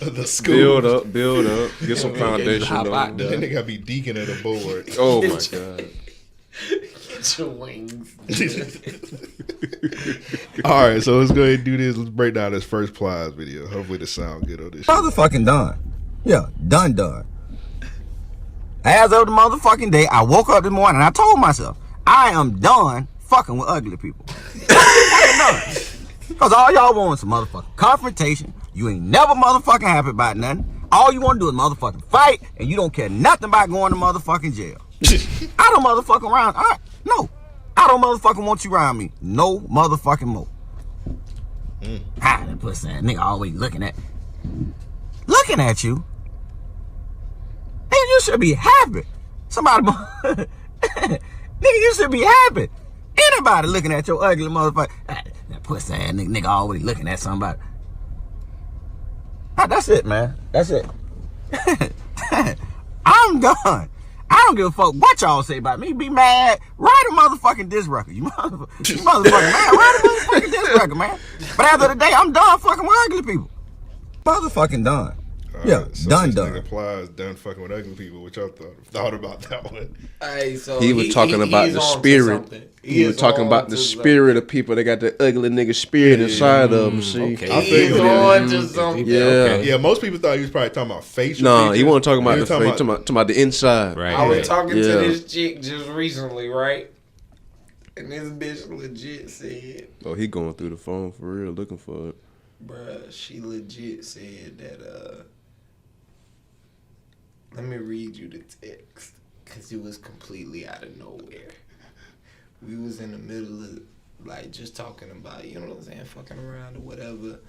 of the school. Build up, get some Yeah, foundation hop out on. there. Then they gotta be deacon of the board. Oh my god. Get your wings. All right, so let's go ahead and do this. Let's break down this first Plies video. Hopefully the sound good on this shit. Motherfucking done. Yeah, done. As of the motherfucking day, I woke up this morning and I told myself, I am done fucking with ugly people. Fucking done. Because all y'all want is some motherfucking confrontation. You ain't never motherfucking happy about nothing. All you want to do is motherfucking fight, and you don't care nothing about going to motherfucking jail. I don't motherfucking around. No. I don't motherfucking want you around me. No motherfucking more. That pussy ass nigga always looking at you. Nigga, you should be happy. Somebody, nigga, you should be happy. Anybody looking at your ugly motherfucker, that pussy ass nigga always looking at somebody. That's it, man. That's it. I'm done. I don't give a fuck what y'all say about me. Be mad. Write a motherfucking diss record. You motherfucking man. Write a motherfucking diss record, man. But after the day, I'm done fucking with ugly people. Motherfucking done. Yeah, so done. this nigga Plies done fucking with ugly people. What y'all thought about that one? Hey, so He was talking about the spirit. He was talking about the spirit of people that got the ugly nigga spirit inside of them. See, okay. I feel He's you. on to something. yeah. Yeah, most people thought he was probably talking about facial. No, features. he wasn't talking about He the was face. Talking about the inside. Right. I was talking to Yeah. this chick just recently, right? And this bitch legit said, Oh, he going through the phone for real, looking for it. bruh, she legit said that, let me read you the text, because it was completely out of nowhere. We was in the middle of, like, just talking about, you know what I'm saying, fucking around or whatever.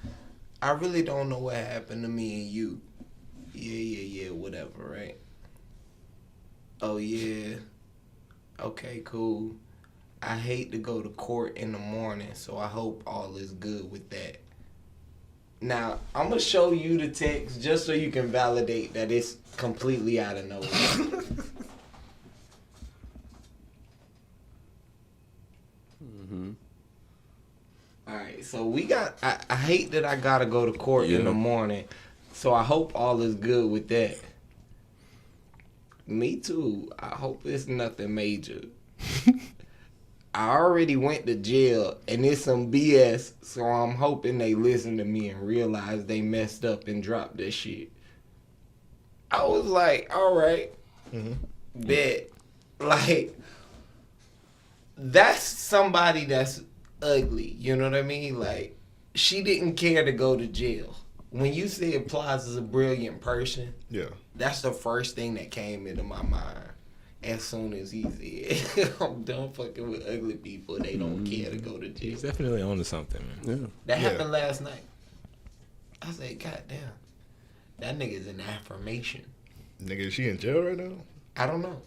I really don't know what happened to me and you. Yeah, whatever, right? Oh, yeah. Okay, cool. I hate to go to court in the morning, so I hope all is good with that. Now, I'm going to show you the text just so you can validate that it's completely out of nowhere. All right, so we got, I hate that I got to go to court in the morning, so I hope all is good with that. Me too. I hope it's nothing major. I already went to jail, and it's some BS, so I'm hoping they listen to me and realize they messed up and dropped this shit. I was like, all right, bet. Like, that's somebody that's ugly, you know what I mean? Like, she didn't care to go to jail. When you said Plies is a brilliant person, Yeah. that's the first thing that came into my mind. As soon as he said, I'm done fucking with ugly people, they don't care to go to jail. He's definitely on to something, man. Yeah. That happened last night. I said, God damn, that nigga's an affirmation. Nigga, is she in jail right now? I don't know.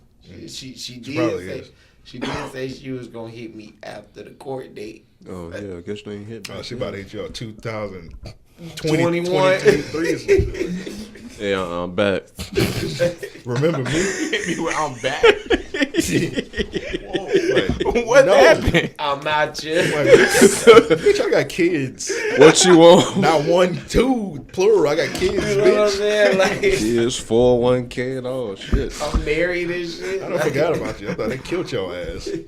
She probably did say is. she did say she was gonna hit me after the court date. Oh yeah, I guess they ain't hit. Oh, she about to hit you up 2021. 2023 or something. Yeah, I'm back. Remember me? Hit me when I'm back. What happened? I'm out here. Bitch, I got kids. What you want? Not one, two, plural. I got kids, You know what I'm bitch. saying? Like, Kids, 401k and all shit. I'm married and shit. I don't forgot about you. I thought they killed your ass. All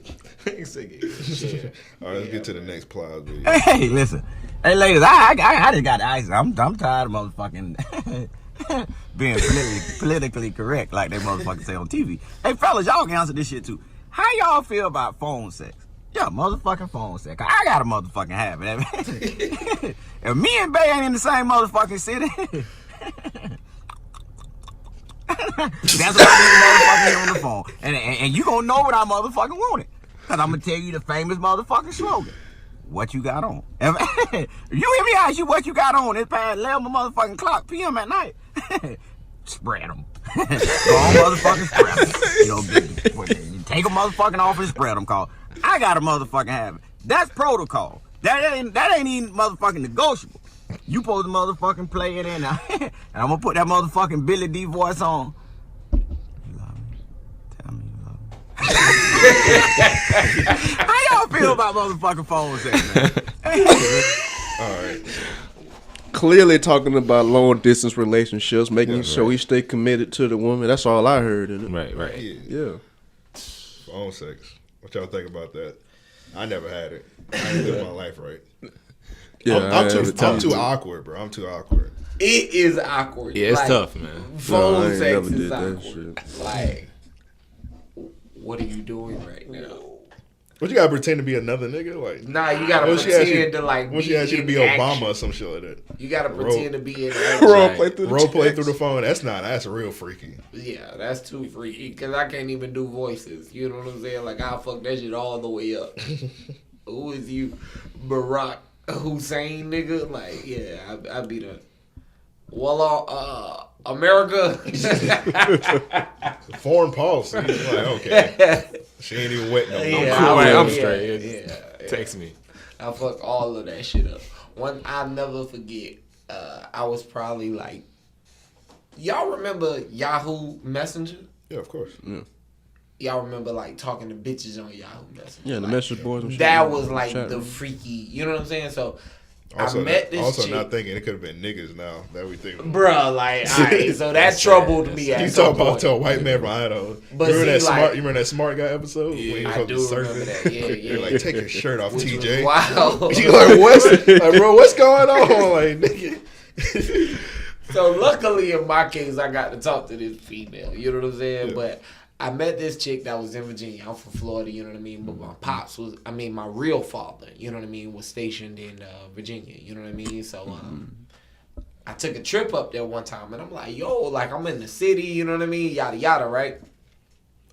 right, let's get to the next Plies video. Hey, listen. Hey, ladies, I just got the ice. I'm tired of motherfucking being politically correct like they motherfucking say on TV. Hey, fellas, y'all can answer this shit too. How y'all feel about phone sex? Yeah, motherfucking phone sex. I got a motherfucking habit. If me and Bay ain't in the same motherfucking city, that's what I need motherfucking on the phone. And you gonna know what I motherfucking want it. Cause I'm gonna tell you the famous motherfucking slogan. What you got on? You hear me ask you what you got on? It's past 11 motherfucking clock PM at night. Spread them. Go on motherfucking spread them. You take a motherfucking off and spread them, cause I got a motherfucking habit. That's protocol. That ain't even motherfucking negotiable. You supposed to motherfucking play it in now. And I'm gonna put that motherfucking Billy D voice on. You love me. Tell me you love me. How y'all feel about motherfucking phone sex, man? All right. Clearly talking about long distance relationships, making sure he stay committed to the woman. That's all I heard in it. Right. Yeah. Phone sex. What y'all think about that? I never had it. I didn't live my life right. Yeah, I'm too awkward, bro. I'm too awkward. It is awkward. Yeah, it's like, tough, man. Phone No, I ain't sex never is did that awkward. shit. Like, what are you doing right now? What you gotta pretend to be another nigga? Like, Nah, you gotta what she asked you- pretend to like. what she asked you to be in Obama action. or some shit like that? You gotta Role- pretend to be in Role action. play through the Role play text. through the phone. That's real freaky. Yeah, that's too freaky. Cause I can't even do voices. You know what I'm saying? Like I'll fuck that shit all the way up. Who is you, Barack Hussein, nigga? Like, yeah, I'd be the. Well, America. Foreign policy. It's like, okay, she ain't even wet no more. Yeah, I'm straight. Yeah. Text me. I fuck all of that shit up. One I'll never forget. I was probably like, y'all remember Yahoo Messenger? Yeah, of course. Y'all remember like talking to bitches on Yahoo Messenger? Yeah, the Like, message boards and shit. that was like Chat the room. freaky. You know what I'm saying? So Also, I met this also chick. not thinking it could have been niggas now that we think. Bruh, like, alright, so that troubled me at You some talking about point. to a white man from Idaho? But remember see, that like- smart? You remember that smart guy episode? Yeah, when he I was do supposed to remember surf that. it? Yeah. They're like, take your shirt off, Which was TJ. Wow. You like, what's, like, bro, what's going on? Like, nigga. So luckily in my case, I got to talk to this female. You know what I'm saying? Yeah. But I met this chick that was in Virginia. I'm from Florida. You know what I mean? But my pops was, my real father. You know what I mean? Was stationed in Virginia. You know what I mean? So I took a trip up there one time, and I'm like, yo, like I'm in the city. You know what I mean? Yada yada, right?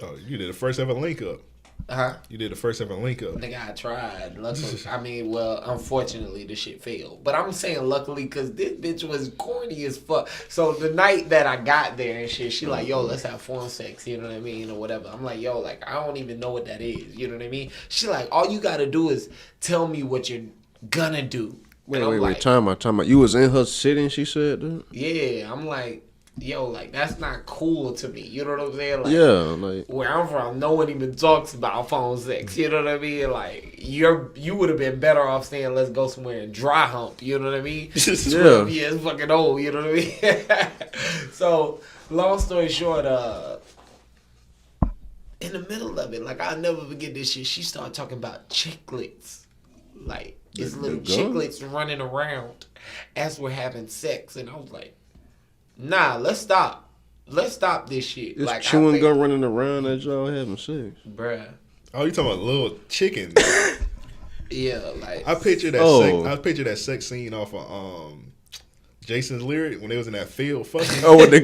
Oh, you did the first ever link up. You did the first ever link up. Nigga, I tried. Luckily, well, unfortunately, the shit failed. But I'm saying luckily because this bitch was corny as fuck. So the night that I got there and shit, she like, yo, let's have phone sex, you know what I mean, or whatever. I'm like, yo, like, I don't even know what that is, you know what I mean? She like, all you gotta do is tell me what you're gonna do. Wait, time out. You was in her city and she said that? Yeah, I'm like, yo, like, that's not cool to me. You know what I'm saying? Like, Yeah, like, where I'm from, no one even talks about phone sex. You know what I mean? Like, you would have been better off saying, let's go somewhere and dry hump. You know what I mean? 12 years fucking old. You know what I mean? So, long story short, in the middle of it, like, I'll never forget this shit. She started talking about chiclets. Like, it's little chiclets running around as we're having sex. And I was like, nah, let's stop. Let's stop this shit. it's like, chewing gum running around as y'all having sex. Bruh. Oh, you talking about little chickens? Yeah, like. I picture that. I picture that sex scene off of Jason's Lyric when they was in that field fucking. Oh, with the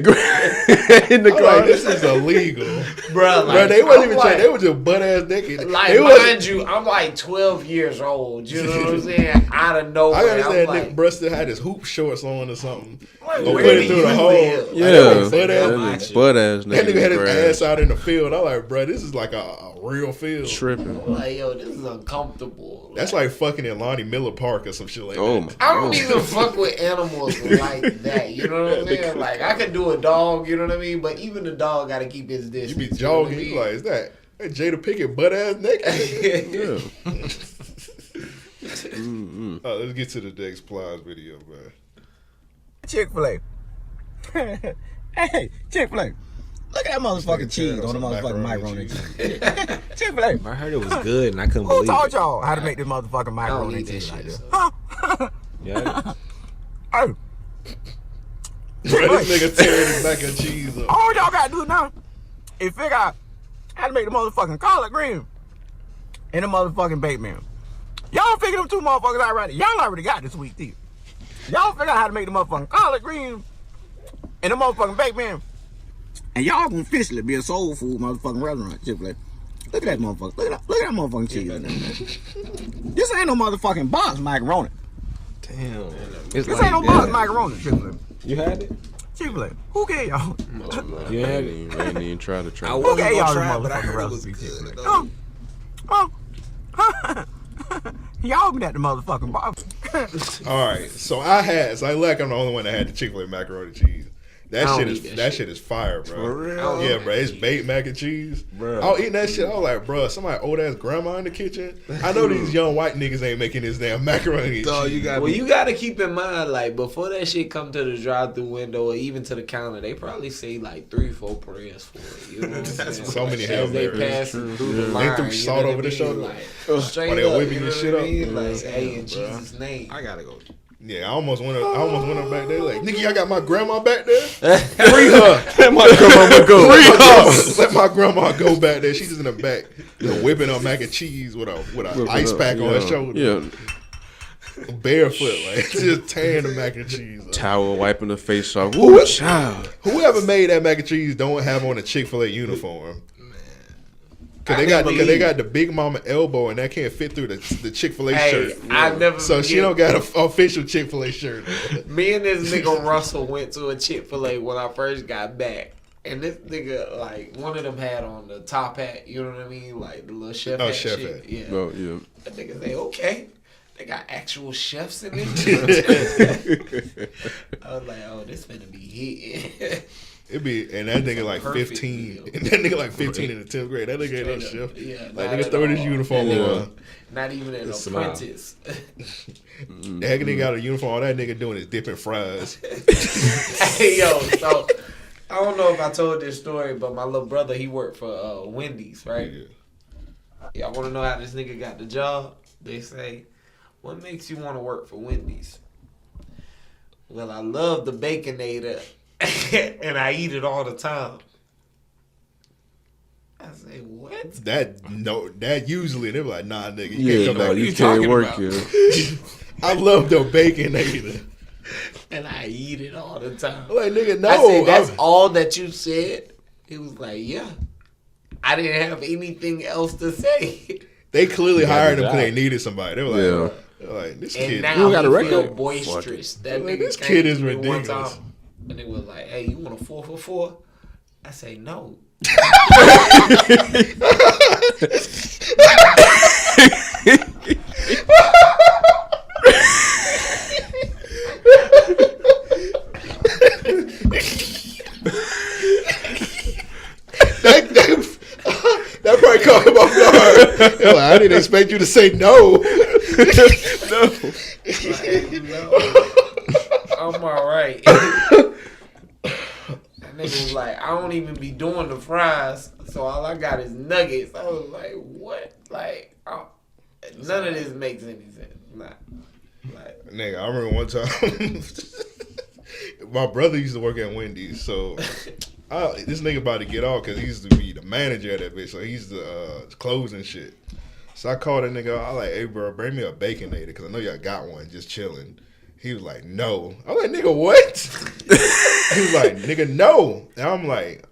in the I'm car. like, this is illegal, Bruh, like, bro. They wasn't even like, trying. They was just butt ass naked. Like, they mind you, I'm like 12 years old. You know what I'm saying? Out of nowhere. I understand I'm Nick like, Bruss still had his hoop shorts on or something. Like, Or where put do it through you the hole. live? Like, Yeah, that was butt ass. butt ass. That nigga had his ass out in the field. I'm like, bro, this is like a real field. Tripping. Like, yo, this is uncomfortable. That's like fucking in Lonnie Miller Park or some shit like Oh that. my. I don't even fuck with animals like that. You know what I'm saying? Like, I could do a dog, you know what I mean? But even the dog got to keep his distance. You be you know what I jogging, mean? you like, is that Jada Pinkett butt ass naked? Yeah. Let's get to the Dex Plies video, man. Chick-fil-A. Hey, Chick-fil-A. Look at that motherfucking cheese on the motherfucking macaroni cheese. Chick-fil-A. I heard it was good and I couldn't Who believe told it. y'all how to make this motherfucking I don't macaroni need that cheese like shit. this? So. Huh? Yeah. Hey, Bro, this nigga tearing his mac and cheese up. all y'all gotta do now is figure out how to make the motherfucking collard green and the motherfucking baked man. Y'all figure them two motherfuckers out right. Y'all already got the sweet tea. Y'all figure out how to make the motherfucking collard green and the motherfucking baked man. And y'all gonna officially be a soul food motherfucking restaurant, Chick-fil-A. Look at that motherfucker. Look at that motherfucking cheese. This ain't no motherfucking box macaroni. Damn. This ain't no box macaroni, Chick-fil-A. You had it? Chick-fil-A. Who gave y'all? You had I it? didn't even try to try. I Who wasn't gave y'all gonna this try, but I heard motherfucking it was recipe, good. Chick-fil-A? Y'all been at the motherfucking box. All right, so I'm the only one that had the Chick-fil-A macaroni cheese. That shit is fire, bro. For real? Yeah, bro. It's baked mac and cheese. Bro. I was eating that shit. I was like, bro, somebody old ass grandma in the kitchen. I know these young white niggas ain't making this damn macaroni and Dog, cheese. you got Well, you got to keep in mind, like, before that shit come to the drive-through window or even to the counter, they probably say, like, 3-4 prayers for it. You know what I'm saying? So many As Hail they Marys. pass through the They line, threw you salt know over what the I mean? shoulder. Like, straight While they up, whipping you know your what shit I up. mean? Like, Yeah, hey, in bro. Jesus' name. I gotta go. Yeah, I almost went up back there like, nigga, y'all got my grandma back there? Free her. Let my grandma go. Free her. Let my grandma go back there. She's just in the back, whipping up mac and cheese with a ice pack on her shoulder. Yeah. Barefoot, like just tearing the mac and cheese up. Towel wiping the face off. Woo, child. Whoever made that mac and cheese don't have on a Chick-fil-A uniform. Cause they got the Big Mama elbow and that can't fit through the Chick-fil-A shirt. I never So she don't got an official Chick-fil-A shirt. Me and this nigga Russell went to a Chick-fil-A when I first got back. And this nigga, like, one of them had on the top hat, you know what I mean? Like, the little chef hat chef shit. hat. Yeah. Oh, yeah. That nigga say, okay. They got actual chefs in it. I was like, oh, this finna be hitting. It be and that nigga like Perfect 15. meal. And that nigga like 15 in the 10th grade. That nigga ain't no chef. Yeah, Like not nigga at throw his all. uniform on. Not even an smile. apprentice. That nigga got a uniform. All that nigga doing is dipping fries. Hey yo, so I don't know if I told this story, but my little brother, he worked for Wendy's, right? Yeah. Y'all want to know how this nigga got the job? They say, what makes you want to work for Wendy's? Well, I love the Baconator, and I eat it all the time. I say, what? That usually they're like, nah, nigga, you Yeah, can't come no, back. you can't work here. I love the Baconator. And I eat it all the time. I'm like, nigga, no. I said, that's all that you said? He was like, yeah. I didn't have anything else to say. They clearly hired him job. because they needed somebody. They were like, they were like this And kid. now got a he record? feel boisterous. That Like, nigga this came kid to is me one ridiculous. time, and they was like, hey, you want a 4 for 4? I say, no. That probably caught him off guard. They're like, I didn't expect you to say no. Like, no. I'm all right. That nigga was like, I don't even be doing the fries, so all I got is nuggets. I was like, what? Like, none of this makes any sense. Nah. Like, Nigga, I remember one time, my brother used to work at Wendy's, so this nigga about to get off because he used to be the manager of that bitch, so he used to close and shit. So I called that nigga, I like, hey bro, bring me a Baconator because I know y'all got one just chilling. He was like, no. I'm like, nigga, what? He was like, nigga, no. And I'm like,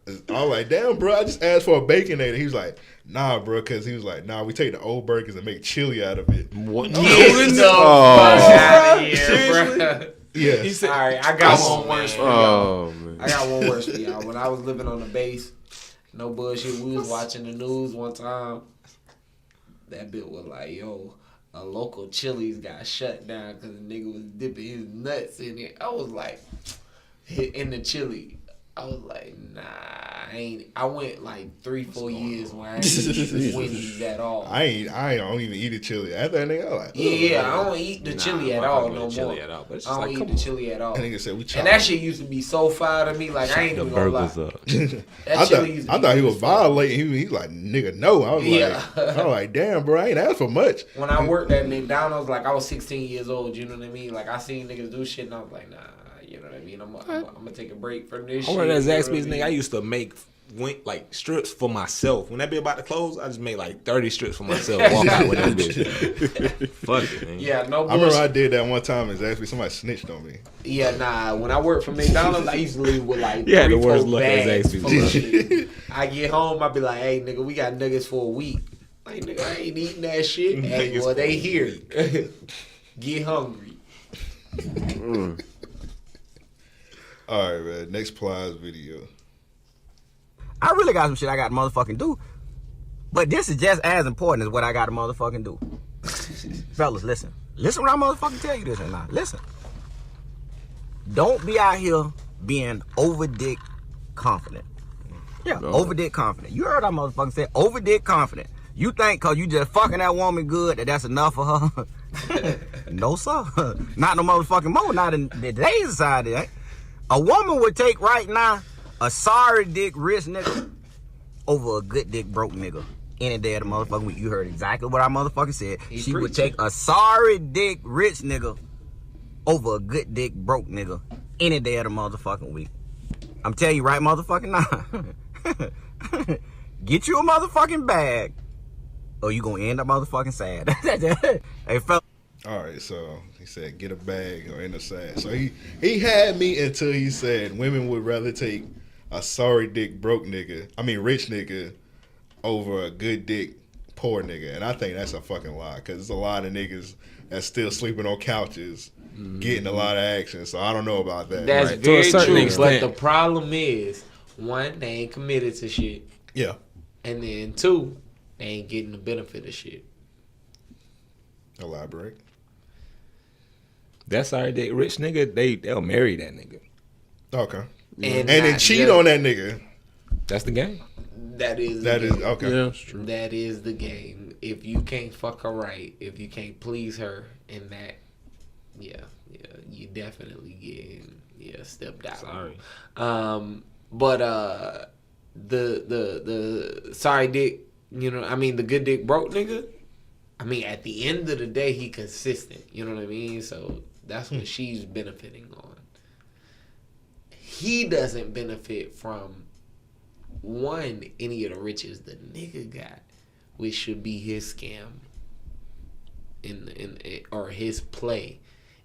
damn, bro, I just asked for a Baconator. He was like, nah, bro, because he was like, nah, we take the old burgers and make chili out of it. What? get the fuck out of here, bro. Yeah. All right, I got one worse for y'all. Oh man. I got one worse for y'all. When I was living on the base, no bullshit, we was watching the news one time. That bit was like, yo, a local Chili's got shut down because the nigga was dipping his nuts in it. I was like, in the chili. I was like, nah, I went like 3-4 years when I ain't eat Wendy's at all. I don't even eat a chili. After that nigga, I was like, Yeah, I don't eat the chili at all no more. Chili at all, but it's I just don't like, eat come the on. chili at all. that nigga said we And that shit used to be so fire to me, like I ain't The even gonna lie. burgers up. That chili used to I be thought he good was as fuck. violating. He was like, nigga, no. I was like, damn, bro, I ain't asked for much. When I worked at McDonald's, like I was 16 years old, you know what I mean? Like I seen niggas do shit and I was like, nah, you know what I mean? I'm gonna take a break from this I shit. worked at you know Zaxby's, what I nigga. I mean? used to make like strips for myself. When that be about to close, I just made like 30 strips for myself. Walk out with that bitch. Fuck it, man. Yeah, no I remember I bullshit. did that one time. It's actually somebody snitched on me. Yeah, nah. When I worked for McDonald's, I used to leave with like You had the 3-4 worst luck at bags Zaxby's. full of shit. I get home, I be like, hey, nigga, we got nuggets for a week. Like, nigga, I ain't eating that shit. Hey, Nuggets well, for they a here. Get hungry. All right, man. Next Plies video. I really got some shit I got to motherfucking do. But this is just as important as what I got to motherfucking do. Fellas, listen. Listen when I motherfucking tell you this or not. Listen. Don't be out here being over dick confident. Yeah, over dick confident. You heard I motherfucking said over dick confident. You think cause you just fucking that woman good that's enough for her? No, sir. Not no motherfucking more. Not in today's society. Eh? A woman would take right now a sorry dick rich nigga over a good dick broke nigga any day of the motherfucking week. You heard exactly what I motherfucking said. She would take a sorry dick rich nigga over a good dick broke nigga any day of the motherfucking week. I'm telling you right motherfucking now. Get you a motherfucking bag or you gonna end up motherfucking sad. Hey, fella. All right, so he said get a bag or end up sad. So he had me until he said women would rather take a sorry dick broke nigga, rich nigga, over a good dick poor nigga. And I think that's a fucking lie because there's a lot of niggas that's still sleeping on couches, getting a lot of action. So I don't know about that. That's Right, to a very certain true. extent. But the problem is, one, they ain't committed to shit. Yeah. And then two, they ain't getting the benefit of shit. Elaborate. That's sorry, dick rich nigga. They'll marry that nigga. Okay. and then cheat on that nigga. That's the game. That is okay. Yeah, that's true. That is the game. If you can't fuck her right, if you can't please her in that, you definitely getting stepped out. Sorry. But the sorry dick, the good dick broke nigga. I mean, at the end of the day, he consistent. You know what I mean? So that's what she's benefiting on. He doesn't benefit from any of the riches the nigga got, which should be his scam or his play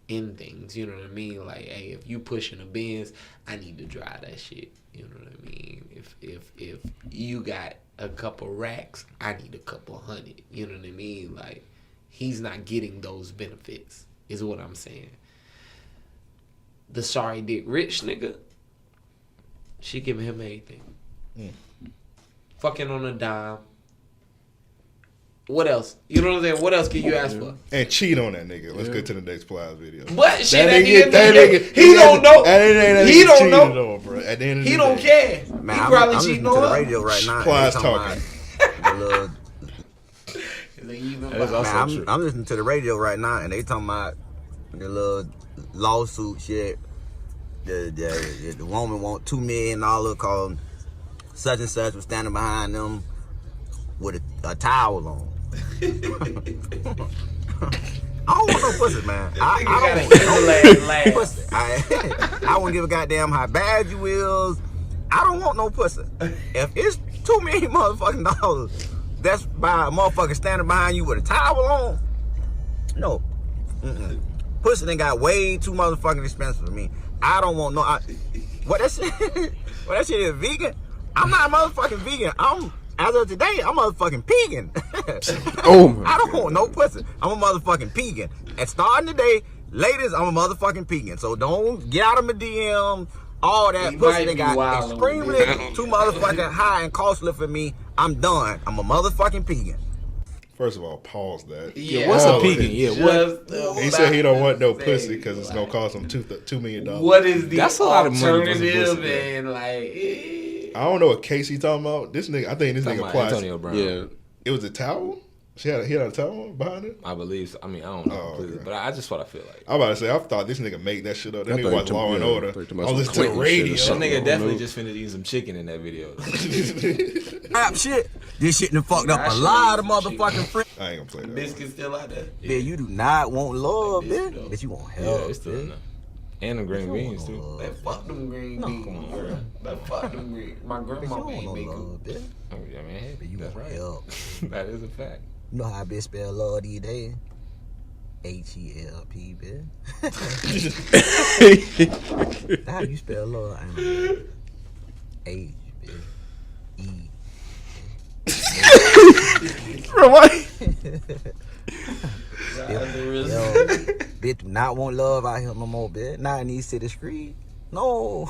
in things. You know what I mean? Like, hey, if you pushing a Benz, I need to drive that shit. You know what I mean? If you got a couple racks, I need a couple hundred. You know what I mean? Like, he's not getting those benefits, is what I'm saying. The sorry dick rich nigga, she giving him everything. Fucking on a dime. What else? You know what I'm saying? What else can you ask for? And cheat on that nigga. Let's get to the next Plies video. But shit, that nigga, he don't know. He don't know. On, bro. At the end of he the don't day. care. Man, He probably I'm cheating listening to on the her. radio right now. Plies talking. I'm listening to the radio right now, and they talking about the little lawsuit shit. The woman want $2 million cause such and such was standing behind them with a towel on. I don't want no pussy, man. I don't want no pussy. I won't give a goddamn how bad you is. I don't want no pussy. If it's $2 million motherfucking dollars, that's by a motherfucker standing behind you with a towel on. No. Pussy done got way too motherfucking expensive for me. I don't want no. What that shit is vegan? I'm not a motherfucking vegan. As of today, I'm a motherfucking pegan. I don't want no pussy. I'm a motherfucking pegan. And starting today, ladies, I'm a motherfucking pegan. So don't get out of my DM. All that pussy that got extremely too motherfucking high and costly for me. I'm done. I'm a motherfucking pegan. First of all, pause that. Yeah, what's a pegan? Yeah, what? He said he don't want no pussy because it's gonna cost him $2 million. What is the That's a lot of money. alternative? And like, I don't know what case he talking about. This nigga, I think this nigga applies. Antonio Brown. Yeah. It was a towel. He had a towel behind it. I believe so. I mean, I don't know completely, but I just what I feel like. I'm about to say, I thought this nigga made that shit up. That I nigga thought watched Law and Order. I was listening to the Clinton radio. shit That or nigga definitely just finished eating some chicken in that video. Rap shit. This shit done fucked up a lot of motherfucking friends. I ain't gonna play that. biscuits still out there. Yeah, you do not want love, bitch. But you want help. Yeah, it's still enough. And the green beans too. Man, fuck them green beans, bro. Man, fuck them green. My grandma ain't make them. bitch. Oh, yeah, man, You that's want right. help. That is a fact. You know how I bitch spell love these days? HELP, bitch. That's how you spell love. I know. H, bitch. E. Bro, what? Yo, bitch do not want love out here no more, bitch. Not in these city streets. No.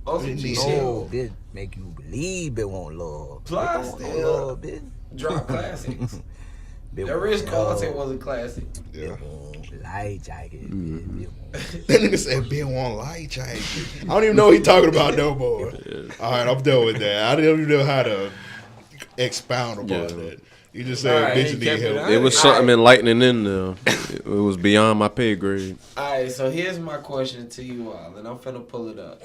No, bitch make you believe it want love. Plus, Bitch don't want still no love, bitch. drop classics. Bitch That Rich want Carlton love. was a classic. Yeah. Bitch want light jacket. Bitch want That nigga said Ben want light jacket. I don't even know what he talking about no more. All right, I'm done with that. I don't even know how to expound upon that. You just said All right, bitch he need kept it help. out. It was something enlightening in there. It was beyond my pay grade. Alright, so here's my question to you all, and I'm finna pull it up.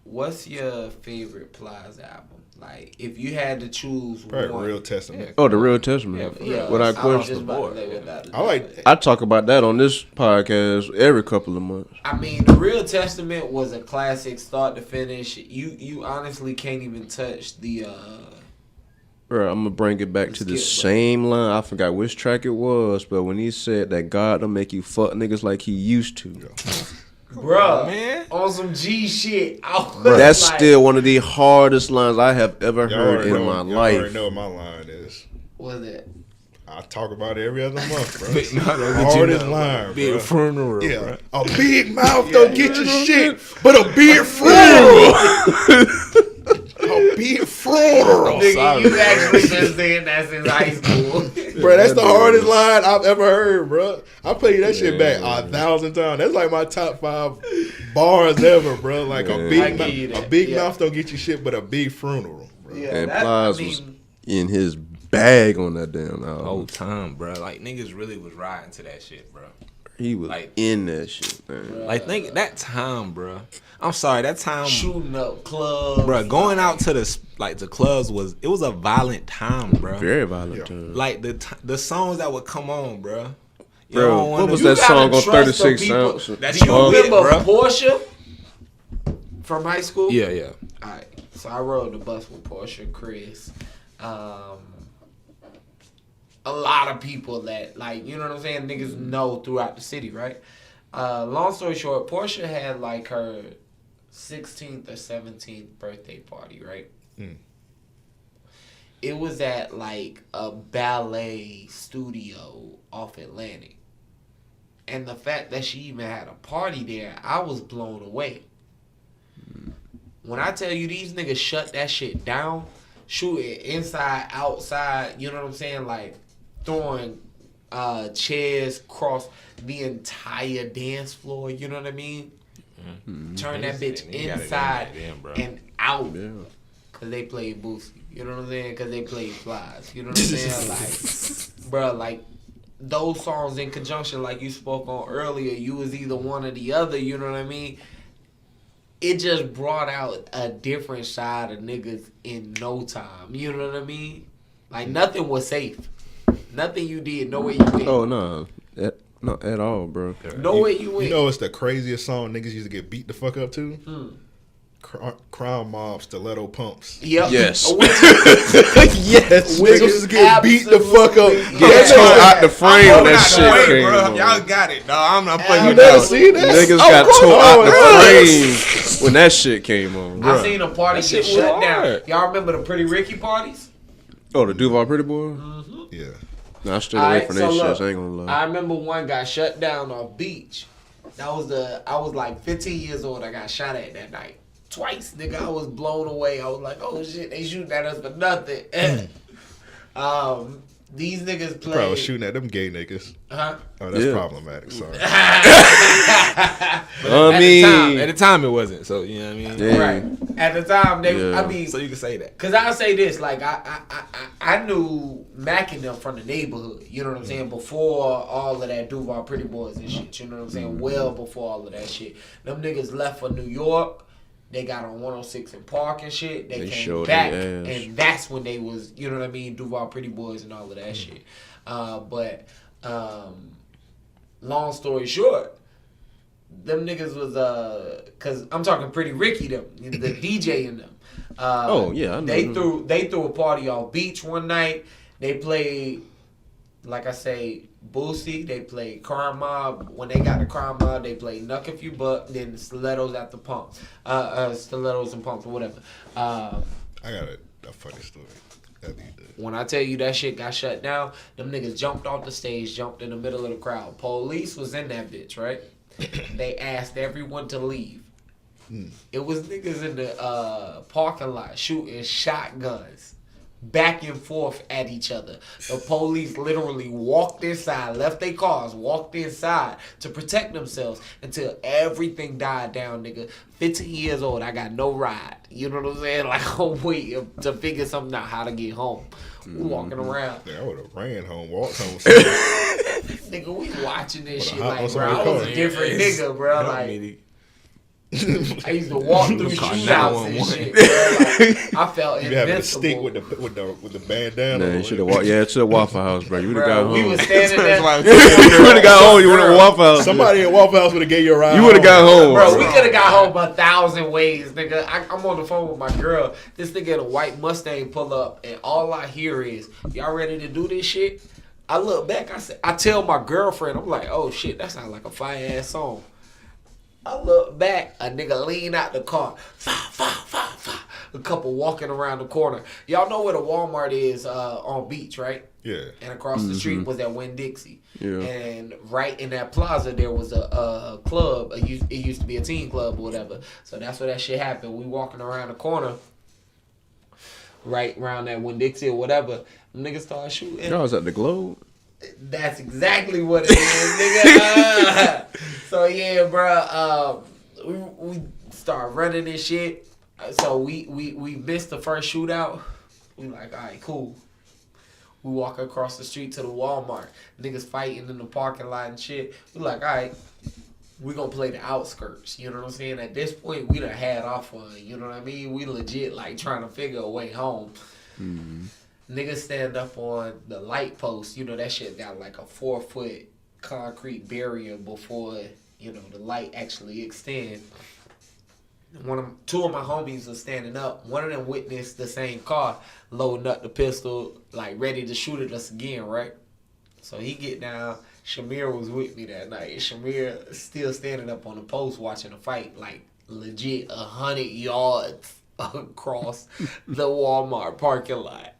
What's your favorite Plies album? Like, if you had to choose Probably one. Real Testament. Oh, the Real Testament. Yeah, Without I was question. just about to lay without a I like. I talk about that on this podcast every couple of months. I mean, the Real Testament was a classic, start to finish. You honestly can't even touch the. Bro, I'm gonna bring it back to the Skip, same line. I forgot which track it was, but when he said that God don't make you fuck niggas like he used to, Bruh, man. on some G shit. I was bro, that's like, still one of the hardest lines I have ever Y'all heard already in know, my y'all life. already know what my line is. What's that? I talk about it every other month, bro. Big, no, don't get you Hardest nothing. line, Big bro. funeral, Yeah, bro. a big mouth don't get you shit, but a big funeral. A big funeral. Nigga, you actually been saying that since high school. Bro, that's the hardest line I've ever heard, bro. I played that shit back 1,000 times. That's like my top 5 bars ever, bro. Like a big mouth don't get you shit, but a big funeral, bro. Yeah, And Plies was in his bag on that damn album. Whole time, bro. Like niggas really was riding to that shit, bro. He was like in that shit, man. Like think that time, bro. I'm sorry, that time shooting up clubs, bro. Going out to the clubs was a violent time, bro. Very violent time. Like the songs that would come on, bro. Bro, what was that song on 36 Ounce? Do you remember Portia from high school? Yeah. All right, so I rode the bus with Portia, Chris. A lot of people that, like, you know what I'm saying, niggas know throughout the city, right? Long story short, Portia had like her 16th or 17th birthday party, right? It was at like a ballet studio off Atlantic. And the fact that she even had a party there, I was blown away. When I tell you these niggas shut that shit down, shooting inside, outside, you know what I'm saying? Like throwing chairs across the entire dance floor, you know what I mean? Turn that bitch inside and out. Cause they played Boosie, you know what I'm saying? Cause they played Flies, you know what I'm saying? Like, bro, like those songs in conjunction, like you spoke on earlier, you was either one or the other, you know what I mean? It just brought out a different side of niggas in no time, you know what I mean? Like nothing was safe. Nothing you did, no way you went. Oh no. Not at all, bro. No way you went. You know it's the craziest song niggas used to get beat the fuck up to? Crown Mob Stiletto Pumps. Yep. Yes. Yes. Niggas was get beat the fuck up. Get tore out the frame when that shit came on. Y'all got it. No, I'm not playing You with never that. seen that? Niggas got tore out the frame when that shit came on. I seen a party get shut down. hard. Y'all remember the Pretty Ricky parties? Oh, the Duval Pretty Boy? Yeah. No, I stayed away from that shit. I ain't gonna lie. I remember one got shut down off Beach. I was like 15 years old. I got shot at that night. Twice, nigga. I was blown away. I was like, oh shit, they shooting at us for nothing. These niggas play. Probably shooting at them gay niggas. Huh? Oh, that's problematic. Sorry. At the time it wasn't. So you know what I mean. Yeah. Right. At the time, they. I mean, So you can say that. cause I'll say this, like I knew Mac and them from the neighborhood. You know what I'm saying? Before all of that Duval Pretty Boys and shit. You know what I'm saying? Well before all of that shit. Them niggas left for New York. They got on 106 and Park and shit. They came back, and that's when they was, you know what I mean, Duval Pretty Boys and all of that shit. But long story short, them niggas was cause I'm talking Pretty Ricky, them, the DJ in them. I know. They threw a party on Beach one night. They played, like I say, Boosie. They played Crime Mob. When they got the Crime Mob, they played Knuck If You Buck. Then the Stilettos at the Pumps, Stilettos and Pumps, or whatever. I got a funny story. When I tell you that shit got shut down, them niggas jumped off the stage, jumped in the middle of the crowd. Police was in that bitch, right? They asked everyone to leave. It was niggas in the parking lot shooting shotguns back and forth at each other. The police literally walked inside, left their cars, walked inside to protect themselves until everything died down, nigga. 15 years old, I got no ride. You know what I'm saying? Like, I'm waiting to figure something out how to get home. We walking around. Yeah, I would have ran home, walked home. Nigga, we watching this shit like, bro, I was a different nigga, bro. Like, I used to walk through shootouts and shit, bro. Like, I felt You having a invincible. stick with the bandana. Man, you should have walked. Yeah, to the Waffle House, bro. You would have got home. We was standing there. You would have got home. You would have Waffle House. Somebody at Waffle House would have gave you a ride. You would have got home, Bro, we could have got home 1,000 ways, nigga. I'm on the phone with my girl. This nigga in a white Mustang pull up, and all I hear is, y'all ready to do this shit? I look back, I tell my girlfriend, I'm like, oh shit, that sounds like a fire-ass song. I look back, a nigga lean out the car, a couple walking around the corner. Y'all know where the Walmart is on Beach, right? Yeah. And across the street was that Winn-Dixie. Yeah. And right in that plaza, there was a club. It used to be a teen club or whatever. So that's where that shit happened. We walking around the corner. right around that Winn-Dixie or whatever. Niggas started shooting. Y'all was at the Globe. That's exactly what it is, nigga. So yeah, bro. We started running this shit. So we missed the first shootout. We like, all right, cool. We walk across the street to the Walmart. Niggas fighting in the parking lot and shit. We like, all right, we gonna play the outskirts. You know what I'm saying? At this point, we done had our fun. You know what I mean? We legit like trying to figure a way home. Mm-hmm. Niggas stand up on the light post. You know, that shit got like a 4-foot concrete barrier before, you know, the light actually extend. Two of my homies was standing up. One of them witnessed the same car loading up the pistol, like ready to shoot at us again, right? So he get down. Shamir was with me that night. Shamir still standing up on the post watching the fight, like legit 100 yards across the Walmart parking lot.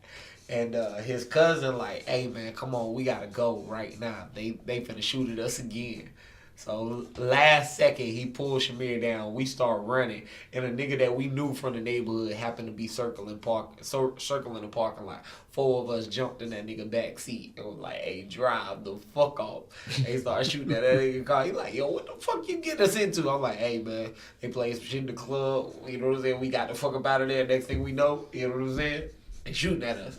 And his cousin like, hey man, come on, we gotta go right now. They finna shoot at us again. So last second he pulled Shamir down. We start running, and a nigga that we knew from the neighborhood happened to be circling the parking lot. 4 of us jumped in that nigga back seat and was like, "Hey, drive the fuck off." They started shooting at that nigga car. He like, "Yo, what the fuck you get us into?" I'm like, "Hey man, they playing some shit in the club. You know what I'm saying? We got the fuck up out of there. Next thing we know, you know what I'm saying? They shooting at us."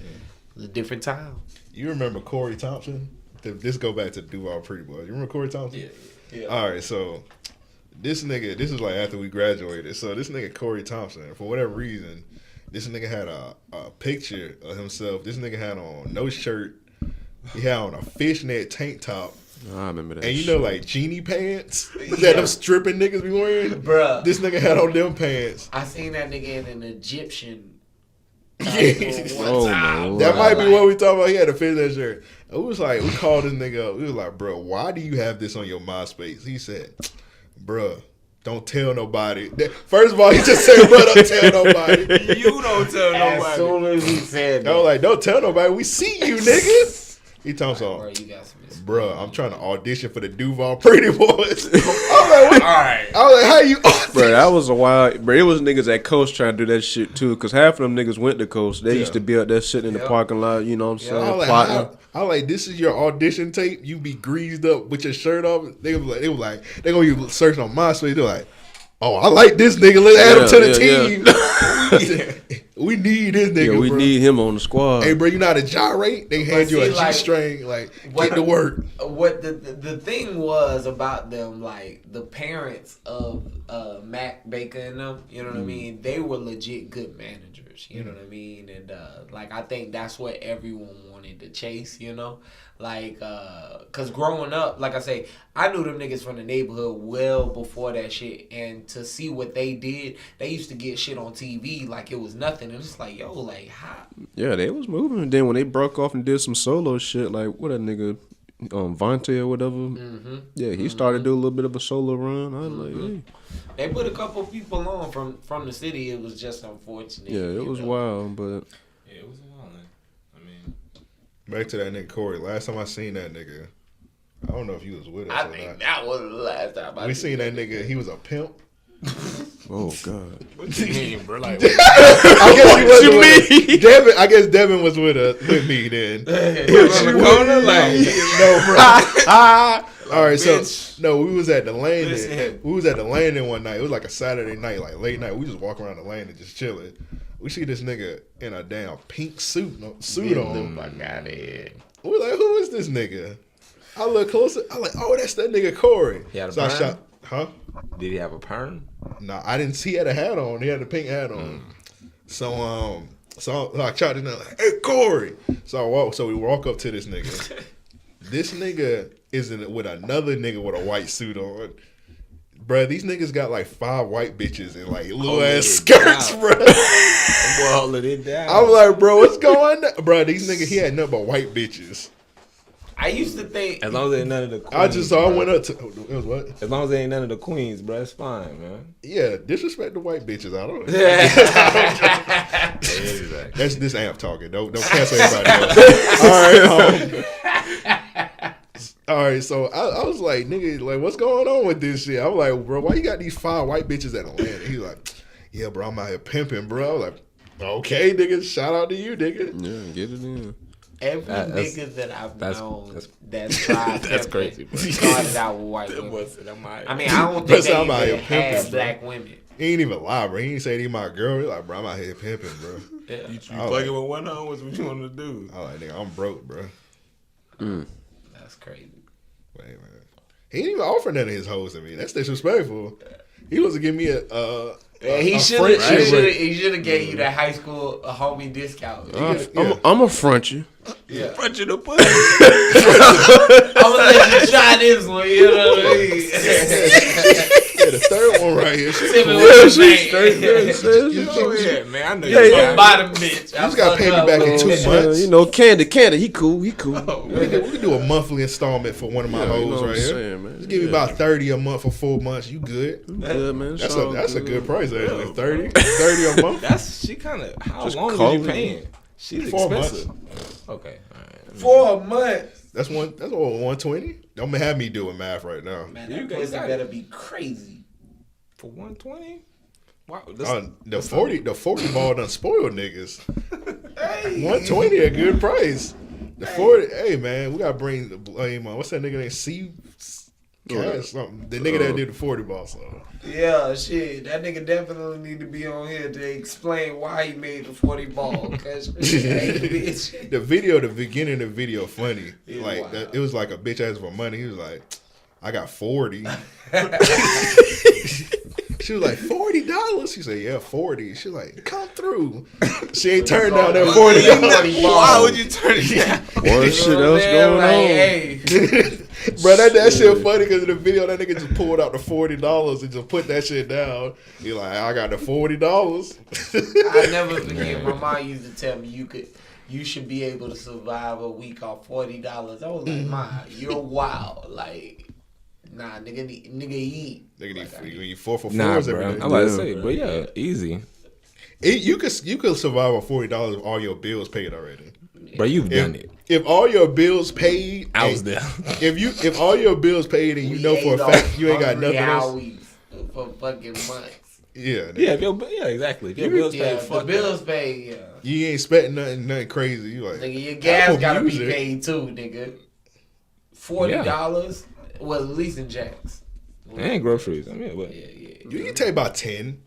It was a different time. You remember Corey Thompson? This go back to Duval Pretty Boy. You remember Corey Thompson? Yeah. All right, so this is like after we graduated. So this nigga Corey Thompson, for whatever reason, this nigga had a picture of himself. This nigga had on no shirt. He had on a fishnet tank top. I remember that. And you know, like genie pants that them stripping niggas be wearing? Bruh. This nigga had on them pants. I seen that nigga in an Egyptian. That might be what we talking about. He had a fishnet shirt. It was like, we called this nigga up. We was like, bro, why do you have this on your MySpace? He said, bro, don't tell nobody. First of all, he just said, bro, don't tell nobody. You don't tell nobody. As soon as he said that. I was like, don't tell nobody. We see you, nigga. He told me, bro, you got some experience. Bro, I'm trying to audition for the Duval Pretty Boys. I was like, what? All right. I was like, how you audition? Bro, that was a wild. Bro, it was niggas at Coast trying to do that shit too. Cause half of them niggas went to Coast. They used to be out there sitting in the parking lot. You know what I'm saying? I was like, this is your audition tape. You be greased up with your shirt off. They were like, they gonna be searching on MySpace. They're like, oh, I like this nigga. Let's add him to the team. We need this nigga. Yeah, we bro. need him on the squad. Hey, bro, you know how to gyrate? They hand you a G-string, like, get to work. What the thing was about them, like, the parents of Mac Baker and them, you know what I mean? They were legit good managers, you know what I mean? And, like, I think that's what everyone wanted to chase, you know? Like, cause growing up, like I say, I knew them niggas from the neighborhood well before that shit, and to see what they did, they used to get shit on TV like it was nothing, and it's like, yo, like, how? Yeah, they was moving, and then when they broke off and did some solo shit, like, what that nigga, Vontae or whatever, yeah, he started to do a little bit of a solo run. I was like, hey. They put a couple people on from the city. It was just unfortunate. Yeah, it was wild, but yeah, it was wild. Back to that nigga Corey. Last time I seen that nigga, I don't know if he was with us I or think not. that was the last time We seen that nigga. He was a pimp. oh god, What you mean, bro? Like, I guess he wasn't with us. Devin, I guess Devin was with me then. on the corner, like, no, bro. All right, so no, we was at the landing. Listen. We was at the landing one night. It was like a Saturday night, like late night. We just walk around the landing, just chilling. We see this nigga in a damn pink suit on. We're like, who is this nigga? I look closer. I'm like, oh, that's that nigga Corey. He had a so I perm? shot, huh? did he have a perm? Nah, I didn't see he had a hat on. He had a pink hat on. So I shot him like, hey Corey. So we walk up to this nigga. This nigga is with another nigga with a white suit on. Bruh, these niggas got like 5 white bitches in like little ass skirts, bruh. Well, hold it down. I'm like, bro, what's going on? Bruh, these niggas, he had nothing but white bitches. I used to think, As long as they ain't none of the queens. I went up to, it was what? As long as they ain't none of the queens, bro, it's fine, man. Yeah, disrespect the white bitches. I don't. Exactly. That's this amp talking. Don't cancel everybody else. All right, so I was like, nigga, like, what's going on with this shit? I was like, bro, why you got these 5 white bitches at Atlanta? He's like, yeah, bro, I'm out here pimping, bro. I was like, Okay, nigga. Shout out to you, nigga. Yeah, get it in. Every nigga that I've known that's tried That's crazy, bro. started out with white women. I mean, I don't think That's they how I'm out even here had pimping, bro. black women. He ain't even lie, bro. He ain't say he my girl. He like, bro, I'm out here pimping, bro. Yeah. You fucking with one on? What's what you want to do? I like, nigga, I'm broke, bro. That's crazy. Wait, man. He ain't even offer none of his hoes to me. That's disrespectful. He was to give me He should have gave you that high school homie discount. I'm gonna front you. Yeah. Front you the pussy. I'm gonna let you try this one. You know what I mean? Yeah, the third one right here. Tell me what you think. Go ahead, man. I know Yeah, bottom bitch. You just gotta pay me back in 2 months. You know, Candy, he cool. We can do a monthly installment for one of my hoes you know what right I'm here. saying, man. Just give me about 30 a month for 4 months. You good? Good, man. That's a good price actually. 30 a month. That's she kind of. How Just long call is you it. paying? She's 4 expensive. Okay, all right. 4 months. That's what 120. Don't have me doing math right now. Man, that pussy better be crazy. For 120. Wow, The 40 ball done spoiled niggas. 120 a good price. The 40, hey man, we gotta bring the blame on. What's that nigga named C? Cash something. The nigga that did the 40 ball song. Yeah, shit. That nigga definitely need to be on here to explain why he made the 40 ball. Cause bitch. The video, the beginning of the video, funny. Yeah, Like wow. it was like a bitch asking for money. He was like, I got 40. She was like, $40? She said, yeah, 40. She was like, come through. She ain't turned down that $40. Why would you turn it down? What shit else going on? Hey, Bro, that shit funny because in the video, that nigga just pulled out the $40 and just put that shit down. He like, I got the $40. I never forget. My mom used to tell me you should be able to survive a week off $40. I was like, Ma, you're wild. Like, nah, nigga eat. Nigga need 4 for 4s Nah, every bro. day. I'm about to say, but yeah, easy. You could survive on $40 if all your bills paid already. Bro, you've done it. If all your bills paid, I was there. If all your bills paid and you know for a fact you ain't got nothing else, for fucking months. yeah, Yeah, exactly. If your bills Yeah, paid, the fuck bills paid. Yeah, you ain't spending nothing crazy. You like, nigga, your gas Apple gotta Music. be paid too, nigga. $40. Well, at least in Jacks. That ain't groceries. I mean, what? Yeah. you can take about 10.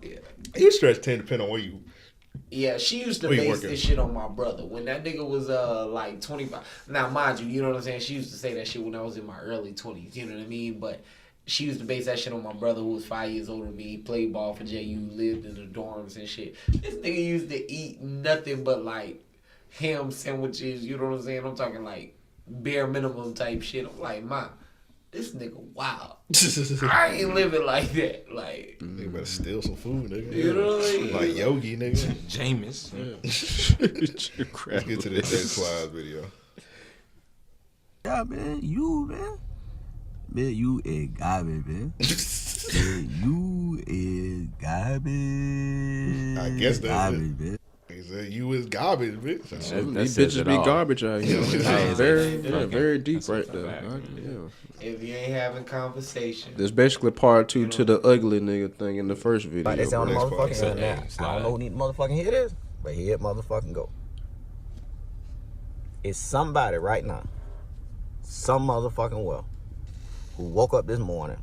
Yeah. You stretch 10 depending on where you. Yeah, she used to Where you base working? this shit on my brother. When that nigga was like 25. Now, mind you know what I'm saying? She used to say that shit when I was in my early 20s. You know what I mean? But she used to base that shit on my brother who was 5 years older than me. He played ball for JU, lived in the dorms and shit. This nigga used to eat nothing but like ham sandwiches. You know what I'm saying? I'm talking like bare minimum type shit. I'm like, Ma, this nigga wild. I ain't living like that. Like, Nigga better steal some food, nigga. you know what I mean? Like Yogi, nigga. Jameis. Let's get to this Dead Slides video. Yeah, man, man, you is garbage, man. Man, you is garbage. I guess that's garbage, it. man. He said you is garbage, bitch. These bitches be garbage out here. It's very deep That's right a there. fact. If you ain't having conversation. There's basically part 2 to the ugly nigga thing in the first video. Like they say on the Next part. motherfucking now. I don't know who need to motherfucking hear this, but here it motherfucking go. It's somebody right now, some motherfucking well, who woke up this morning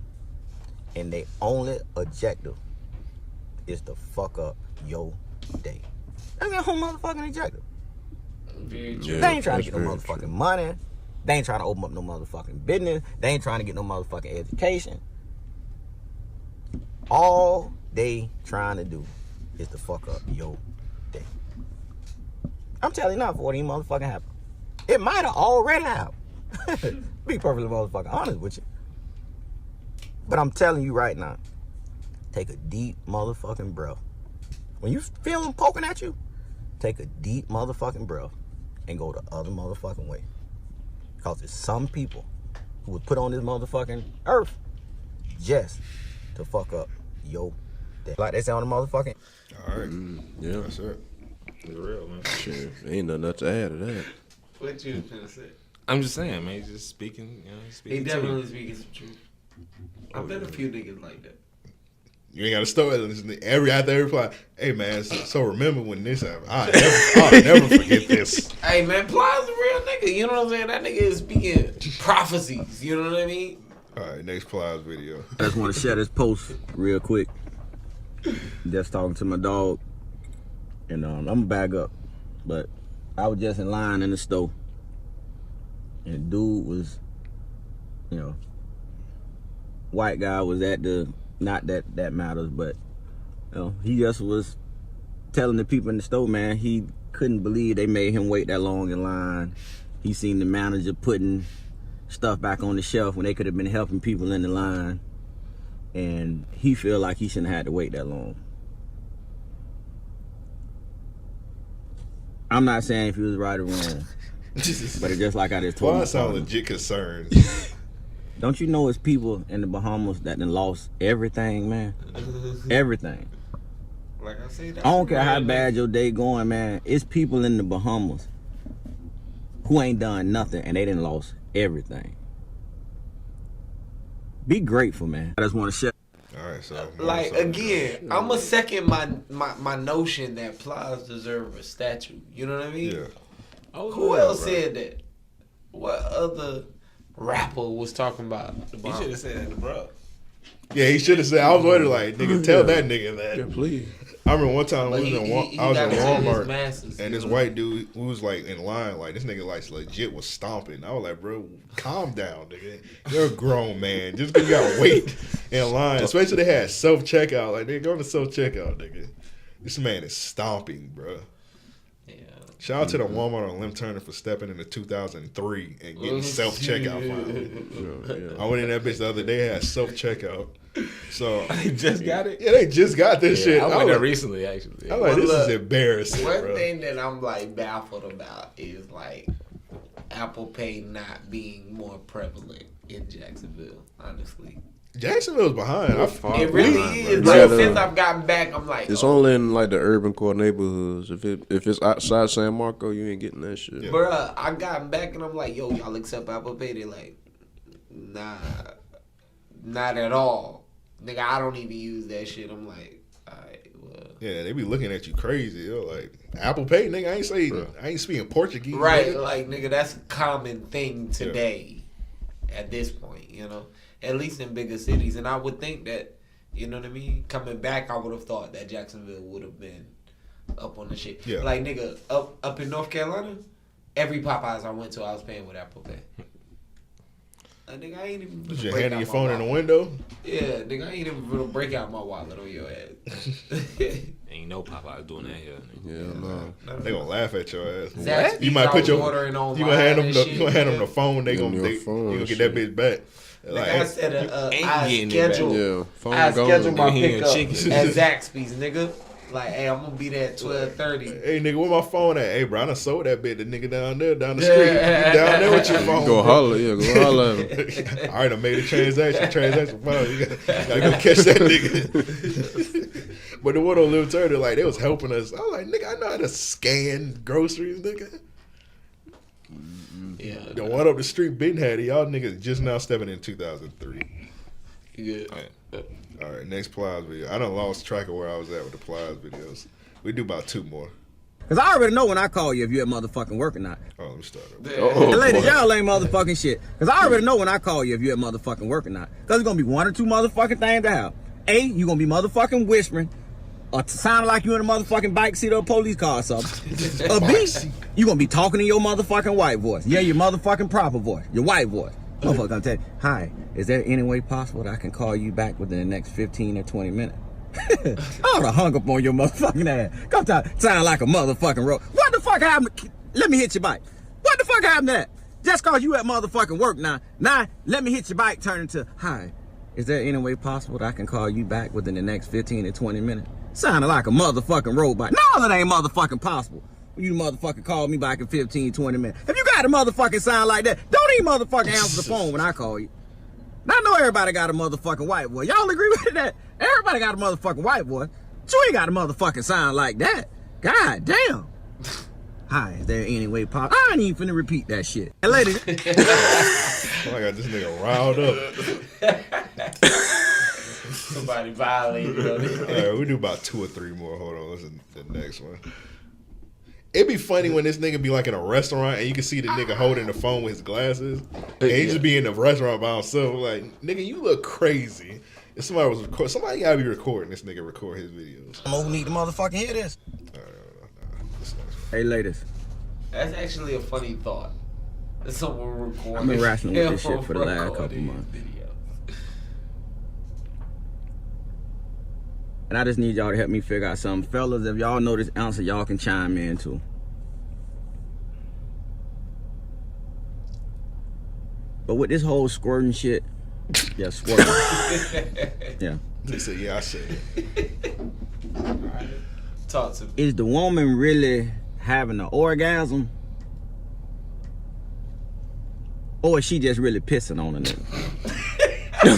and their only objective is to fuck up your day. That's their whole motherfucking objective. Very true. They ain't trying to get no motherfucking money. They ain't trying to open up no motherfucking business. They ain't trying to get no motherfucking education. All they trying to do is to fuck up your day. I'm telling you now, before it even motherfucking happen. It might have already happened. Be perfectly motherfucking honest with you. But I'm telling you right now, take a deep motherfucking breath. When you feel them poking at you, take a deep motherfucking breath and go the other motherfucking way. Because there's some people who was put on this motherfucking earth just to fuck up your day. Like they say on the motherfucking. All right. Yeah. That's it. It's real, man. Shit, ain't nothing else to add to that. What you finna say? I'm just saying, man. He's just speaking. He Speaking definitely speaking some truth. I bet a few niggas like that. You ain't got to start after every reply. Hey man, so remember when this happened? I'll never forget this. Hey man, Plies a real nigga. You know what I'm saying? That nigga is speaking prophecies. You know what I mean? All right, next Plies video. I just want to share this post real quick. Just talking to my dog, and I'm gonna back up, but I was just in line in the store, and dude was, white guy was at the, not that matters, but he just was telling the people in the store, man, he couldn't believe they made him wait that long in line. He seen the manager putting stuff back on the shelf when they could have been helping people in the line, and he feel like he shouldn't have had to wait that long. I'm not saying if he was right or wrong, but it's just like I just told you. I sound legit concerned. Don't you know it's people in the Bahamas that done lost everything, man? Everything. Like I said, I don't care how bad your day going, man. It's people in the Bahamas who ain't done nothing and they done lost everything. Be grateful, man. I just want to share. All right, so like again, I'm a second my notion that Plies deserve a statue. You know what I mean? Yeah. Who else said that? What other rapper was talking about? He should have said that to bro. Yeah, he should have said. I was wondering, like, nigga, tell that nigga that. Yeah, please. I remember one time I was in Walmart, masses, and this white dude who was like in line, like this nigga like legit was stomping. I was like, bro, calm down, nigga. You're a grown man. Just because you gotta wait in line, especially they had self checkout. Like, nigga, go to self checkout, nigga. This man is stomping, bro. Yeah. Shout out to the Walmart on Lim Turner for stepping into 2003 and getting self checkout finally. I went in that bitch the other day, had self checkout. So They just got it? Yeah, they just got this shit. I went there recently, actually. I'm like, this is embarrassing, One bro. thing that I'm like baffled about is like Apple Pay not being more prevalent in Jacksonville, honestly. Jacksonville's behind. It really is. bro. Like, Yeah, since I've gotten back, I'm like, It's only in like the urban core neighborhoods. If it's outside San Marco, you ain't getting that shit. Yeah. bruh, I gotten back and I'm like, yo, y'all accept Apple Pay? They're like, nah, not at all. Nigga, I don't even use that shit. I'm like, alright, well. Yeah, they be looking at you crazy. Yo, like Apple Pay, nigga. I ain't speaking Portuguese. Right, nigga. like, nigga, that's a common thing today at this point, at least in bigger cities. And I would think that, you know what I mean? Coming back, I would have thought that Jacksonville would have been up on the shit. Yeah. Like, nigga, up in North Carolina, every Popeyes I went to, I was paying with Apple Pay. Nigga, I ain't even Did you handing your phone in the window? Yeah, nigga, I ain't even gonna break out my wallet on your ass. Ain't no Popeyes doing that here. Yeah, no. They gonna laugh at your ass. Zaxby's, You might put I your was ordering on you gonna hand them mine the and you gonna hand them the shit, phone. They Give gonna them your phone you gonna and get that bitch back. Like, Nigga, I said Ain't I getting it back. scheduled. Yeah, phone I gone. scheduled my Give him pickup chicken. at Zaxby's, nigga. Like, hey, I'm gonna be there at 12:30. hey nigga, where my phone at? Hey bro, I done sold that bitch. The nigga down there, down the street. You down there with your phone. Go bro. holler, go holler at him. All right, I made a transaction. Fine. You gotta go catch that nigga. But the one on Little Turtle, like, they was helping us. I was like, nigga, I know how to scan groceries, nigga. Yeah. The one up the street been had it. Y'all niggas just now stepping in 2003. Good. All right, next Plies video. I done lost track of where I was at with the Plies videos. We do about 2 more. Because I already know when I call you if you're at motherfucking work or not. Oh, let me start over. And ladies, y'all ain't motherfucking shit. Because I already know when I call you if you're at motherfucking work or not. Because it's going to be 1 or 2 motherfucking things to have. A, you going to be motherfucking whispering or sounding like you in a motherfucking bike seat or a police car or something. Or B, you going to be talking in your motherfucking white voice. Yeah, your motherfucking proper voice. Your white voice. Motherfucker gonna tell you, hi, is there any way possible that I can call you back within the next 15 or 20 minutes? I would have hung up on your motherfucking ass. Come sound like a motherfucking road. What the fuck happened? Let me hit your bike. What the fuck happened to that? Just cause you at motherfucking work now, let me hit your bike turn into, hi, is there any way possible that I can call you back within the next 15 or 20 minutes? Sounding like a motherfucking robot. No, that ain't motherfucking possible. You motherfucking call me back in 15, 20 minutes. If you got a motherfucking sound like that, don't even motherfucking answer the phone when I call you. Now, I know everybody got a motherfucking white voice. Y'all agree with that? Everybody got a motherfucking white voice. But you ain't got a motherfucking sound like that. God damn. Hi, is there any way possible? I ain't even finna repeat that shit. Hey, ladies. Oh my God, this nigga riled up. Somebody violated on this. All right, we do about 2 or 3 more. Hold on, listen to the next one. It'd be funny when this nigga be like in a restaurant and you can see the nigga holding the phone with his glasses. And he just be in the restaurant by himself. Like, nigga, you look crazy. If somebody was somebody gotta be recording this nigga record his videos. I'm gonna need to motherfucking hear this. Hey, ladies. That's actually a funny thought. Someone recording. I've been wrestling with this shit for the last couple months. And I just need y'all to help me figure out something. Fellas, if y'all know this answer, y'all can chime in too. But with this whole squirting shit, yeah, squirting. Yeah. They said, yeah, I said it. Right. Talk to me. Is the woman really having an orgasm? Or is she just really pissing on a nigga?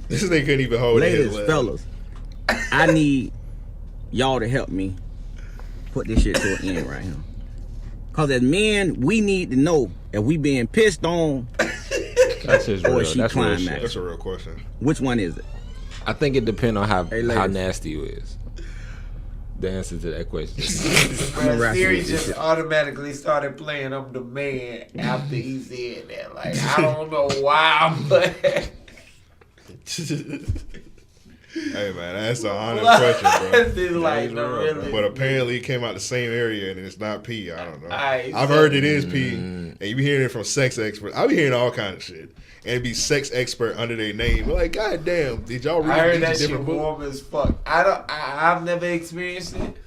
This nigga couldn't even hold Ladies, his leg. fellas, I need y'all to help me put this shit to an end right here. Cause as men, we need to know if we being pissed on That's just real. or is she That's real climax. shit. That's a real question. Which one is it? I think it depends on how ladies. nasty you is. The answer to that question. Bro, Siri just automatically started playing I'm the man after he said that. Like, I don't know why, but Hey man, that's an honest question, bro. this is like the really. But apparently it came out the same area and it's not P. I don't know. Alright, I've so- heard it is P, and you be hearing it from sex experts. I be hearing all kind of shit, and it be sex expert under their name. We're like, God damn, did y'all read I heard these that shit different books? warm as fuck. I've never experienced it.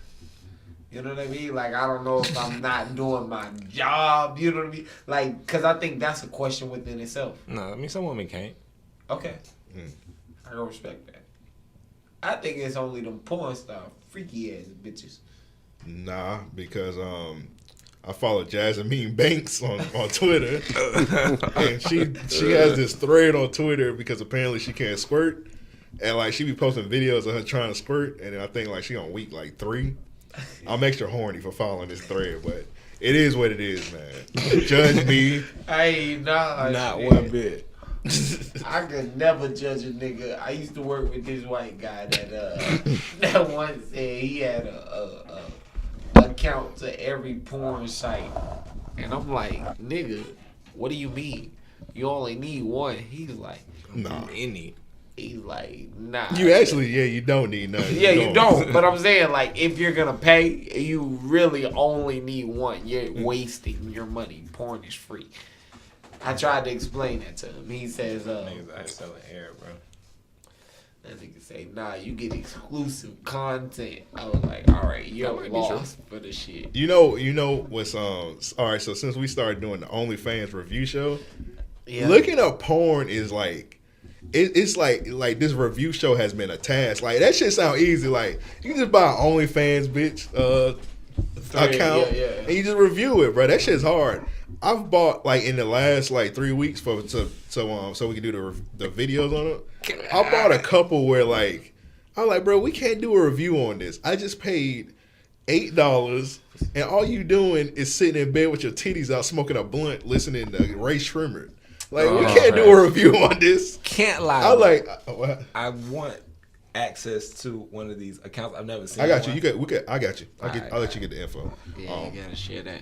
You know what I mean? Like, I don't know if I'm not doing my job. You know what I mean? Like, because I think that's a question within itself. No, I mean some women can't. Okay. I don't respect that. I think it's only them porn star freaky ass bitches. Nah, because I follow Jasmine Banks on Twitter, and she has this thread on Twitter because apparently she can't squirt, and like she be posting videos of her trying to squirt, and I think like she on week like 3. I'm extra horny for following this thread, but it is what it is, man. Judge me. Hey, nah, Not shit. one bit. I could never judge a nigga. I used to work with this white guy that once said he had a account to every porn site, and I'm like, nigga, what do you mean? You only need one. He's like, Nah. Any. he's like, nah. You actually, you don't need none. Yeah, you don't. But I'm saying, like, if you're gonna pay, you really only need one. You're wasting your money. Porn is free. I tried to explain that to him. He says, Niggas out here selling air, bro. that nigga say, nah, you get exclusive content. I was like, all right, you're lost for the shit. You know what's all right. So since we started doing the OnlyFans review show, looking up porn is like it's like this review show has been a task. Like that shit sound easy. Like you can just buy an OnlyFans bitch account and you just review it, bro. That shit's hard. I've bought like in the last like 3 weeks so we can do the videos on it. I bought a couple where like I'm like, bro, we can't do a review on this. I just paid $8 and all you doing is sitting in bed with your titties out smoking a blunt listening to Ray Shrimmer. Like we can't do a review on this. Can't lie. I like what? I want access to one of these accounts. I've never seen. I got you. one. I got you. I'll let you get the info. Yeah, you gotta share that.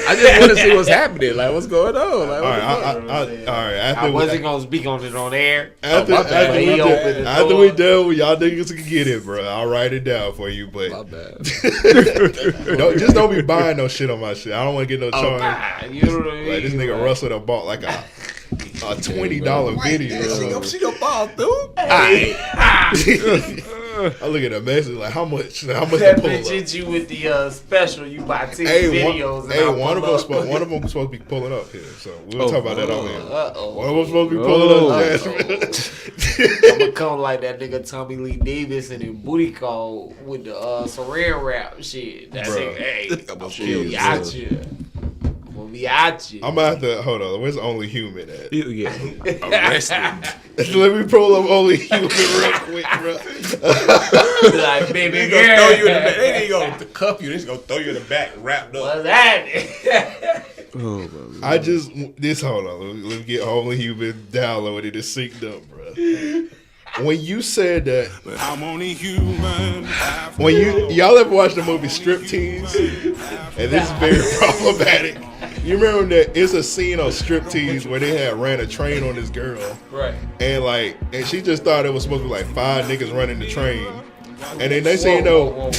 I just want to see what's happening. Like, what's going on? Like, All right. After I wasn't gonna speak on it on air. After we done, y'all niggas can get it, bro. I'll write it down for you, but my bad. don't be buying no shit on my shit. I don't want to get no charge. You know what I mean? Like this nigga Russell done bought like a $20 video. She gonna fall through. I look at the message like how much that to pull bitch up. hit you with the special. You buy 10 videos. One of them supposed to be pulling up here, so we'll talk about that over here. One of them supposed to be pulling up. I'm gonna come like that nigga Tommy Lee Davis and then Booty Call with the saran wrap shit. That nigga, hey, I'm gonna be out you. I'm gonna be out you. I'm gonna have to hold on. Where's Only Human at? You get arrested. Let me pull up Only Human real quick, bro. Like, baby They girl. gonna throw you in the back. They ain't gonna cuff you. They just gonna throw you in the back, wrapped up. What's that? Oh, man. I just hold on. Let me get Only Human downloaded and synced up, bro. When you said that, I'm only human. when y'all ever watched the movie Striptease, and this is very problematic. You remember that it's a scene on Striptease where they had ran a train on this girl, Right. and she just thought it was supposed to be like 5 niggas running the train, and then they say Whoa.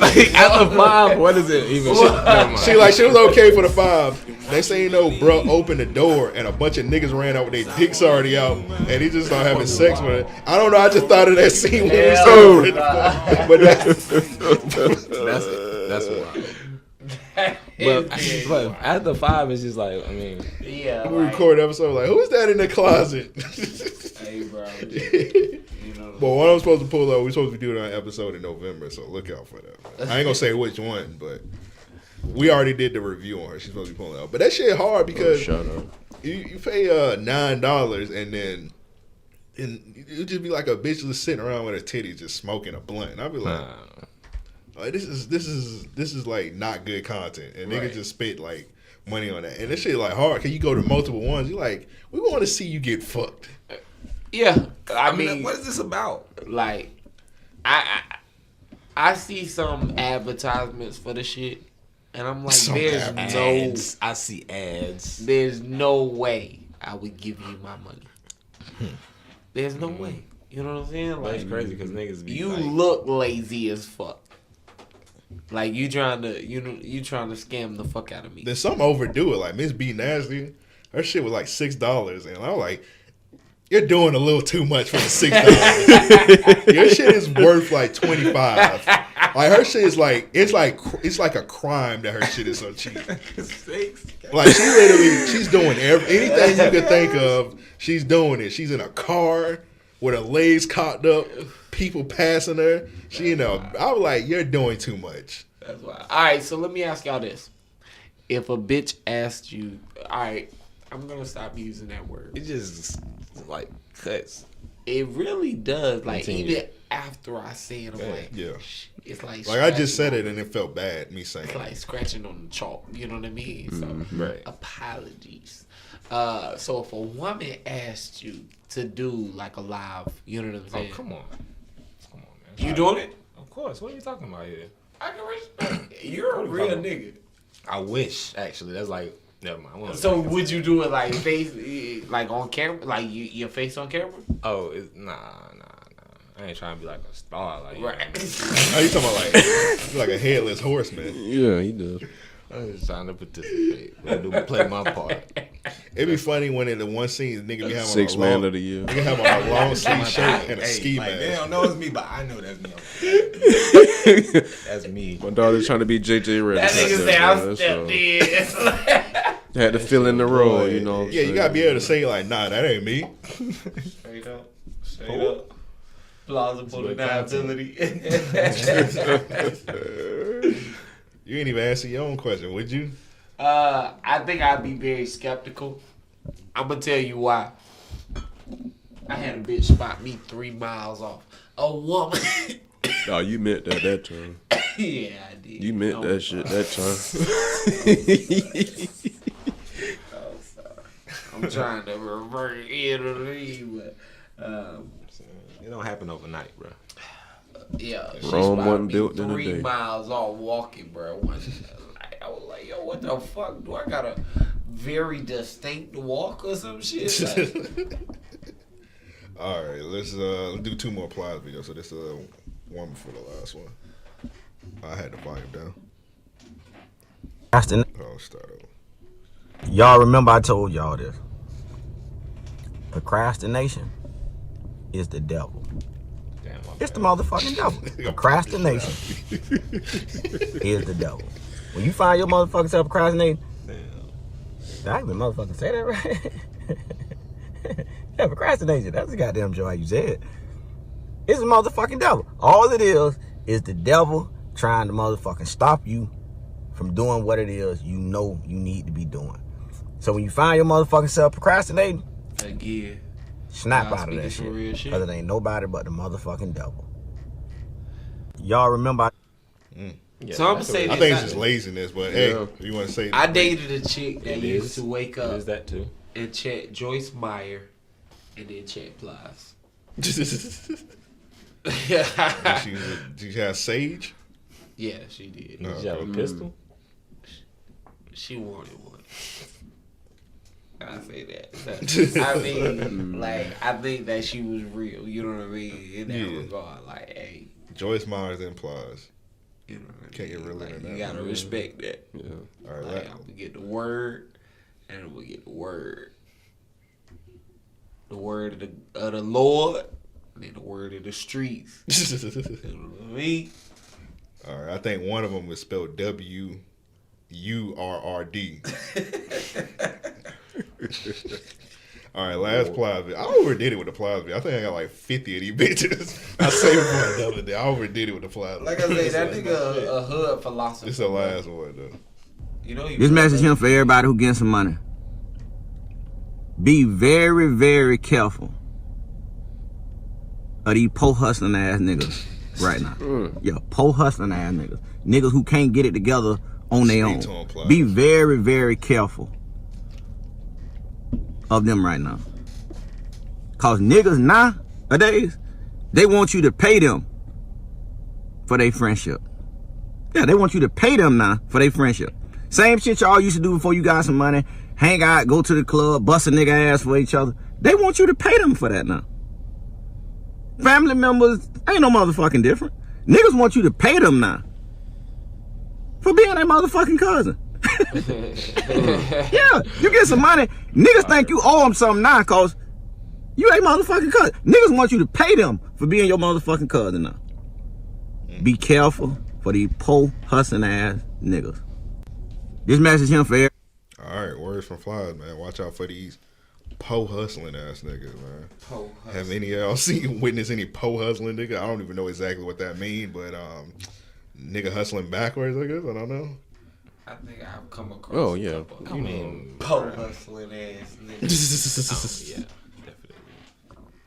After 5, what is it even? Never mind. she was okay for the 5. They say bro opened the door and a bunch of niggas ran out with their dicks already out, and he just started having sex with her. I don't know. I just thought of that scene when we saw it, but That's wild. But after 5, it's just like, I mean, Yeah. we record an episode like, who's that in the closet? Hey, bro. But what I'm supposed to pull up, we're supposed to be doing an episode in November, so look out for that. I ain't gonna say which one, but we already did the review on her. She's supposed to be pulling out. But that shit hard because you pay $9 and then it just be like a bitch just sitting around with her titties just smoking a blunt. And I'd be like, this is like not good content. And niggas just spent like money on that. And this shit like hard. Can you go to multiple ones? You like, we want to see you get fucked. Yeah. I mean, what is this about? like, I see some advertisements for the shit, and I'm like, I see ads. there's no way I would give you my money. There's no way. You know what I'm saying? That's Like, crazy because niggas be you like, look lazy as fuck. Like you trying to scam the fuck out of me. Then some overdo it. Like Miss B Nasty, her shit was like $6, and I was like, you're doing a little too much for the $6. Your shit is worth like $25. Like her shit is like it's like a crime that her shit is so cheap. Like she's doing anything you could think of. She's doing it. She's in a car with her legs cocked up, people passing her. I was like, you're doing too much. That's why. All right, so let me ask y'all this: if a bitch asked you, all right, I'm gonna stop using that word. it just like cuts. It really does. Like Continue. even after I say it, I'm like, Yeah. it's like I just said scratching it and it felt bad me saying It's it. like scratching on the chalk. You know what I mean? So Right. apologies. So if a woman asked you to do like a live, you know what I'm Oh, saying? come on, man. You doing it? Of course. What are you talking about here? I can respect. You're a real nigga. I wish actually. That's like never mind. I won't- So would you do it like face, like on camera, like your face on camera? Oh, nah. I ain't trying to be like a star, like Right. Oh, you talking about like a headless horseman? Yeah, he does. I'm just trying to participate. Play my part. It'd be funny when in the one scene, the nigga be having Six a man long, of the year. nigga have on a long sleeve shirt and a ski Like, they mask. don't know it's me, but I know that's me. That's me. My daughter's trying to be JJ Redick. That nigga say I stepped in. Had to fill in the role, you know. Yeah, you gotta be able to say like, nah, that ain't me. Straight up. Plausible deniability. You ain't even answer your own question, would you? I think I'd be very skeptical. I'm gonna tell you why. I had a bitch spot me 3 miles off. A woman. Oh, you meant that time. Yeah, I did. You meant that shit that time. Oh, sorry. I'm trying to revert Italy, but It don't happen overnight, bro. yeah. She Rome spotted wasn't me built in a 3 day. miles off walking, bro. I was like, yo, what the fuck? Do I got a very distinct walk or some shit? Like, All right, let's do 2 more plies videos. So this one before the last one. I had the volume down. I'll start over. Y'all remember I told y'all this. Procrastination is the devil. Damn, my It's the bad. motherfucking devil. Procrastination is the devil. When you find your motherfucking self procrastinating, I even motherfucking say that right. Yeah, procrastination. That's the goddamn joy you said. It's the motherfucking devil. All it is the devil trying to motherfucking stop you from doing what it is you know you need to be doing. So when you find your motherfucking self procrastinating, again. snap Nah, out of that speaking some real shit. shit. Because it ain't nobody but the motherfucking devil. Y'all remember Yeah, So I'm gonna that's say what I this. think it's just laziness, but hey, Yeah. you want to say I dated a chick that It used is. to wake It up is that too. and check Joyce Meyer and then check Plies. she has Sage. Yeah, she did. Did you have a pistol? She wanted one. I say that. I mean, like, I think that she was real. You know what I mean? In that Yeah. regard, like, hey, Joyce Myers implies. you know what I Can't mean? get really Like, in you that gotta one. respect that. Yeah. All right, Like, I'm gonna get the word, and I'm gonna get the word. The word of the Lord, and then the word of the streets. You know what I mean? All right, I think one of them was spelled WURRD. All right, last Plies. I overdid it with the Plies. I think I got like 50 of these bitches. I saved one the other day. I overdid it with the Plies. Like I say, that nigga a hood philosopher. This is the last one though. You know, This message here for everybody who getting some money. Be very, very careful of these po hustling ass niggas right now. Yeah, po hustling ass niggas. Niggas who can't get it together on their Speak to 'em, own. Plies. Be very, very careful of them right now. Cause niggas nowadays, they want you to pay them for their friendship. Yeah, they want you to pay them now for their friendship. Same shit y'all used to do before you got some money. Hang out, go to the club, bust a nigga ass for each other. They want you to pay them for that now. Family members ain't no motherfucking different. Niggas want you to pay them now for being their motherfucking cousin. Yeah, you get some money. Niggas think you owe them something now cause you ain't motherfucking cousin. Niggas want you to pay them for being your motherfucking cousin now. Be careful for these po hustling ass niggas. This message here for everybody. All right, words from Flies, man. Watch out for these po hustling ass niggas, man. Po Have any of y'all seen witness any po hustling nigga? I don't even know exactly what that mean, but nigga hustling backwards, I guess. I don't know. I think I've come across. Oh, yeah. You mean po hustling ass niggas. Yeah, definitely.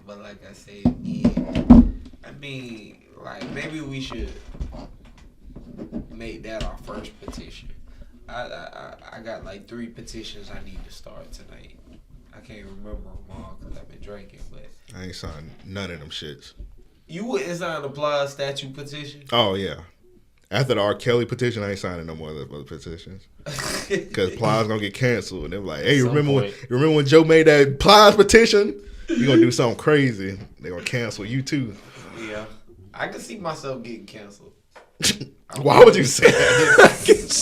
But like I said again, I mean, like maybe we should make that our first petition. I got like 3 petitions I need to start tonight. I can't remember them all because I've been drinking, but I ain't signed none of them shits. you wouldn't sign the Plies statue petition? Oh, yeah. After the R. Kelly petition, I ain't signing no more of the other petitions. Because Plies gonna get canceled. And they're like, hey, remember when Joe made that Plies petition? You gonna do something crazy. They gonna cancel you too. Yeah. I can see myself getting canceled. Why would you say that?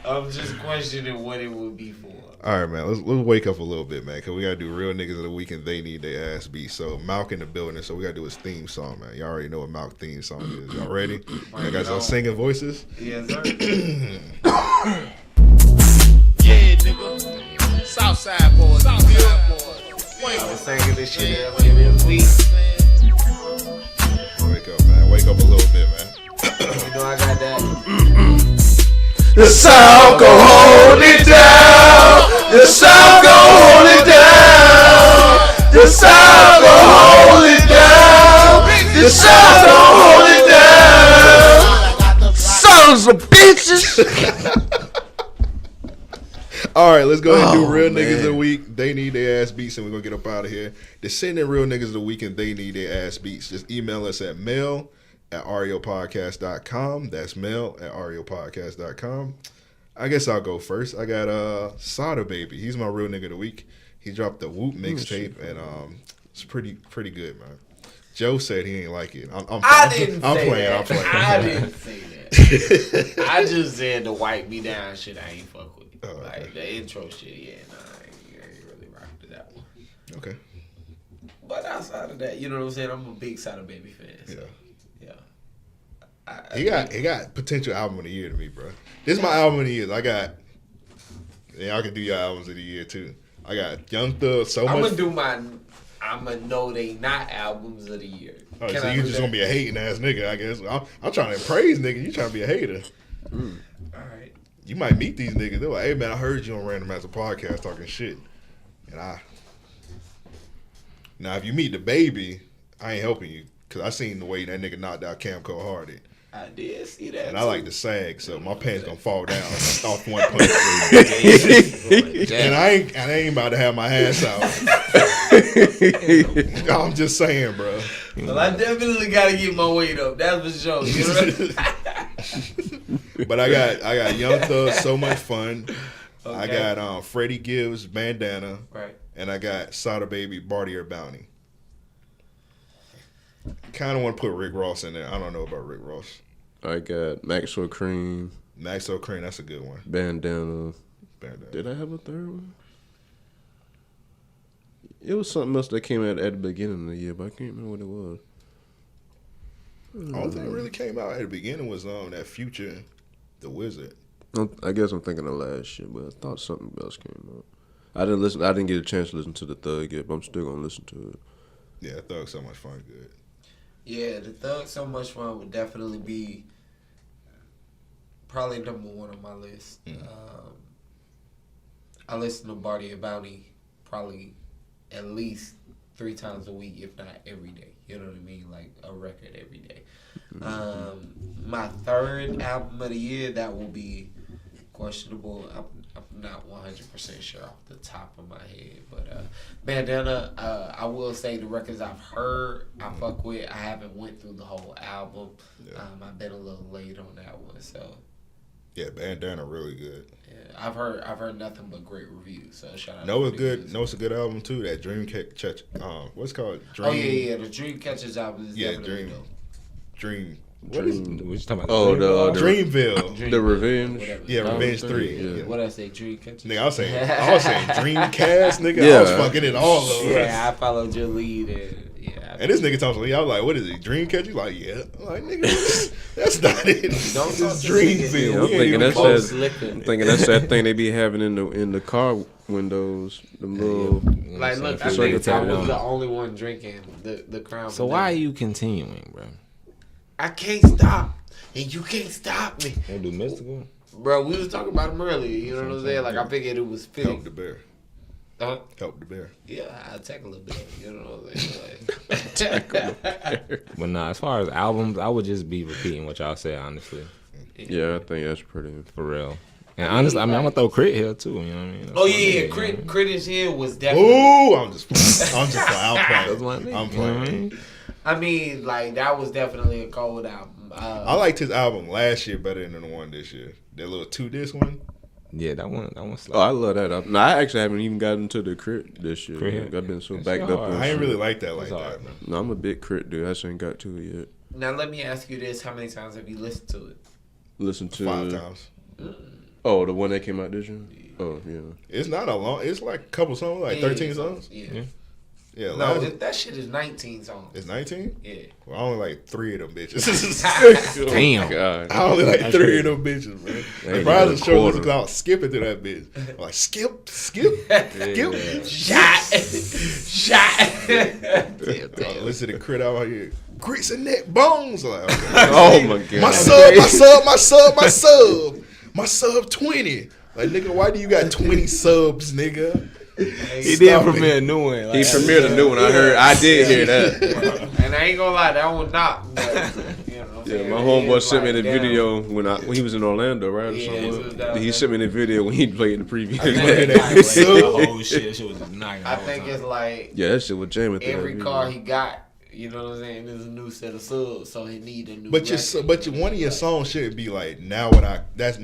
I'm just questioning what it would be for. All right, man. Let's wake up a little bit, man, because we got to do Real Niggas of the Week and They Need Their Ass Beat. So, Malk in the building, so we got to do his theme song, man. Y'all already know what Malk theme song is. Y'all ready? Y'all got some singing voices? Yes, sir. Yeah, nigga. Southside boys. Southside boys. I was singing this shit earlier this week. Wake up, man. Wake up a little bit, man. You know I got that. The South gon' hold it down. The South gon' hold it down. The South gon' hold it down. The South gon' hold it down. Sons of bitches. All right, let's go ahead and do Oh, Real Niggas of the man. Week. They Need Their Ass Beats, and we're going to get up out of here. To send in Real Niggas of the Week and They Need Their Ass Beats, just email us at mail@ariopodcast.com. That's mail@ariopodcast.com. I guess I'll go first. I got Sada Baby. He's my Real Nigga of the Week. He dropped the Whoop mixtape, and it's pretty good, man. Joe said he ain't like it. I'm playing. I didn't say that. I just said the wipe me down shit I ain't fuck with. Oh, okay. Like the intro shit, yeah, nah, I ain't really rocked to that one. Okay. But outside of that, you know what I'm saying? I'm a big Sada Baby fan. So, yeah. He got potential album of the year to me, bro. This is my album of the year. I got. Yeah, I can do your albums of the year too. I got Young Thug. I'm gonna know they not albums of the year. Oh, so you just gonna be a hating ass nigga, I guess. I'm trying to praise nigga. You trying to be a hater. All right. You might meet these niggas. They're like, hey man, I heard you on Random Acts of Podcast talking shit. And now if you meet the baby, I ain't helping you. Cause I seen the way that nigga knocked out Cam Cole Hardy. I did see that. And I like to sag, so my pants gonna fall down off one punch. And I ain't about to have my ass out. I'm just saying, bro. Well, I definitely gotta get my weight up. That's for sure. You know? But I got Young Thug, So Much Fun. Okay. I got Freddie Gibbs, Bandana. Right. And I got Sada Baby, Bartier Bounty. Kind of want to put Rick Ross in there. I don't know about Rick Ross. I got Maxwell Cream. Maxwell Cream, that's a good one. Bandana. Did I have a third one? It was something else that came out at the beginning of the year, but I can't remember what it was. Only thing that really came out at the beginning was that Future, The Wizard. I guess I'm thinking of last year, but I thought something else came out. I didn't get a chance to listen to the Thug yet, but I'm still gonna listen to it. Yeah, Thug So Much Fun, good. Yeah, the Thug So Much Fun would definitely be probably number one on my list. I listen to Barty and Bounty probably at least 3 times a week, if not every day. You know what I mean? Like a record every day. My third album of the year, that will be questionable. I'm not 100% sure off the top of my head, but Bandana, I will say the records I've heard, I fuck with. I haven't went through the whole album. Yeah. I've been a little late on that one, so Yeah, Bandana really good. yeah, I've heard nothing but great reviews. So shout out. No, it's to good. reviews. No, it's a good album too. That Dreamcatcher. What's it called? Dream, Oh yeah, the Dreamcatcher's album is definitely dope. Dream. What you talking about? Oh, the Dreamville. The Revenge. Whatever. Yeah, Revenge 3. Yeah. What I say, Dreamcatcher? Nigga, I was saying Dreamcast, nigga. I Yeah. was fucking it all over. Yeah, I followed your lead, and yeah. And this nigga talking to me, I was like, what is it, Dreamcatcher? Like, yeah. I'm like, nigga, that's not it. Don't It's talk to Dreamville. I'm We ain't thinking even that's close. that thing they be having in the car windows. Them little. Like, look, I Feel like think it's I all was on. the only one drinking the Crown. So why are you continuing, bro? I can't stop, and you can't stop me, You do mystical? bro. We was talking about him earlier. You know what I'm saying? Like, I figured it was Help fitting. the bear. Help the bear. Yeah, I'll take a little bit. You know what I'm saying? Like, But nah, as far as albums, I would just be repeating what y'all said, honestly. Yeah, I think that's pretty. For real. And honestly, I mean, I'm going to throw Crit here, too. You know what I mean? That's oh my yeah, nigga, you Crit know? Critters here was definitely. Ooh, I'm just playing. I'm That's my playing. nigga, I'm you know what I playing. mean? I mean, like that was definitely a cold album. I liked his album last year better than the one this year. That little 2-disc one. Yeah, that one Oh, slapped. I love that album. No, I actually haven't even gotten to the Crit this year. Crit? I've been so It's backed hard. up. on I ain't shit. really like that like It's that. hard, man. No, I'm a big Crit dude. I just ain't got to it yet. Now let me ask you this: how many times have you listened to it? Listen to 5 times. Oh, the one that came out this year. Oh yeah. It's not a long. It's like a couple songs, like 13 songs. Yeah. Yeah, No, last, that shit is 19 songs. it's 19. Yeah. Well, I only like 3 of them bitches. Damn. God. I only like 3 of them bitches, man. Ain't The brother even a show was quarter. about skipping to that bitch. I'm like skip. Shot. Oh, listen to Crit out here. Grits and neck bones. I'm like, okay. Oh my god. My sub 20. Like, nigga, why do you got 20 subs, nigga? He did premiere a new one. He premiered a new one. I did hear that. And I ain't gonna lie, that one knocked. But, you know what I'm Yeah, saying? my It homeboy is sent me like, the damn. video when he was in Orlando, right? Or Yeah, something. he was down He there. sent me the video when he played the preview. The whole shit. Shit was knocking. I think it's like Yeah, that shit was jamming. through every that car video. he got, you know what I'm saying, is a new set of subs, so he need a new But record. one of your songs shouldn't be like that's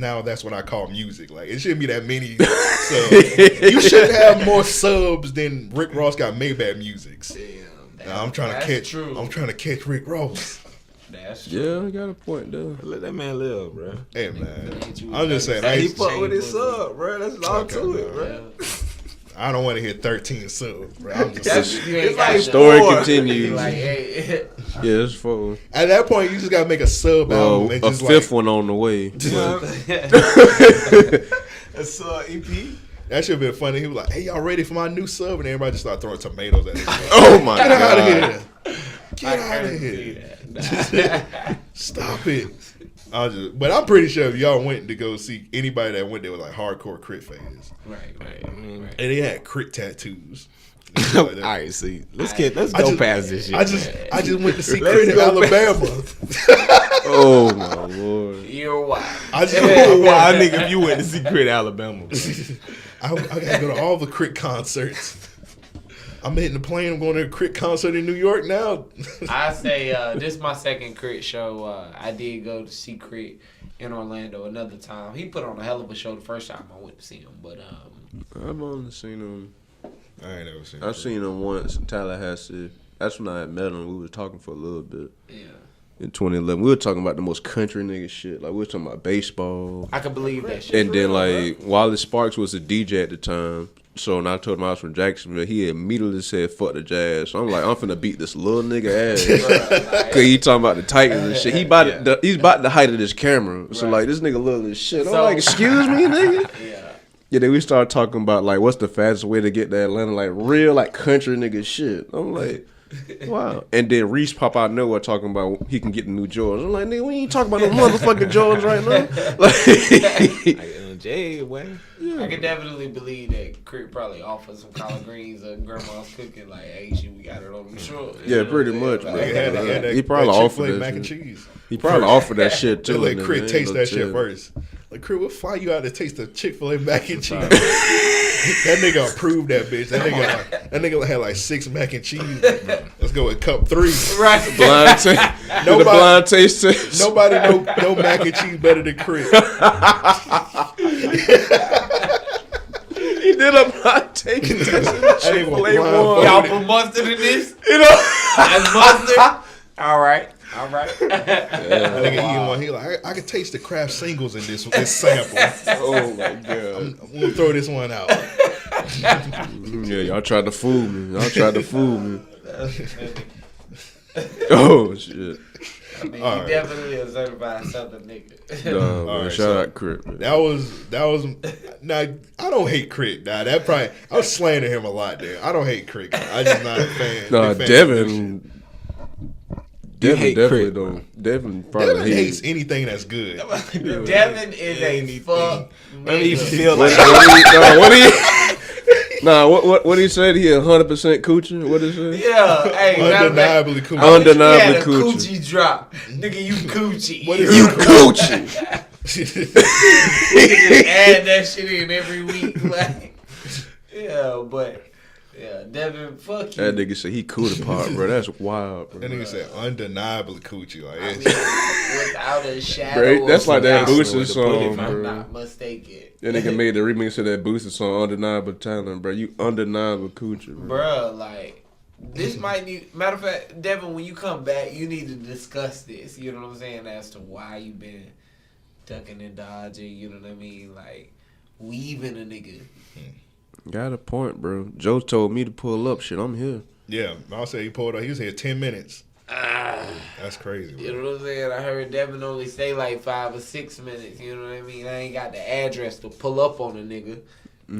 what I call music. Like it shouldn't be that many subs. You should have more subs than Rick Ross got Maybach musics. Damn, Now, I'm trying to catch Rick Ross. That's true. Yeah, I got a point though. Let that man live, bro. Hey man, Hit you with I'm just saying. that I, He ain't- fuck with his sub, bro. That's all Okay, to it, man. bro. I don't want to hear 13 subs, bro. I'm just That's, saying. you ain't It's got like no- Story Four. continues. Like, hey, Yeah, it's four. At that point, you just gotta make a sub album and A just fifth like one on the way. It's EP. that should have been funny. He was like, "Hey, y'all ready for my new sub?" And everybody just started throwing tomatoes at him. Oh my Get out of god. here! Get out of here! Stop it! But I'm pretty sure if y'all went to go see anybody that went there was like hardcore Crit fans, right. and they had Crit tattoos. All right, see, let's go past this shit. I just went to see Crit in Alabama. Oh my lord. You're wild. I just Why, nigga, if you went to see Crit Alabama? I gotta go to all the Crit concerts. I'm hitting the plane. I'm going to a Crit concert in New York now. I say this is my second Crit show. I did go to see Crit in Orlando another time. He put on a hell of a show the first time I went to see him, but I've only seen him. I ain't never seen. I've seen him once in Tallahassee. That's when I had met him. We was talking for a little bit. yeah. In 2011, we were talking about the most country nigga shit. Like we were talking about baseball. I can believe that shit. And then like Wally Sparks was a DJ at the time. So when I told him I was from Jacksonville, he immediately said fuck the Jazz. So I'm like, I'm finna beat this little nigga ass. Cause he talking about the Titans and shit. He's about the height of this camera. So like this nigga little as shit. I'm like, excuse me, nigga. Yeah, then we started talking about like what's the fastest way to get to Atlanta, like real like country nigga shit. I'm like, wow. And then Reese pop out of nowhere talking about he can get the new Jordans. I'm like, nigga, we ain't talking about no motherfucking Jordans right now. Like, Jay, Wayne. I can definitely believe that Crit probably offered some collard greens or grandma's cooking. Like, hey, shit, we got it on the shore. Yeah, pretty much, bro. Like, he probably offered that mac and shit. cheese. He probably offered that shit too. Let Crit taste that shit first. Like, Crit, we'll fly you out to taste the Chick-fil-A mac and cheese. That nigga approved that bitch. That nigga had like 6 mac and cheese. Let's go with cup 3. Right. Blind taste test. Nobody know mac and cheese better than Crit. He did a blind taste test. Chick-fil-A one. Y'all put mustard in this? You know? That's mustard? All right. That nigga eating one. He like, I can taste the craft singles in this sample. Oh my god. I'm gonna throw this one out. Yeah, y'all tried to fool me. Oh shit. I mean, he definitely a certified Southern nigga. No, man, shout out Crit, man. That was. Now I don't hate Crit. Now that probably I was slandering him a lot there. I don't hate Crit. I just not a fan. No, Devin. Devin definitely don't. Devin probably Devin hates anything that's good. Devin is a fuck. Maybe he feel like what he said? He 100% coochie. What is it? Yeah, hey, undeniably coochie. Undeniably coochie. coochie. Drop, nigga, you coochie. What is You coochie? coochie. We can just add that shit in every week, like, yeah, but. Yeah, Devin, fuck you. That nigga said he cool the part, bro. That's wild, bro. That nigga said undeniably coochie. Like, I mean, without a shadow. Bro, that's like that doubt, Boosie song, if I'm bro. not mistaken. That nigga made the remix of that Boosie song, Undeniable Talent, bro. You undeniable coochie, bro. Bruh, like, this might need. Matter of fact, Devin, when you come back, you need to discuss this. You know what I'm saying? As to why you been ducking and dodging. You know what I mean? Like, weaving a nigga. Got a point, bro. Joe told me to pull up. Shit, I'm here. yeah, I'll say he pulled up. He was here 10 minutes. That's crazy, bro. You know what I'm saying? I heard Devin only stay like 5 or 6 minutes. You know what I mean? I ain't got the address to pull up on a nigga.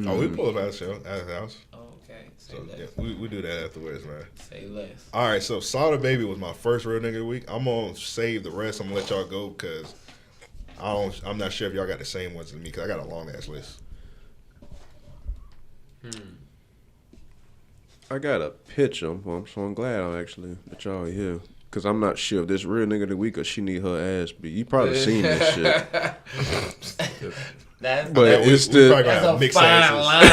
Oh, we pull up at his house. Okay, say So, less. yeah, we do that afterwards, man. Say less. All right, so Sada Baby was my first real nigga of the week. I'm gonna save the rest. I'm gonna let y'all go because I'm not sure if y'all got the same ones as me because I got a long ass list. I got a picture, so I'm glad that y'all are here. Cause I'm not sure if this real nigga of the week or she need her ass beat. You probably seen this shit. That's It's a fine line.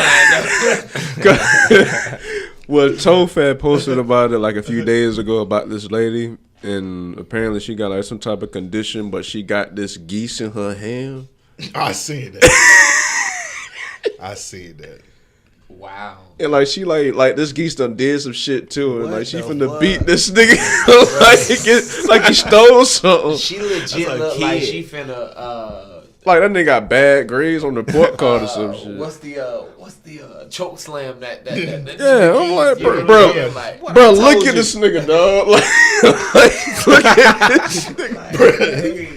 Well, Tofat posted about it like a few days ago about this lady, and apparently she got like some type of condition, but she got this geese in her hand. I seen that. I seen that. Wow. And like she like this geese done did some shit to her. And like she the finna fuck? beat this nigga like he stole something. She legit look like she finna Like that nigga got bad grades on the report card or some shit. What's the choke slam that Yeah, I'm like, you know bro, what I'm saying? Like, bro, look at this nigga, dog. Like look at this nigga.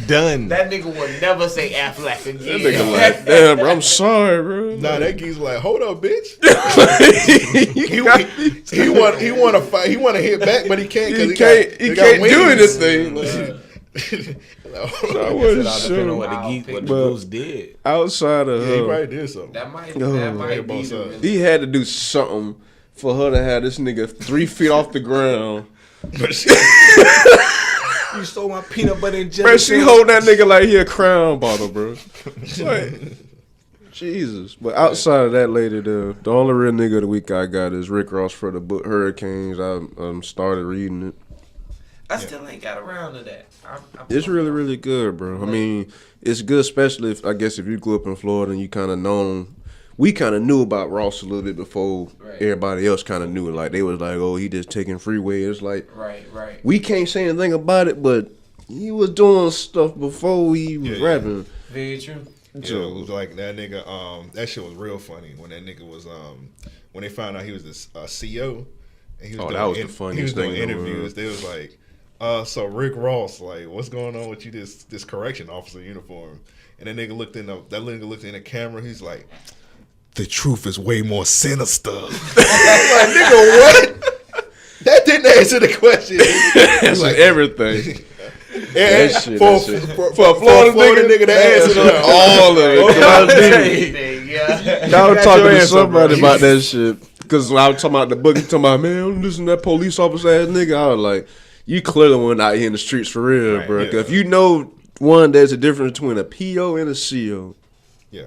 Done. That nigga would never say Affleck again. That nigga like, damn, bro, I'm sorry, bro. Nah, that geese like, hold up, bitch. he He want to fight. He want to hit back, but he can't. can't do anything. Like, I wasn't sure. What the goose did. Outside of he her, probably did something. That might be the he had to do something for her to have this nigga 3 feet off the ground. You stole my peanut butter and jelly. Bro, she hold that nigga like he a Crown bottle, bro. Like, Jesus. But outside of that lady, the only real nigga of the week I got is Rick Ross for the book Hurricanes. I started reading it. I still ain't got around to that. It's really, really good, bro. I mean, it's good, especially if you grew up in Florida and you kind of known. We kind of knew about Ross a little bit before everybody else kind of knew it. Like, they was like, oh, he just taking freeway. It's like, right. We can't say anything about it, but he was doing stuff before he was rapping. Very true. Yeah, it was like that nigga. That shit was real funny when that nigga was when they found out he was this CEO. And he was that was the funniest thing. He was doing interviews. They was like, so Rick Ross, like, what's going on with you? This correction officer uniform. And that nigga looked in the camera. He's like, the truth is way more sinister. I'm like, nigga, what? That didn't answer the question. It's like everything. For a Florida nigga to answer all of it. I was talking to somebody about that shit. Because when I was talking about the book, he talking about, man, listen to that police officer ass nigga. I was like, you clearly weren't out here in the streets for real, bro. Because if you know, there's a difference between a PO and a CO. Yeah.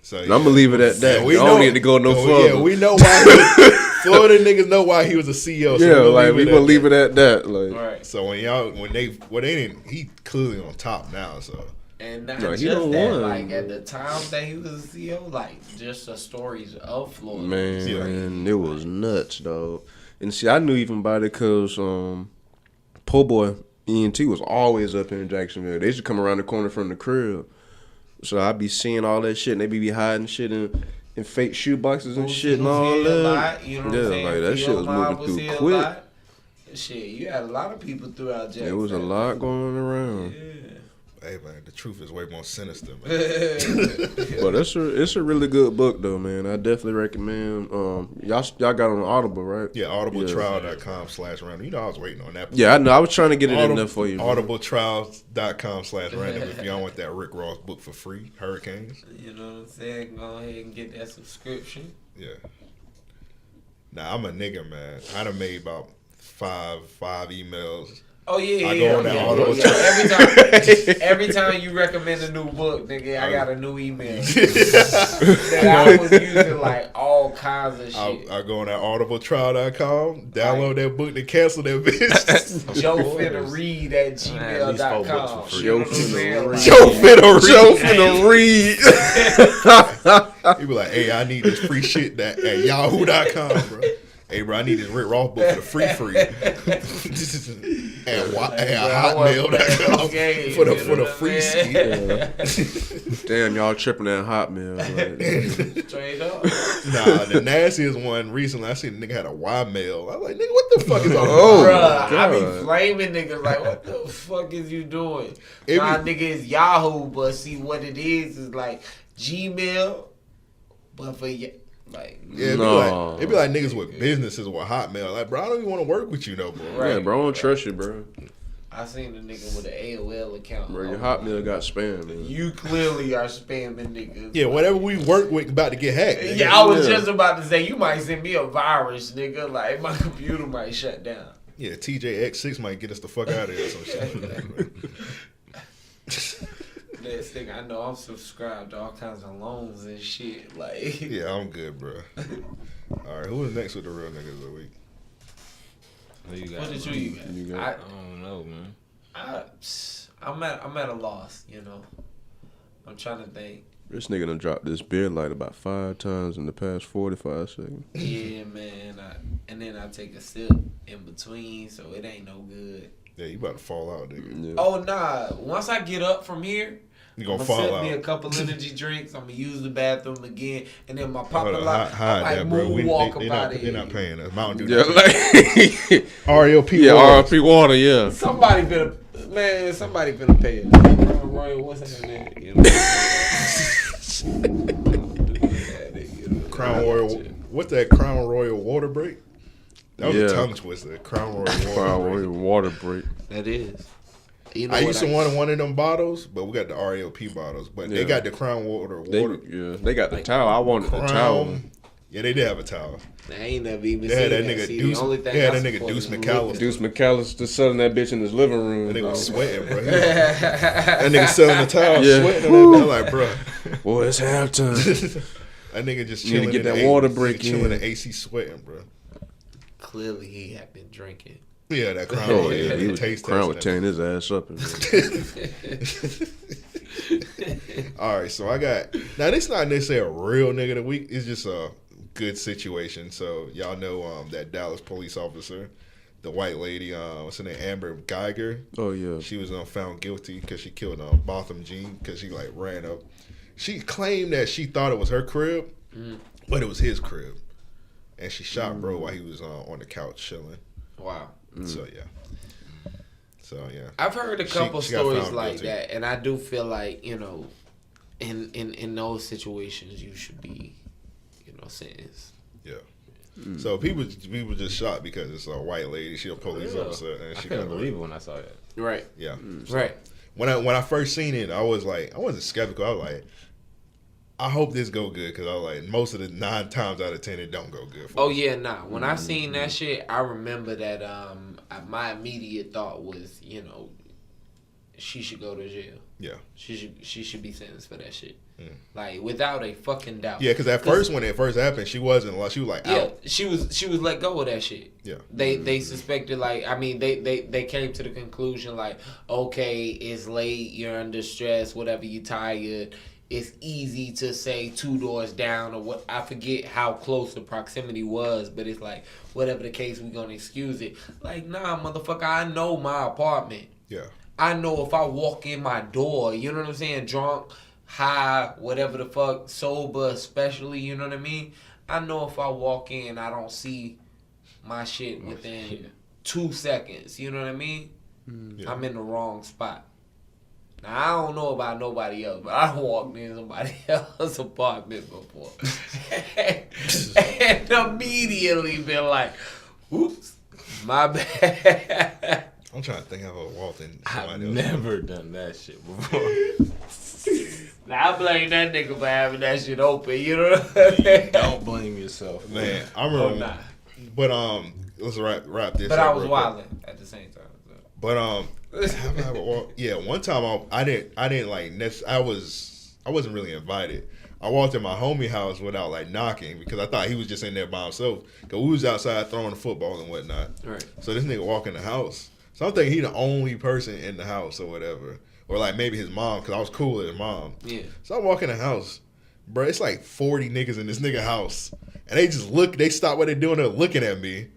So, I'm going to leave it at that. We don't need to go no further. Yeah, we know why. Florida niggas know why he was a CEO. So we gonna leave it at that. Like, right. So they didn't. He clearly on top now. So and not just that, like at the time that he was a CEO, like just the stories of Florida. Man, it was nuts, dog. And see, I knew even about it because Po' Boy ENT was always up here in Jacksonville. They used to come around the corner from the crib. So I'd be seeing all that shit, and they be hiding shit in fake shoe boxes and shit and all that. You know what I'm saying? Like that shit was moving through quick. Shit, you had a lot of people throughout Jacksonville. There was a lot going around. Yeah. Hey man, the truth is way more sinister, man. But it's a really good book though, man. I definitely recommend. Y'all got on Audible, right? Yeah, audibletrial.com/random. You know I was waiting on that. Yeah, I know. I was trying to get it in there for you. Audibletrials.com/random if y'all want that Rick Ross book for free, Hurricanes. You know what I'm saying? Go ahead and get that subscription. Yeah. Now I'm a nigga, man. I done made about five emails. Oh yeah, I go on that Audible. Every time you recommend a new book, nigga, I got a new email that I was using like all kinds of shit. I go on that audibletrial.com, download that book, then cancel that bitch. Joe finna read at gmail.com. Joe finna read. He be like, hey, I need this free shit at yahoo.com, bro. Hey, bro, I need this Rick Ross book for the free. And hotmail.com for the free ski. Damn, y'all tripping at Hotmail. Like. Straight up. Nah, the nastiest one recently, I seen a nigga had a Y-mail. I was like, nigga, what the fuck is on Bruh, I be flaming niggas like, what the fuck is you doing? Nigga, it's Yahoo, but see what it is like Gmail, but for like, yeah, it'd be like niggas with businesses with Hotmail. Like, bro, I don't even want to work with you no more. Right, yeah, bro, I don't trust you, bro. I seen a nigga with an AOL account. Bro, your Hotmail got spammed. Man. You clearly are spamming niggas. Yeah, whatever we work with about to get hacked. Nigga. Yeah, I was just about to say, you might send me a virus, nigga. Like, my computer might shut down. Yeah, TJX6 might get us the fuck out of here or some shit. Next thing I know, I'm subscribed to all kinds of loans and shit. Like, yeah, I'm good, bro. All right, who is next with the real niggas of the week? What did you got? I don't know, man. I'm at a loss, you know. I'm trying to think. This nigga done dropped this beer light about 5 times in the past 45 seconds. Yeah, man. And then I take a sip in between, so it ain't no good. Yeah, you about to fall out, nigga. Yeah. Oh, nah. Once I get up from here, I'm gonna sip me a couple energy drinks. I'm gonna use the bathroom again, and then my papa like moonwalk about it. They're not paying us. Mountain Dew. Yeah, like RLP. Yeah, RLP water. Yeah. Somebody finna pay it. Royal, what's that name? You know? Crown Royal. What's that? Crown Royal water break? That was a tongue twister. Crown Royal water break. Water break. That is. You know I used to want one of them bottles, but we got the REOP bottles. But they got the Crown Water. They got the towel. I wanted the towel. Yeah, they did have a towel. I ain't never even They seen had that nigga Deuce. They had that nigga Deuce McAllister. Deuce McAllister selling that bitch in his living room. That nigga was sweating, bro. That nigga selling the towel, sweating. I'm like, bro, boy, it's halftime. That nigga just You need chilling to get in that the water AC, break chilling in. in the AC, sweating, bro. Clearly, he had been drinking. Yeah, that Crown. Oh yeah, he was taste Crown test was tearing his ass up. All right, so I got now. This not necessarily a real nigga of the week. It's just a good situation. So y'all know that Dallas police officer, the white lady, what's her name, Amber Geiger. Oh yeah, she was found guilty because she killed Botham Jean because she like ran up. She claimed that she thought it was her crib, but it was his crib, and she shot bro while he was on the couch chilling. Wow. So yeah. I've heard a couple she got stories found like guilty. that, and I do feel like, you know, in those situations you should be, you know, sentenced. Yeah. So people just shocked because it's a white lady. She a police officer, and I she couldn't got believe it when I saw that. Right. Yeah. Right. When I first seen it, I was like, I wasn't skeptical. I was like, I hope this go good because I was like, most of the 9 times out of 10 it don't go good. For me. Yeah, nah. When I seen that shit, I remember that my immediate thought was, you know, she should go to jail. Yeah. She should be sentenced for that shit. Like without a fucking doubt. Yeah, because at first when it first happened, she wasn't like she was like out. She was let go of that shit. Yeah. They suspected like they came to the conclusion like, okay, it's late, you're under stress, whatever, you tired. It's easy to say 2 doors down or what. I forget how close the proximity was, but it's like whatever the case, we gonna excuse it. Like, nah, motherfucker, I know my apartment. Yeah. I know if I walk in my door, you know what I'm saying, drunk, high, whatever the fuck, sober especially, you know what I mean? I know if I walk in, I don't see my shit within 2 seconds, you know what I mean? Yeah. I'm in the wrong spot. Now, I don't know about nobody else, but I walked in somebody else's apartment before. and immediately been like, oops, my bad. I'm trying to think how I walked in. I've never done that shit before. Now I blame that nigga for having that shit open, you know what I mean? Don't blame yourself. Man, I remember. But let's wrap this. But up I was real quick. wilding at the same time. So. But yeah, one time I didn't like I wasn't really invited. I walked in my homie house without like knocking because I thought he was just in there by himself. Cause we was outside throwing the football and whatnot. Right. So this nigga walk in the house. So I'm thinking he the only person in the house or whatever, or like maybe his mom because I was cool with his mom. Yeah. So I walk in the house, bro. It's like 40 niggas in this nigga house, and they just look. They stop what they're doing. They're looking at me.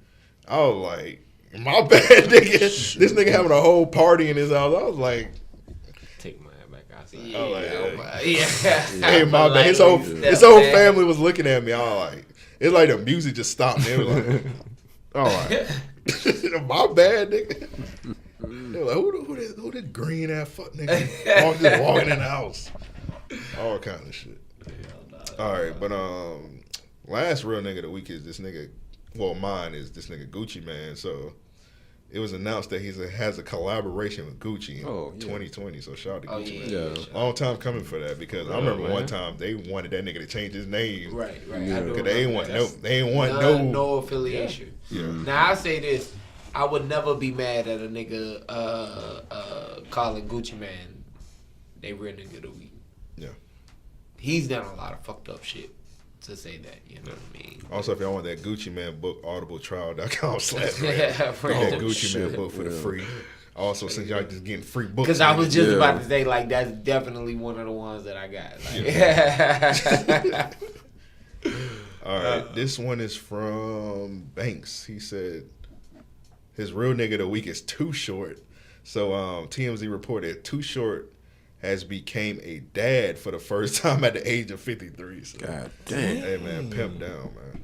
I was like, my bad, nigga. This nigga having a whole party in his house. I was like, take my head back outside. Hey, my bad. His whole family was looking at me. I was like, it's like the music just stopped. They were like, all right, my bad, nigga. They were like, who this green ass fuck nigga just walking in the house? All kind of shit. All right, but last real nigga of the week is this nigga. Well, mine is this nigga Gucci Man. So it was announced that he has a collaboration with Gucci in 2020. So shout out to Gucci Man. Long time coming for that because I remember one time they wanted that nigga to change his name. Right. Because they ain't want no affiliation. Yeah. Now I say this, I would never be mad at a nigga calling Gucci Man they real nigga of the week. Yeah. He's done a lot of fucked up shit to say that, you know what I mean? Also, if y'all want that Gucci Man book, audibletrial.com/. Yeah, Get that Gucci Man book for the free. Also, since y'all just getting free books. Because I was just about to say, like, that's definitely one of the ones that I got. Like, All right, this one is from Banks. He said his real nigga of the week is Too Short. So TMZ reported Too Short has became a dad for the first time at the age of 53. So, God damn. Hey, man, pimp down, man.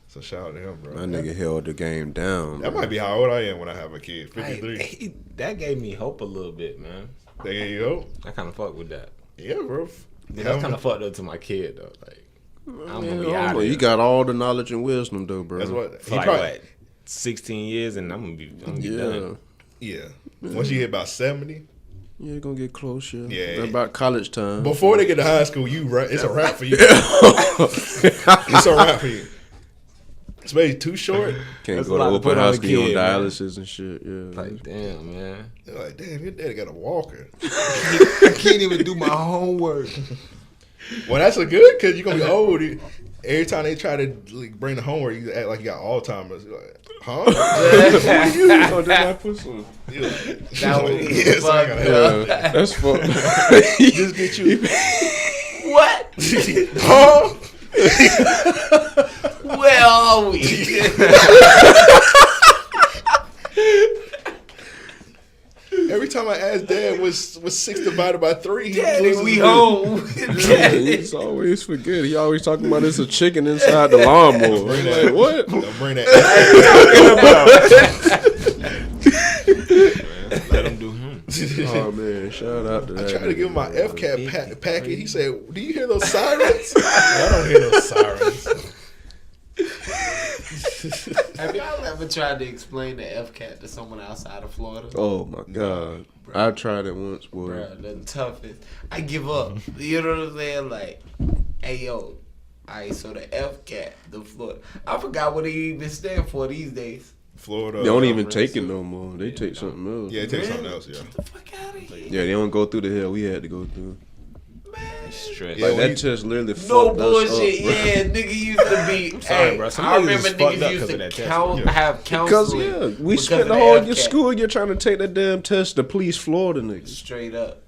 So shout out to him, bro. That nigga held the game down. That might be how old I am when I have a kid, 53. That gave me hope a little bit, man. There you go. I kind of fuck with that. Yeah, bro. That's kind of fucked up to my kid, though. Like, I'm going to be out of You got all the knowledge and wisdom, though, bro. That's what. For like, what, 16 years, and I'm gonna be done. Yeah. Once you hit about 70. Yeah, gonna get close. Yeah. Yeah. About college time. Before they get to high school, it's a wrap for you. It's a wrap for you. It's maybe too short. Can't That's go a to lot to open put on house a because you on kid, man. dialysis and shit. Yeah. Like, damn, man. They're like, damn, your daddy got a walker. I can't even do my homework. Well, that's a good because you're gonna be old. Every time they try to like, bring the homework, you act like you got Alzheimer's. You're like, huh? Oh, did I put some? You're like, That was yes, I gotta help. Yeah, that's fucked. Just get you. What? Huh? Where are we? Every time I ask Dad, what's 6 divided by 3? He Daddy, loses we it. home. Yeah, he's always forget. He always talking about it's a chicken inside the lawnmower. Bring I'm that. like, what? Don't bring that. Let him do him. Oh man, shout out to I that. tried to give him my nigga, FCAT packet. He said, "Do you hear those sirens?" I don't hear those sirens. Have y'all ever tried to explain the FCAT to someone outside of Florida? Oh my god, I tried it once, boy. Bruh, the toughest. I give up. You know what I'm saying? Like, hey yo, alright. So the FCAT, the Florida. I forgot what it even stand for these days. Florida. They don't even take it no more. They take something else. Yeah, take something else. Yeah. Get the fuck out of here. Yeah, they don't go through the hell we had to go through. Stress. Yeah, Like when that you- test literally No fucked bullshit. us up, bro. Yeah, nigga used to be. sorry, hey, bro. Some I niggas remember is fucked niggas up used 'cause to of that test, have Because counseling. yeah, we because spent of the whole FCAT. school year trying to take that damn test to police Florida niggas. Straight up.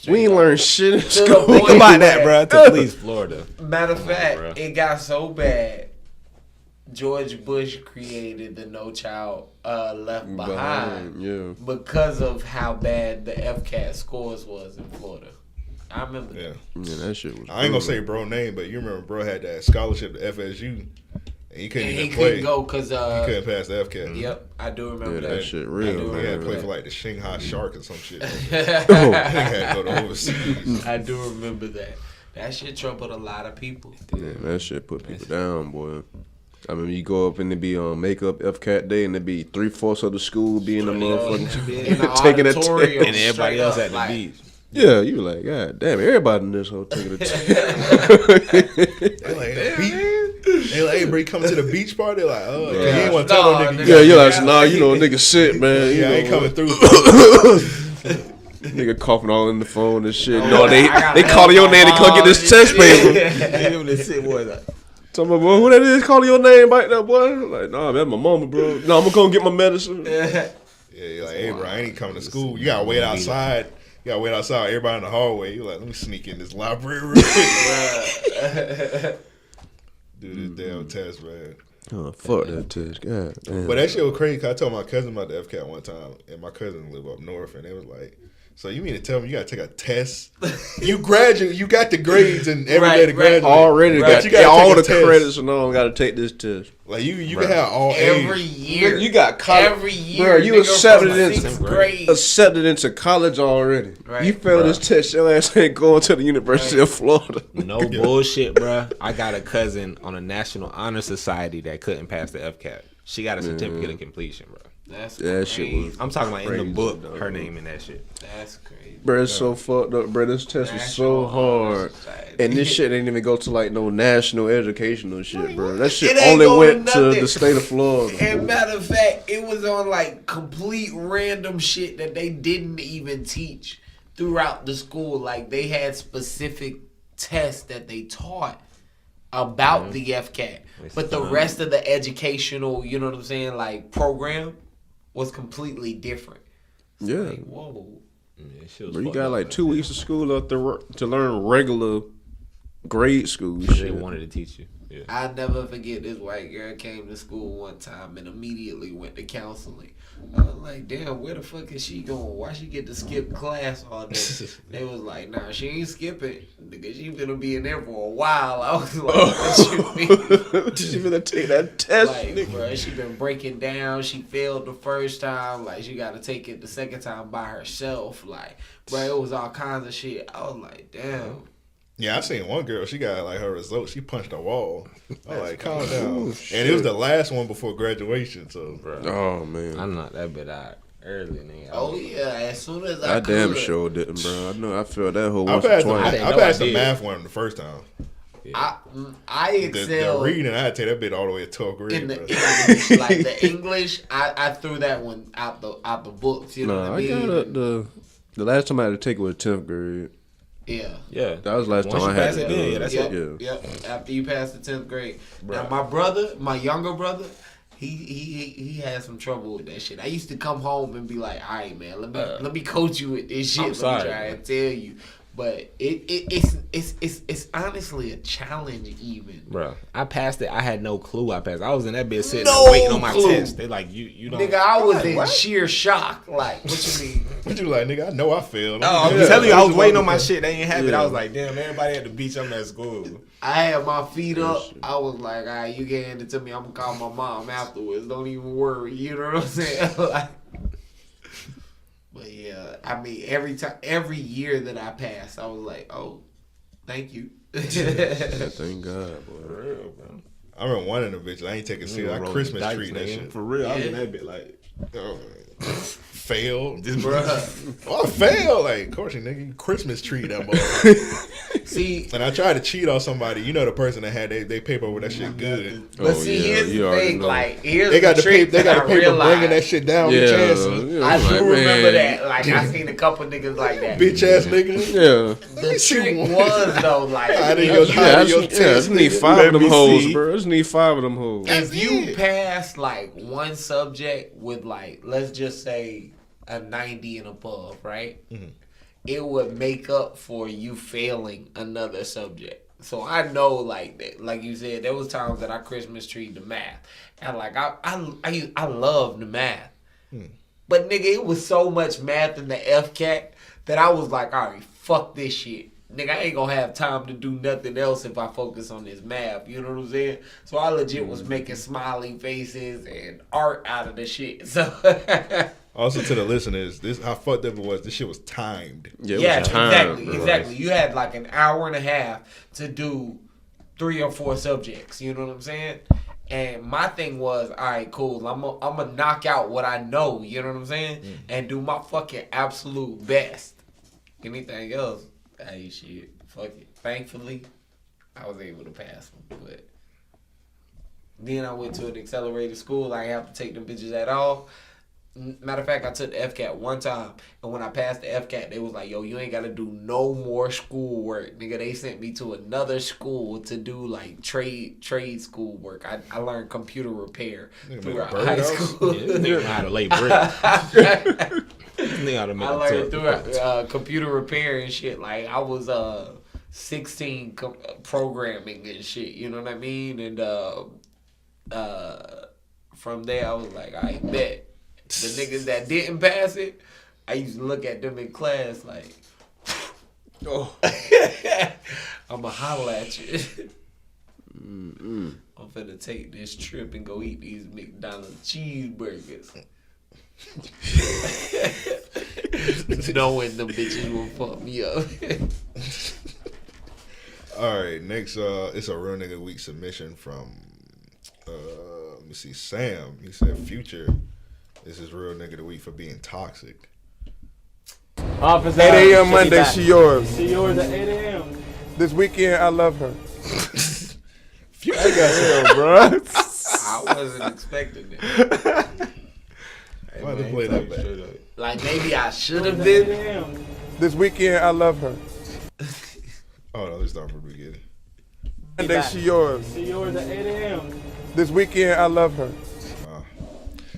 We ain't learned shit in To the school. point Think about that, where- bro. To please Florida. Matter of fact, bro. it got so bad. George Bush created the No Child Left Behind Yeah. because of how bad the FCAT scores was in Florida. I remember Yeah. Yeah, that shit was. I ain't gonna say bro name, but you remember bro had that scholarship to FSU, and he couldn't And even he play. couldn't go because He couldn't pass the FCAT. Yep, I do remember Yeah, that. that shit I real, do He had to remember play that. for like the Shanghai Shark or some shit. Oh. He had to go to overseas. I do remember that. That shit troubled a lot of people. Yeah, that shit put people down, boy. I mean, you go up and it be on makeup FCAT day, and it be 3/4 of the school be in the In motherfucking the taking a test. auditorium, And everybody straight else up, at the like, beach. Yeah, you like, God damn, everybody in this whole taking a test. They like, they like, hey, bro, you coming to the beach party? They're like, oh, you ain't want to tell no nigga. Yeah, you're like, nah, you know, nigga sick, man. You Yeah, I ain't know, coming through. Nigga coughing all in the phone and shit. Oh, No, they I got calling your name to come get this test paper. Even the sick boys like, Tell me, boy, who that is calling your name right now, boy? Like, nah, that's my mama, bro. No, I'm gonna come get my medicine. Yeah, you're like, hey, bro, I ain't coming to school. You gotta wait outside. You gotta wait outside. Everybody in the hallway. You're like, let me sneak in this library real quick. Do this damn test, man. Oh, fuck that test. God damn. But that shit was crazy. 'Cause I told my cousin about the FCAT one time, and my cousin live up north, and they was like, "So you mean to tell me you gotta take a test? You graduate, you got the grades and every day to graduate Already But got you gotta all take the a test. credits and all. Got to take this test. Like you can have all every A's. year. You got college. Every year. Bro, you nigga, accepted from into sixth grade. accepted into college already. Right. You failed this test, your ass ain't going to the University of Florida. no bullshit, bruh. I got a cousin on a National Honor Society that couldn't pass the FCAT. She got a certificate of completion, bro. That's That crazy. shit was. I'm talking about in Crazy, the book, dog. her name in that shit. That's crazy. Bro, it's so fucked up, bro. This test was so National Honor hard. Society. And this shit didn't even go to like no national educational shit, bro. That shit It ain't only going went to nothing. the state of Florida. And matter of fact, it was on like complete random shit that they didn't even teach throughout the school. Like they had specific tests that they taught about the FCAT. But the rest of the educational, you know what I'm saying, like program was completely different. Yeah. Like, whoa. Yeah, shit was Bro, you fucked got up, like bruh. 2 weeks of school up to learn regular grade school They shit. wanted to teach you. Yeah. I'll never forget this white girl came to school one time and immediately went to counseling. I was like, damn, where the fuck is she going? Why she get to skip class all day? They was like, nah, she ain't skipping because she gonna be in there for a while. I was like, what you mean? She finna take that test, Like, nigga. bro, she been breaking down. She failed the first time. Like, she got to take it the second time by herself. Like, bro, it was all kinds of shit. I was like, damn. Yeah, I seen one girl. She got like her results. She punched a wall. I was like, calm down. And it was the last one before graduation. So Oh man. I'm not that bad. early, nigga. Oh yeah, as soon as I I damn could. sure didn't, bro. I know I felt that whole I once or passed, twice. I passed the math one the first time. I The excel reading, I had to take that bit all the way to 12th grade. in the bro. English. Like the English, I threw that one out the books. You know No, what I mean? got the last time I had to take it was 10th grade. Yeah. Yeah. That was the last Once time I you had pass to it, do then, it. yeah, that's Yep, it. yep. After you pass the 10th grade. Now my younger brother, he had some trouble with that shit. I used to come home and be like, all right, man, let me coach you with this shit. I'm Let sorry, me try and tell you. But it's honestly a challenge even. Bro, I passed it. I had no clue I passed. I was in that bitch sitting No there waiting on my clue. test. They like, you don't. Nigga, I was I'm like, in what? sheer shock. Like, what you mean? What you like, nigga? I know I failed. No, I'm Yeah. telling you, I was Just waiting on wanted my to- shit. They ain't have it. I was like, damn, everybody at the beach. I'm at school. I had my feet up. I was like, all right, you can hand it to me. I'm gonna call my mom afterwards. Don't even worry. You know what I'm saying? Like, but yeah, I mean, every year that I passed, I was like, oh, thank you. Thank God, boy. I remember one of the bitches. I ain't taking serious. I Christmas tree that shit. For real, I was in Yeah. that bit like, Failed. Bruh. Oh, I failed. Like, of course, you nigga, you Christmas tree that motherfucker. See, And I tried to cheat on somebody. You know the person that had they paper with that shit good. but Oh, see, yeah, here's you the already thing. know. Like, here's They got the the trick paper. They got that the I paper bringing realized. that shit down. Yeah, Bitch ass, yeah, I I'm do like, remember man. that. Like, I seen a couple niggas like that. bitch ass nigga. Yeah. The trick was though, like, How do you if go- you- how I do your just, yeah, I just need test, 5 Let of them me hoes, see. bro. I just need 5 of them hoes. if you it. pass like one subject with like, let's just say a 90 and above, right? It would make up for you failing another subject. So I know, like that, like you said, there was times that I Christmas treed the math, and like I love the math, but nigga, it was so much math in the FCAT that I was like, all right, fuck this shit. Nigga, I ain't gonna have time to do nothing else if I focus on this math. You know what I'm saying? So I legit was making smiley faces and art out of the shit. So Also to the listeners, this how fucked up it was. This shit was timed. Yeah, it yeah, was time, exactly. You had like an hour and a half to do 3 or 4 subjects. You know what I'm saying? And my thing was, all right, cool. I'm gonna knock out what I know. You know what I'm saying? And do my fucking absolute best. Anything else, hey, shit, fuck it. Thankfully, I was able to pass them. But then I went to an accelerated school. I didn't have to take them bitches at all. Matter of fact, I took the FCAT one time, and when I passed the FCAT, they was like, yo, you ain't got to do no more schoolwork. Nigga, they sent me to another school to do, like, trade school work. I learned computer repair Nigga throughout made a high birdhouse? school. Yeah, this nigga know how to lay brick. Nigga how to make I a learned tub. throughout computer repair and shit. Like, I was 16 programming and shit, you know what I mean? And from there, I was like, I bet. The niggas that didn't pass it, I used to look at them in class like, oh, I'ma holler at you. I'm finna take this trip and go eat these McDonald's cheeseburgers. Knowing them bitches will fuck me up. All right, next it's a real nigga week submission from let me see, Sam. He said, "Future, this is real nigga of the week for being toxic." Officer, 8 a.m. Monday, she yours. She yours at 8 a.m. This weekend, I love her. Future got bro. I wasn't expecting it. Why they play that back? Like maybe I should have been. This weekend, I love her. Oh no, let's start from the beginning. Monday, she yours. She yours at 8 a.m. This weekend, I love her.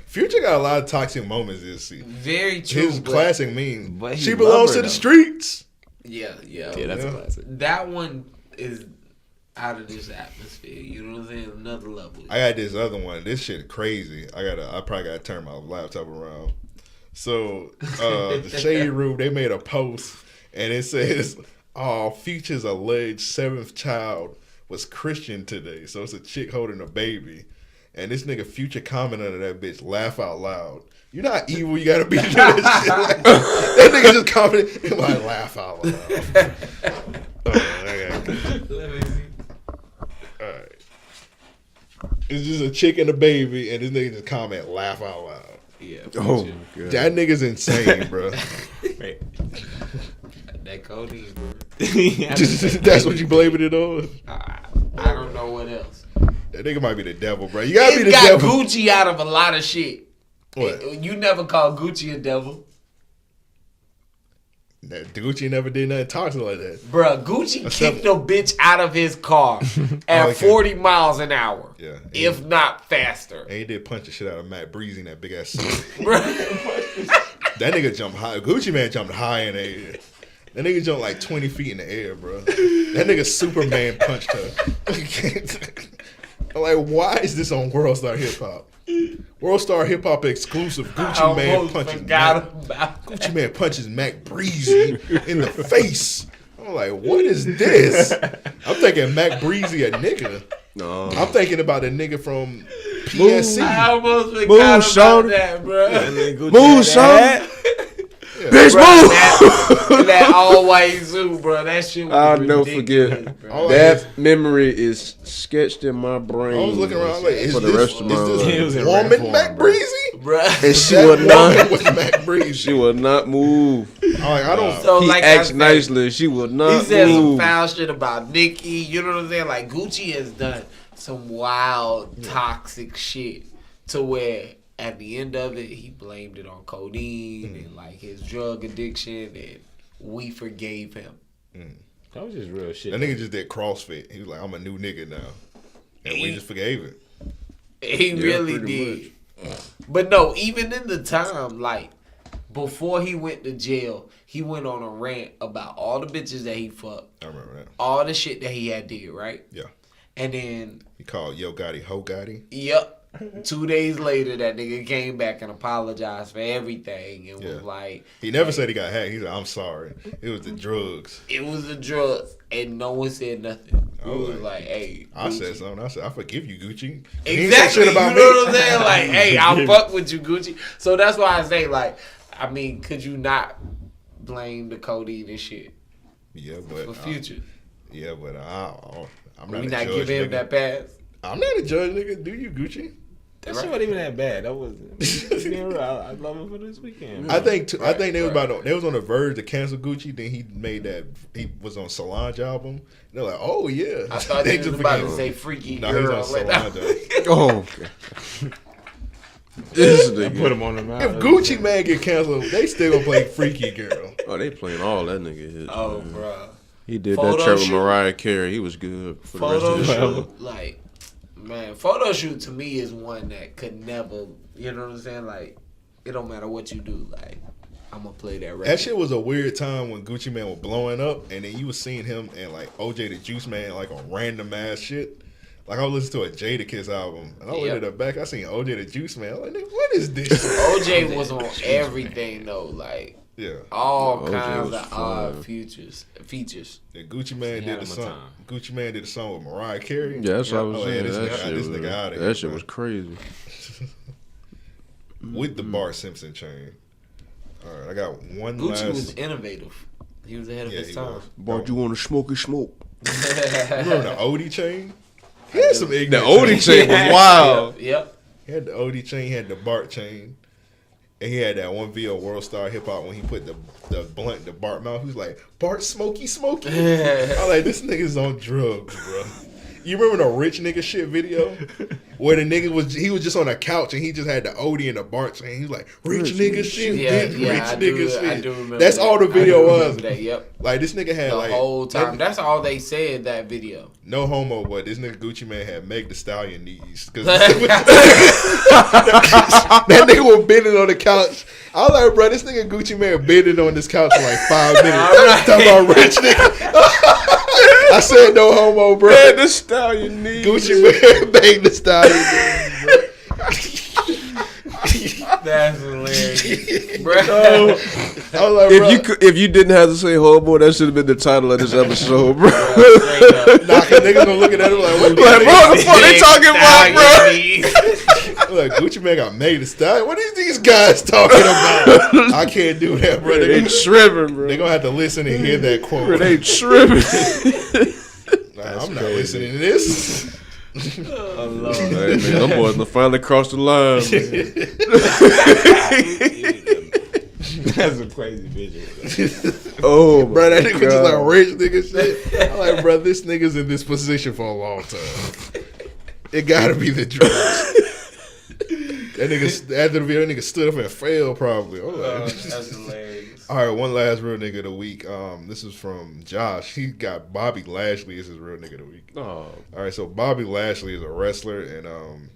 Future got a lot of toxic moments this season. Very true. His classic meme. but he She belongs love her, to the though. streets. Yeah. Yeah, that's a classic. That one is out of this atmosphere. You know what I'm saying? Another level. I got this other one. This shit crazy. I probably gotta turn my laptop around. So the Shade Room, they made a post and it says, "Oh, Future's alleged 7th child was Christian today." So it's a chick holding a baby. And this nigga Future commented under that bitch, laugh out loud. You're not evil, you gotta be doing that shit. Like, that nigga just commented, like, laugh out loud. Let me see. Alright. It's just a chick and a baby, and this nigga just comment, laugh out loud. Yeah, Oh my god. That nigga's insane, bro. That codeine, bro. That's what you blaming it on? I don't know what else. That nigga might be the devil, bro. You gotta be the Got devil. Gucci out of a lot of shit. What? You never call Gucci a devil. That Gucci never did nothing toxic like that. Bruh, Gucci kicked a bitch out of his car at 40 miles an hour. Yeah. If not faster. And he did punch the shit out of Matt Breezy in that big ass suit. Bruh. That nigga jumped high. Gucci man jumped high in the air. That nigga jumped like 20 feet in the air, bro. That nigga Superman punched her. I'm like, why is this on World Star Hip Hop? World Star Hip Hop exclusive. Gucci man punches Mac Breezy in the face. I'm like, what is this? I'm thinking Mac Breezy a nigga. No. I'm thinking about a nigga from PSC. I almost forgot about that, bro. Move, son. Bitch, Bro, move. that all white suit, bro. That shit was I'll never ridiculous, forget. bro. That memory is sketched in my brain. I was looking around like, is for the rest of my life. this woman Mac Breezy? Bro. And she That would not. woman was Mac Breezy. She would not move. I'm like, I don't. So, He like I acts said, nicely. She would not He said some move. foul shit about Nicki. You know what I'm saying? Like, Gucci has done some wild, toxic shit to where at the end of it, he blamed it on codeine and like his drug addiction, and we forgave him. That was just real shit. That nigga just did CrossFit. He was like, I'm a new nigga now. And we just forgave it. He really did. But no, even in the time, like, before he went to jail, he went on a rant about all the bitches that he fucked. I remember that. All the shit that he had did, right? Yeah. And then, He called Yo Gotti Ho Gotti. yep. 2 days later, that nigga came back and apologized for everything and was like, He never said he got hacked. He said, I'm sorry. It was the drugs. it was the drugs, and no one said nothing. It was like, hey, I Gucci. said something. I said, I forgive you, Gucci. He ain't Exactly. say shit about You me. know what I'm saying? Like, hey, I'll fuck with you, Gucci. So that's why I say, like, I mean, could you not blame the codeine and shit Yeah, but for Future? I'm not We a not judge, giving him nigga. that pass. I'm not a judge, nigga. Do you, Gucci? That shit wasn't even that bad. That wasn't. Being real, I love him for this weekend. I think they was they was on the verge to cancel Gucci. Then he made that he was on Solange album. They're like, oh yeah. I thought They he was just about forget to him. say freaky No, he's girl. on Solange. album. Oh, okay. This nigga. Put him on the mouth. If Gucci Man get canceled, they still gonna play Freaky Girl. Oh, they playing all that nigga hits. Oh, man. bro. He did Photo that track with shoot. Mariah Carey. He was good for the rest Photo of the show. shoot, like, man, photo shoot to me is one that could never, you know what I'm saying? Like, it don't matter what you do. Like, I'm gonna play that record. That shit was a weird time when Gucci Man was blowing up, and then you was seeing him and like OJ the Juice Man like on random ass shit. Like I was listening to a Jadakiss album, and I went to the back. I seen OJ the Juice Man. I'm like, nigga, what is this? OJ was on everything though, like all OJ kinds was of odd features. Yeah, Gucci Man did the song. Gucci Man did a song with Mariah Carey. Yeah, that's what I was saying. This That nigga out of here. That shit was crazy. With the Bart Simpson chain. All right, I got one Gucci last. was innovative. He was ahead of his time. Bart, you want to smoke? Smoke. Remember the Odie chain? He had some ignorant. The Odie chain was wild. Yep. He had the Odie chain. He had the Bart chain. And he had that one video, World Star Hip Hop, when he put the blunt in the Bart mouth. He was like, Bart Smokey Smokey. I'm like, this nigga's on drugs, bro. You remember the rich nigga shit video? Where the nigga was just on a couch and he just had the Odie and the Bart chain. He was like, rich nigga shit, rich nigga shit. I do remember That's that. all the video was. That, yep. Like this nigga had the like whole time. That's all they said in that video. No homo, but this nigga Gucci Man had Meg the Stallion knees. Cause that nigga was bending on the couch. I was like, bro, this nigga Gucci Man bending on this couch for like 5 minutes. Talking about rich nigga. I said no homo, bro. Meg the Stallion knees. Gucci Man Meg the Stallion knees, bro. That's hilarious, bro. I was like, bro, If you didn't have to say homo, that should have been the title of this episode, bro. nah, cause niggas gonna look at that and be like, what Like, bro, what the fuck they talking about, bro? Like Gucci Man got Meg the Stallion. What are these guys talking about? I can't do that, bro. They tripping, bro. They gonna have to listen and hear that quote. Bro, they tripping. I'm not listening to this. Oh, Lord. Hey, man, them boys done finally crossed the line. That's a crazy visual. Oh, Bro, that nigga just God. like rich nigga shit. I'm like, bro, this nigga's in this position for a long time. It gotta be the drugs. That nigga, after the video, that nigga stood up and failed probably. Oh, That's hilarious. all right, one last real nigga of the week. This is from Josh. He got Bobby Lashley as his real nigga of the week. Oh, All right, so Bobby Lashley is a wrestler, and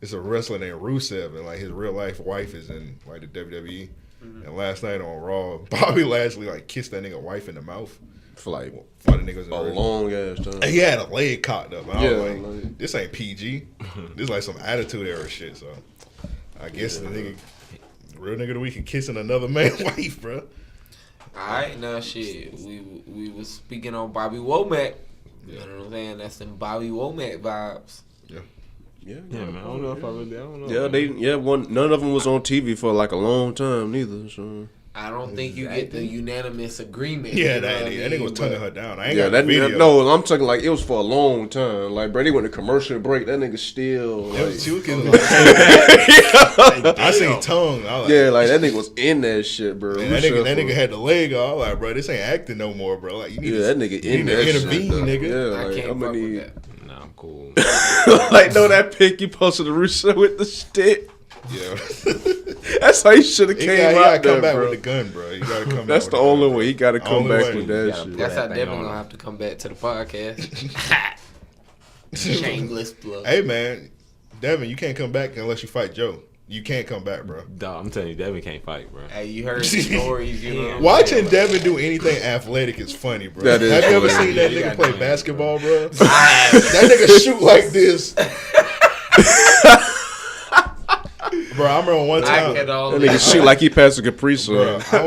it's a wrestler named Rusev, and like his real life wife is in like the WWE. And last night on Raw, Bobby Lashley like kissed that nigga wife in the mouth. for like While the nigga was in a the ring. long ass time. And he had a leg cocked up. And I was Yeah, like, this ain't PG. This is like some attitude era shit. So I guess the nigga, real nigga of the week, and kissing another man's wife, bro. Alright, now shit. We was speaking on Bobby Womack. You know what I'm saying? That's some Bobby Womack vibes. Yeah, Man, I don't know if I don't know. Yeah, none of them was on TV for like a long time neither. So I don't think you get the unanimous agreement. Yeah, you know that what I nigga mean? was tonguing But her down. I ain't yeah, got that the video. no, I'm talking like it was for a long time. Like, bro, they went to commercial break. That nigga still. It Like, was, she was getting like, I seen tongue. I was like, yeah, like that nigga was in that shit, bro. man, that nigga had the leg off. I was like, bro, this ain't acting no more, bro. Like, you need Yeah, that nigga you in need that to shit, intervene, though. nigga. Yeah, I like, can't I'm fuck gonna with need. that. Nah, I'm cool. Like, know that pic you posted the Russo with the stick? Yeah. That's how he should have He came gotta out there, come back bro. with the gun, bro. You gotta come That's back the with only gun, way. He got to come Only back way. with You that gotta shit. That's how That thing Devin on gonna him. have to come back to the podcast. Shameless plug. Hey, man. Devin, you can't come back unless you fight Joe. You can't come back, bro. Dog, I'm telling you, Devin can't fight, bro. Hey, you heard the stories, you know. Watching Devin do anything athletic is funny, bro. That is Have you ever funny. seen that You nigga gotta play do it, basketball, bro? I- That nigga shoot like this. Bro, I remember one I time. can That only. nigga shoot like he passed a Capri Bro, Sun.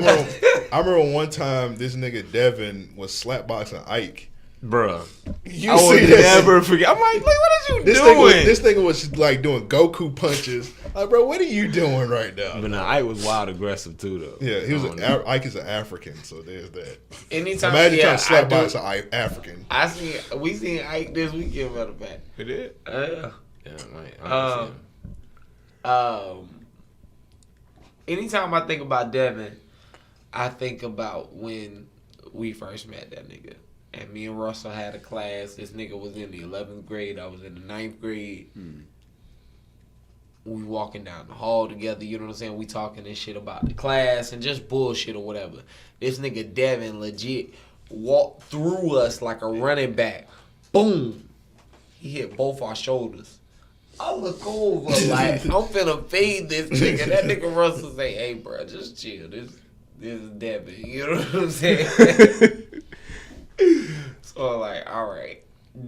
I remember one time this nigga Devin was slapboxing Ike. Bruh. You I see would this? never forget. I'm like, what is you This doing? nigga was like doing Goku punches. Like, bro, what are you doing right now? But nah, Ike was wild aggressive too, though. Yeah, he was I Ike is an African, so there's that. Anytime, Imagine yeah, trying to slap I box do- an African. we seen Ike this weekend, matter of fact. It did? Yeah. Yeah, right. Anytime I think about Devin, I think about when we first met that nigga. And me and Russell had a class. This nigga was in the 11th grade. I was in the 9th grade. We walking down the hall together. You know what I'm saying? We talking this shit about the class and just bullshit or whatever. This nigga Devin legit walked through us like a running back. Boom. He hit both our shoulders. I look over like, I'm finna fade this nigga. That nigga Russell say, hey, bro, just chill. This is Devin. You know what I'm saying? So I'm like, all right.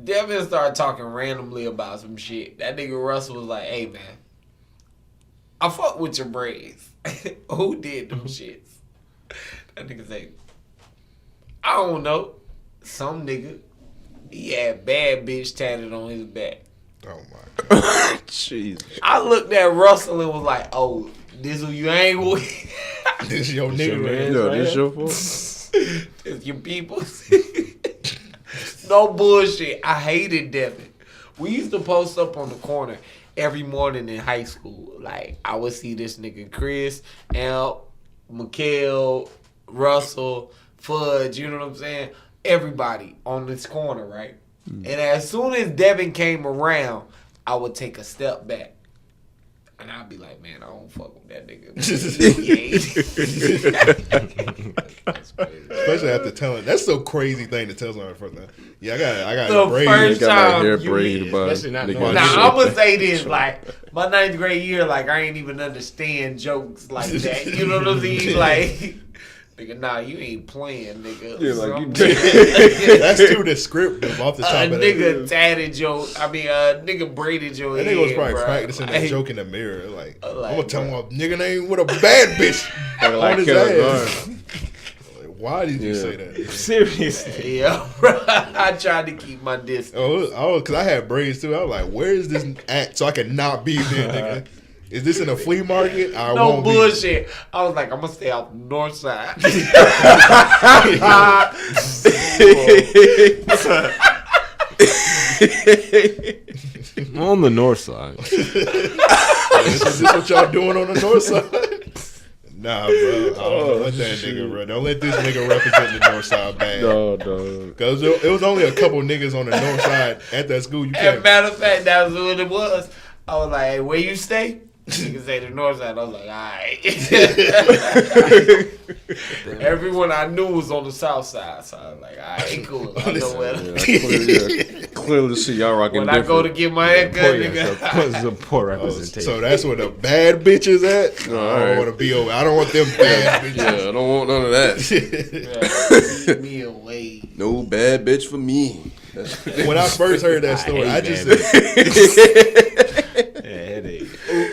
Devin started talking randomly about some shit. That nigga Russell was like, hey, man, I fuck with your braids. Who did them shits? That nigga say, I don't know. Some nigga. He had bad bitch tatted on his back. Oh my god. Jesus. I looked at Russell and was like, oh, this who you ain't with? This your nigga, your man. man. Yo, this your fault? It's your people. No bullshit. I hated Devin. We used to post up on the corner every morning in high school. Like, I would see this nigga Chris, Al, Mikhail, Russell, Fudge, you know what I'm saying? Everybody on this corner, right? And as soon as Devin came around, I would take a step back. And I'd be like, man, I don't fuck with that nigga. That's crazy. Especially after telling. That's so crazy thing to tell somebody first time. Yeah, I got The braids. first Got my time hair you braided meet- by especially not nigga. knowing Now, shit. I'm going to say this, like, my 9th grade year, like, I ain't even understand jokes like that. You know what I'm saying? Like, nigga, nah, you ain't playing, nigga. Yeah, like, you That's too descriptive off the top A of that. nigga tatted your, nigga braided your That head, nigga was probably bro. practicing Like, that joke in the mirror. Like, I'm gonna tell him bro. a nigga name with a bad bitch Like on his Kevin ass. Like, why did you Yeah. say that? Seriously. Yeah, bro. I tried to keep my distance. Oh, because I had braids too. I was like, where is this at so I can not be there, nigga? Is this in a flea market? I No won't bullshit. I was like, I'm gonna stay out the north side. On the north side. Is this what y'all doing on the north side? Nah, bro. I don't let that nigga, bro. Don't let this nigga represent the north side bad. No, dog. Because it was only a couple niggas on the north side at that school. You As a can't. matter of fact, that was what it was. I was like, hey, where you stay? Niggas say the north side. I was like, alright. Everyone I knew was on the south side. So I was like, alright, cool. I know where. Clearly see y'all rocking When different. I go to get my haircut, nigga. It's a poor representation. So that's where the bad bitches at. No, I Alright. don't want to be over. I don't want them bad bitches. Yeah, I don't want none of that. Keep me away. No bad bitch for me. When I first heard that story, I just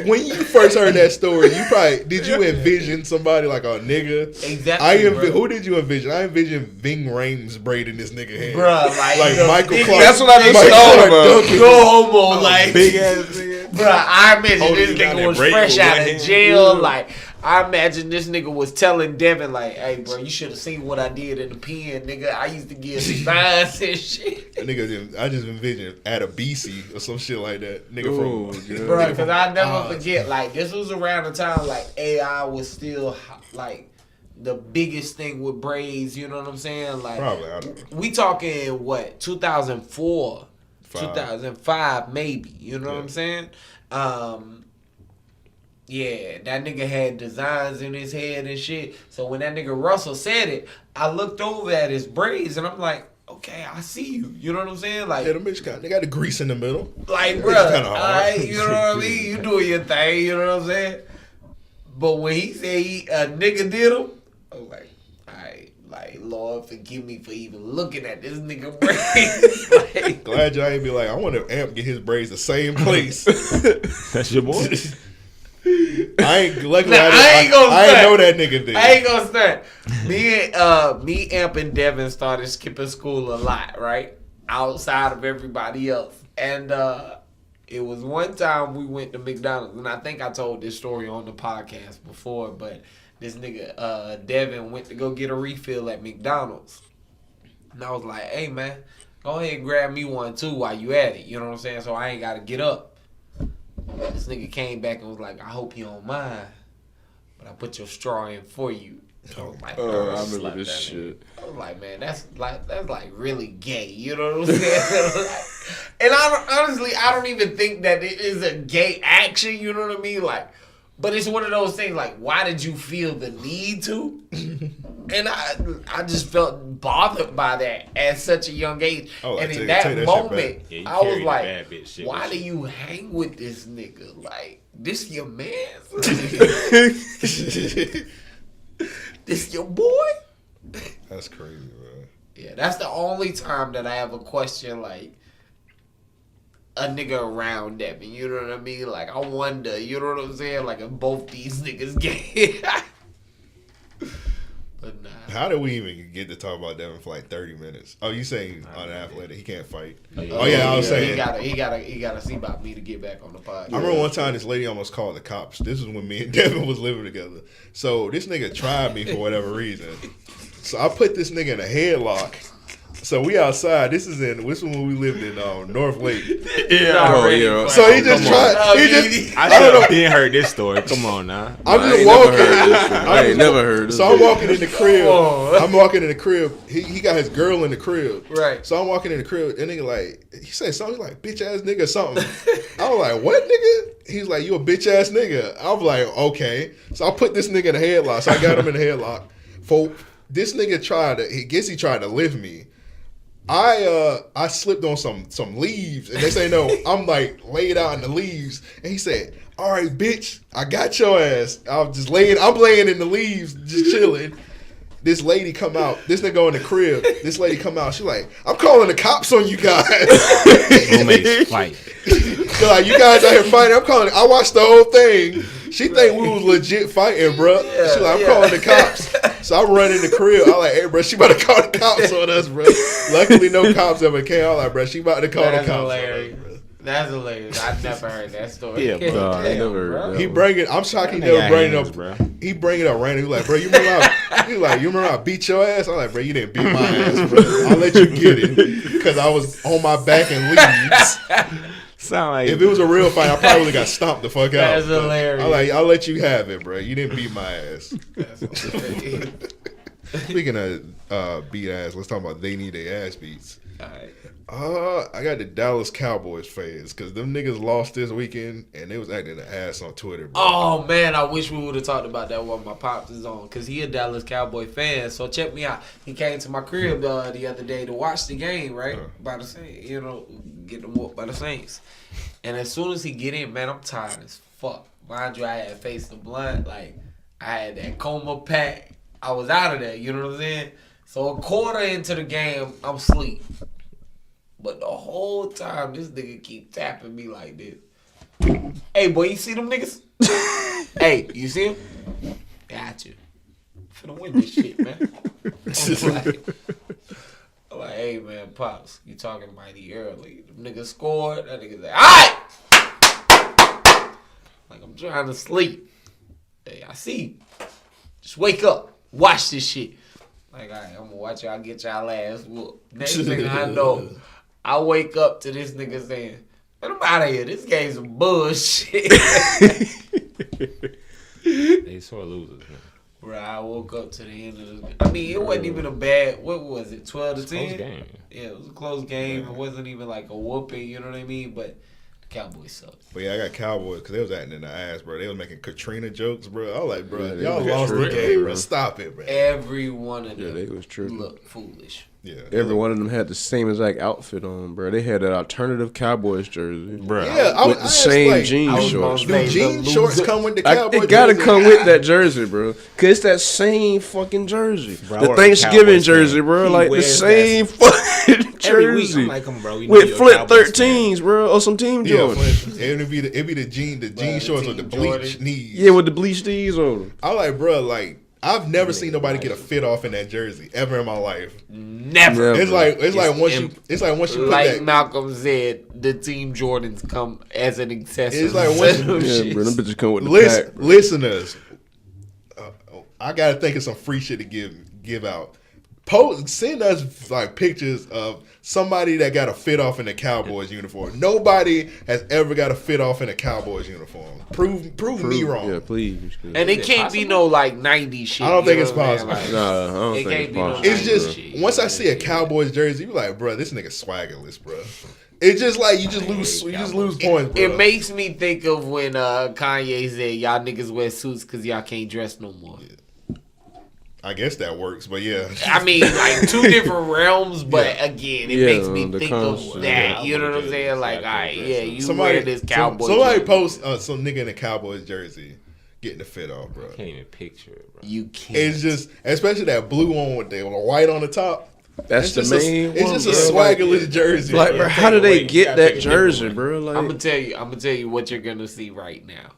when you first heard that story, did you envision somebody like a nigga? Exactly. Who did you envision? I envisioned Ving Rhames braiding this nigga hair. Bruh, like Michael Clark. That's what I just thought about. No homo, like Big ass nigga. Bruh, I imagine Holding this down nigga that was braid fresh with out one of hand. jail. Like, I imagine this nigga was telling Devin, like, hey, bro, you should have seen what I did in the pen, nigga. I used to give signs and shit. That nigga, I just envisioned Adabisi or some shit like that. Nigga Oh, from. yeah. Bro, because I never forget, like, this was around the time, like, AI was still, like, the biggest thing with braids, you know what I'm saying? Like, Probably, I don't know. we talking, what, 2004, 5. 2005, maybe, you know what I'm saying? Yeah, that nigga had designs in his head and shit. So when that nigga Russell said it, I looked over at his braids and I'm like, okay, I see you. You know what I'm saying? Like, Yeah, them bitch they got the grease in the middle. like, It's bro, kinda hard. alright, you know what I mean? You doing your thing, you know what I'm saying? But when he said a nigga did him, I was like, alright, like, Lord, forgive me for even looking at this nigga braids. Like, Glad y'all ain't be like, I want to Amp get his braids the same place. That's your boy. I ain't luckily. Nah, I ain't gonna ain't stunt. know that nigga then. I ain't gonna stunt. Me, Amp, and Devin started skipping school a lot, right? Outside of everybody else. And it was one time we went to McDonald's, and I think I told this story on the podcast before, but this nigga, Devin, went to go get a refill at McDonald's. And I was like, hey, man, go ahead and grab me one, too, while you at it. You know what I'm saying? So I ain't got to get up. This nigga came back and was like, I hope you don't mind, but I put your straw in for you. I was like, I remember slap this that shit. nigga. I was like, man, that's like really gay. You know what I'm saying? And honestly, I don't even think that it is a gay action. You know what I mean? Like, but it's one of those things. Like, why did you feel the need to? And I just felt bothered by that at such a young age. Oh, and take in that that shit moment, back. Yeah, you I was carried the like, bad bitch shit why with do you. you hang with this nigga? Like, this your man? This your boy? That's crazy, bro. Yeah, that's the only time that I ever question, like, a nigga around Devin. You know what I mean? Like, I wonder, you know what I'm saying? Like, if both these niggas gay. But nah. How did we even get to talk about Devin for like 30 minutes? Oh, you saying on an athletic, he can't fight? Oh yeah, I was saying. He gotta see about me to get back on the podcast. I remember one time this lady almost called the cops. This was when me and Devin was living together. So this nigga tried me for whatever reason. So I put this nigga in a headlock. So we outside. This is when we lived in North Lake. Oh, yeah. So he just tried. I don't know. He ain't heard this story. Come on now. I'm I just ain't walking. never heard this. I ain't never heard this. So I'm walking in the crib. I'm walking in the crib. He got his girl in the crib. Right. So I'm walking in the crib, and nigga like, he said something like, bitch ass nigga or something. I was like, what nigga? He's like, you a bitch ass nigga. I was like, okay. So I put this nigga in a headlock. So I got him in a headlock. This nigga he tried to lift me. I slipped on some leaves, and they say no. I'm like laid out in the leaves, and he said, "All right, bitch, I got your ass." I'm laying in the leaves, just chilling. This lady come out. This nigga in the crib. This lady come out. She like, "I'm calling the cops on you guys." Roommates fight. So like, you guys out here fighting. I watched the whole thing. She think we was legit fighting, bro. She like, I'm calling the cops. So I run in the crib. I like, hey, bro, she about to call the cops on us, bro. Luckily, no cops ever came. I like, bro, she about to call the cops on us, bro. That's hilarious. I never heard that story. Yeah, bro. Nah, I never heard that. He bring it. I'm shocked he That never nigga bring it hands, up. bro. He bring it up random. He like, bro, you remember? You remember I beat your ass? I'm like, bro, you didn't beat my ass, bro. I'll let you get it because I was on my back in leads. Sound like If it was a real fight, I probably got stomped the fuck out. That's But hilarious. I'm like, I'll let you have it, bro. You didn't beat my ass. Hilarious. Speaking of beat ass, let's talk about they need their ass beats. All right. I got the Dallas Cowboys fans because them niggas lost this weekend and they was acting an ass on Twitter, bro. Oh man, I wish we would have talked about that while my pops is on, cause he a Dallas Cowboy fan. So check me out. He came to my crib the other day to watch the game, right? By the Saints, get them whooped by the Saints. And as soon as he get in, man, I'm tired as fuck. Mind you, I had faced the blunt, like I had that coma pack. I was out of there. You know what I'm saying? So a quarter into the game, I'm asleep. But the whole time, this nigga keep tapping me like this. Hey, boy, you see them niggas? Hey, you see them? Got you. Finna win this shit, man. I'm like, hey, man, Pops, you talking mighty early. Them niggas scored. That nigga said, all right! Like, I'm trying to sleep. Hey, I see. Just wake up. Watch this shit. Like, all right, I'm gonna watch y'all get y'all ass whooped. Next thing I know, I wake up to this nigga saying, man, I'm out of here. This game's some bullshit. they sore losers, man. Bro, I woke up to the end of the game. I mean, it wasn't even a bad, what was it, 12 to 10? Close game. Yeah, it was a close game. It wasn't even like a whooping, you know what I mean? But the Cowboys sucked. But yeah, I got Cowboys because they was acting in the ass, bro. They was making Katrina jokes, bro. I was like, bro, Yeah, y'all they lost the tripping, game, bro. bro. Stop it, bro. Every one of Yeah, them they was tripping. looked foolish. Yeah, Every one of them had the same exact outfit on, bro. They had that alternative Cowboys jersey, Bro. Yeah, with the same jean I was shorts. gonna Do say jean the shorts loser. come with the Cowboys? It gotta jersey? come with that jersey, bro. Cause it's that same fucking jersey. Bro, I the work with Thanksgiving Cowboys jersey, fan. bro. He Like the wears same fucking Every week, jersey. I'm like, come, bro. You know With you're a flip Cowboys fan. 13s, bro, or some team Yeah, Jordans. it'd be the jean shorts with the Team bleach Jordan. knees. Yeah, with the bleached knees on them. I like, bro, like I've never seen nobody get a fit off in that jersey ever in my life. Never. It's like once you put Like that. Malcolm said, the Team Jordans come as an accessory. It's like once you- Yeah, bro, them bitches come with the pack. Bro. Listeners, I gotta think of some free shit to give out. Send us like pictures of somebody that got a fit off in a Cowboys uniform. Nobody has ever got a fit off in a Cowboys uniform. Prove me wrong. Yeah, please. And it can't be no like 90s shit. I don't think you it's know what I'm saying? possible. Nah, I don't It think can't it's be no possible. It's just shit. once I see a Cowboys jersey, you like, bro, this nigga swaggerless, bro. It's just like you just lose points, bro. It makes me think of when Kanye said, y'all niggas wear suits because y'all can't dress no more. I guess that works, but yeah. I mean, like two different realms, but again, it Yeah, makes me the think concept. of that. Yeah, You know what I'm saying? Like, all right, yeah, you wear this Cowboy Somebody jersey. post some nigga in a Cowboys jersey getting the fit off, bro. Can't even picture it, bro. You can't. It's just, especially that blue one with the white on the top. That's It's the just main one. It's just a bro. swaggerless jersey. Like, bro. bro, how do they You get gotta that take a jersey, different bro? Like, I'm gonna tell you what you're gonna see right now.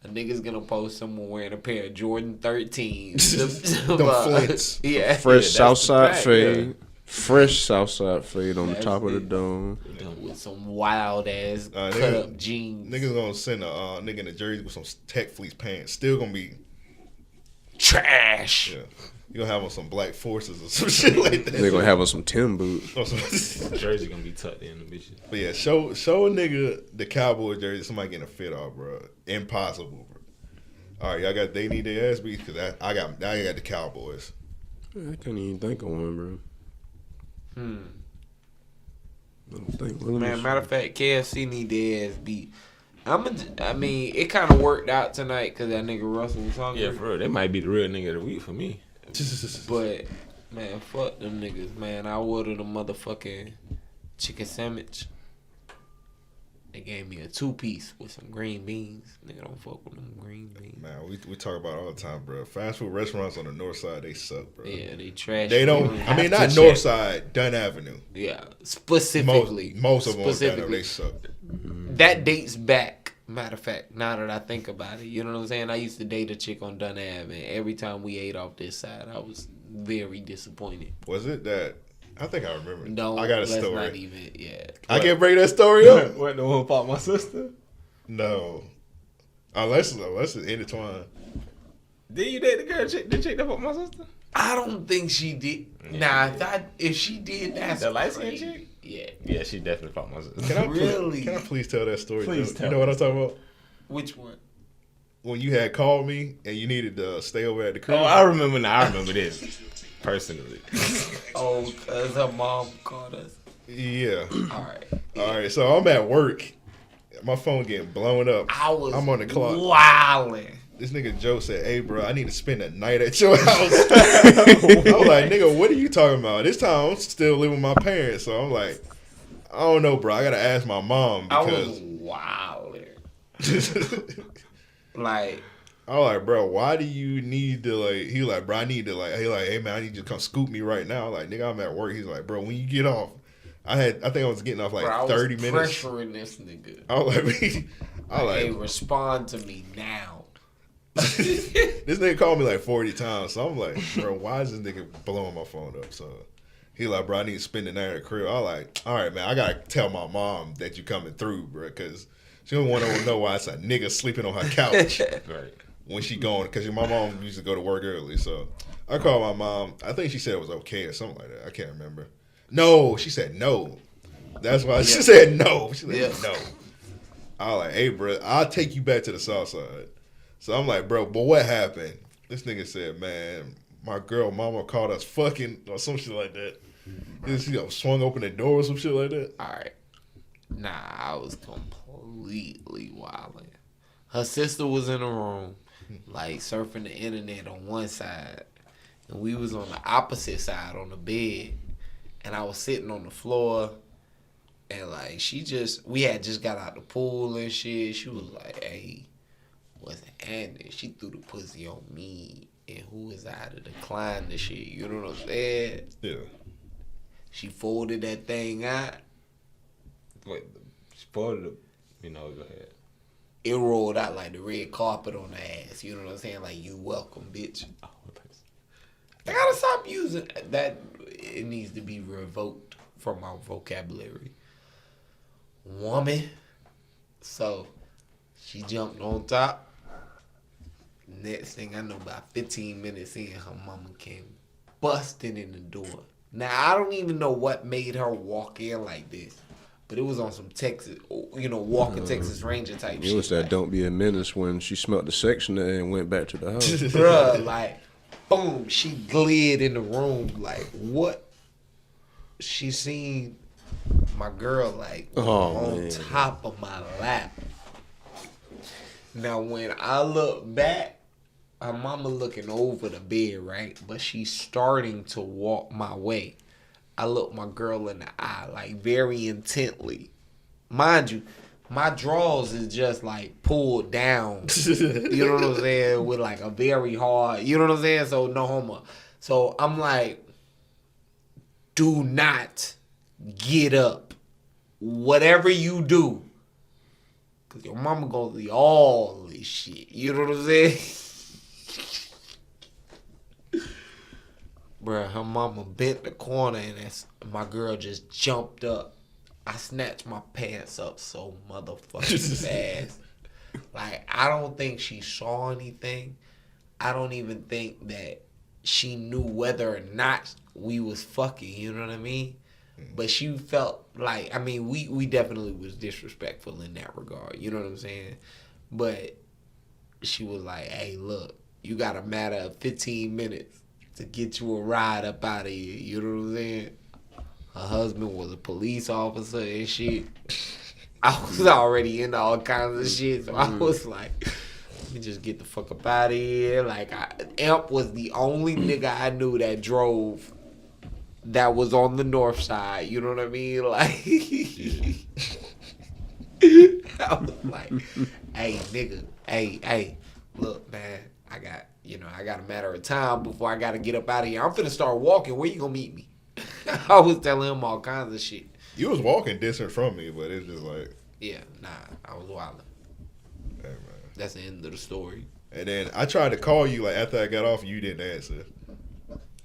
A nigga's gonna post someone wearing a pair of Jordan 13s. Them Flints. Yeah. fresh Southside fact, fade. Fresh Southside fade on the That's top of the it. dome. With some wild ass cut nigga- up jeans. Niggas gonna send a nigga in a jersey with some Tech Fleece pants. Still gonna be, Trash. yeah. You gonna have on some Black Forces or some shit like that. They're gonna have on some Tim boots. Or some- Jersey gonna be tucked in the bitches. But yeah, show a nigga the Cowboy jersey. Somebody getting a fit off, bro. Impossible, bro. All right, y'all got they need their ass beat because I got the Cowboys. I can't even think of one, bro. I don't think. Well, let me Man, see. matter of fact, KFC need their ass beat. I mean, it kind of worked out tonight because that nigga Russell was hungry. Yeah, for real. They might be the real nigga of the week for me. But, man, fuck them niggas, man. I ordered a motherfucking chicken sandwich. They gave me a 2-piece with some green beans. Nigga don't fuck with them green beans. Man, we talk about it all the time, bro. Fast food restaurants on the north side, they suck, bro. Yeah, they trash. They don't. You I mean, have not to north check. side, Dunn Avenue. Yeah, specifically. Most of them on Dunn Avenue, specifically. they suck. That dates back. Matter of fact, now that I think about it, you know what I'm saying? I used to date a chick on Dunn Ave, and every time we ate off this side, I was very disappointed. Was it that? I think I remember. No, I got a let's story. not even. Yeah, I can't bring that story up. What, the one who fought my sister? No. Unless it's intertwined. Did you date the girl, the chick that fought my sister? I don't think she did. If she did, that's The light skin crazy. chick? Yeah. Yeah, she definitely fought my sister. Can I please tell that story? Please though? tell You know what I'm talking about? Which one? When you had called me and you needed to stay over at the crib. Oh, I remember now. I remember this. Personally. Oh, because her mom called us. Yeah. All right. So I'm at work. My phone getting blown up. I'm on the clock. Wildin'. This nigga Joe said, "Hey, bro, I need to spend a night at your house." I was like, "Nigga, what are you talking about?" This time I'm still living with my parents, so I'm like, "I don't know, bro. I gotta ask my mom because." I was wildin'. Like. I was like, bro, why do you need to like? He like, bro, I need to like. He like, hey man, I need you to come scoop me right now. Like, nigga, I'm at work. He's like, bro, when you get off, I think I was getting off like 30 minutes. Pressuring this nigga. I was like, hey, respond to me now. This nigga called me like 40 times. So I'm like, bro, why is this nigga blowing my phone up? So he like, bro, I need to spend the night at the crib. I was like, all right, man, I gotta tell my mom that you coming through, bro, because she don't want to know why it's a nigga sleeping on her couch. Right. When she going, because my mom used to go to work early. So I called my mom. I think she said it was okay or something like that. I can't remember. No, she said no. That's why she said no. She said no. I was like, hey, bro, I'll take you back to the south side. So I'm like, bro, but what happened? This nigga said, man, my girl mama called us fucking or some shit like that. She swung open the door or some shit like that. All right. Nah, I was completely wilding. Her sister was in the room, like surfing the internet on one side, and we was on the opposite side on the bed, and I was sitting on the floor, and like we had just got out the pool and shit. She was like, hey, what's happening? She threw the pussy on me, and who is I to decline the shit? You know what I'm saying? Yeah. She folded that thing out. Wait, she folded it. Go ahead. It rolled out like the red carpet on the ass. You know what I'm saying? Like, you welcome, bitch. I gotta stop using that. It needs to be revoked from our vocabulary. Woman. So, she jumped on top. Next thing I know, about 15 minutes in, her mama came busting in the door. Now, I don't even know what made her walk in like this. But it was on some Texas, walking Texas Ranger type shit. It was that like, don't be a menace when she smelled the section and went back to the house. Bruh, like, boom, she glid in the room. Like, what? She seen my girl, like, on top of my lap. Now, when I look back, her mama looking over the bed, right? But she's starting to walk my way. I look my girl in the eye, like, very intently. Mind you, my drawers is just, like, pulled down. You know what I'm saying? With, like, a very hard, you know what I'm saying? So, no homo. So, I'm like, do not get up. Whatever you do. Because your mama gonna see all this shit. You know what I'm saying? Bruh, her mama bent the corner and my girl just jumped up. I snatched my pants up so motherfucking fast. Like, I don't think she saw anything. I don't even think that she knew whether or not we was fucking, you know what I mean? But she felt like, I mean, we definitely was disrespectful in that regard, you know what I'm saying? But she was like, hey, look, you got a matter of 15 minutes to get you a ride up out of here. You know what I'm saying? Her husband was a police officer and shit. I was already into all kinds of shit, so I was like, let me just get the fuck up out of here. Like, Amp was the only nigga I knew that drove that was on the north side. You know what I mean? Like, I was like, hey, nigga, hey, look, man, I got a matter of time before I got to get up out of here. I'm finna start walking. Where you gonna meet me? I was telling him all kinds of shit. You was walking distant from me, but it's just like... Yeah, nah, I was wilding. Hey, man. That's the end of the story. And then I tried to call you like after I got off, you didn't answer.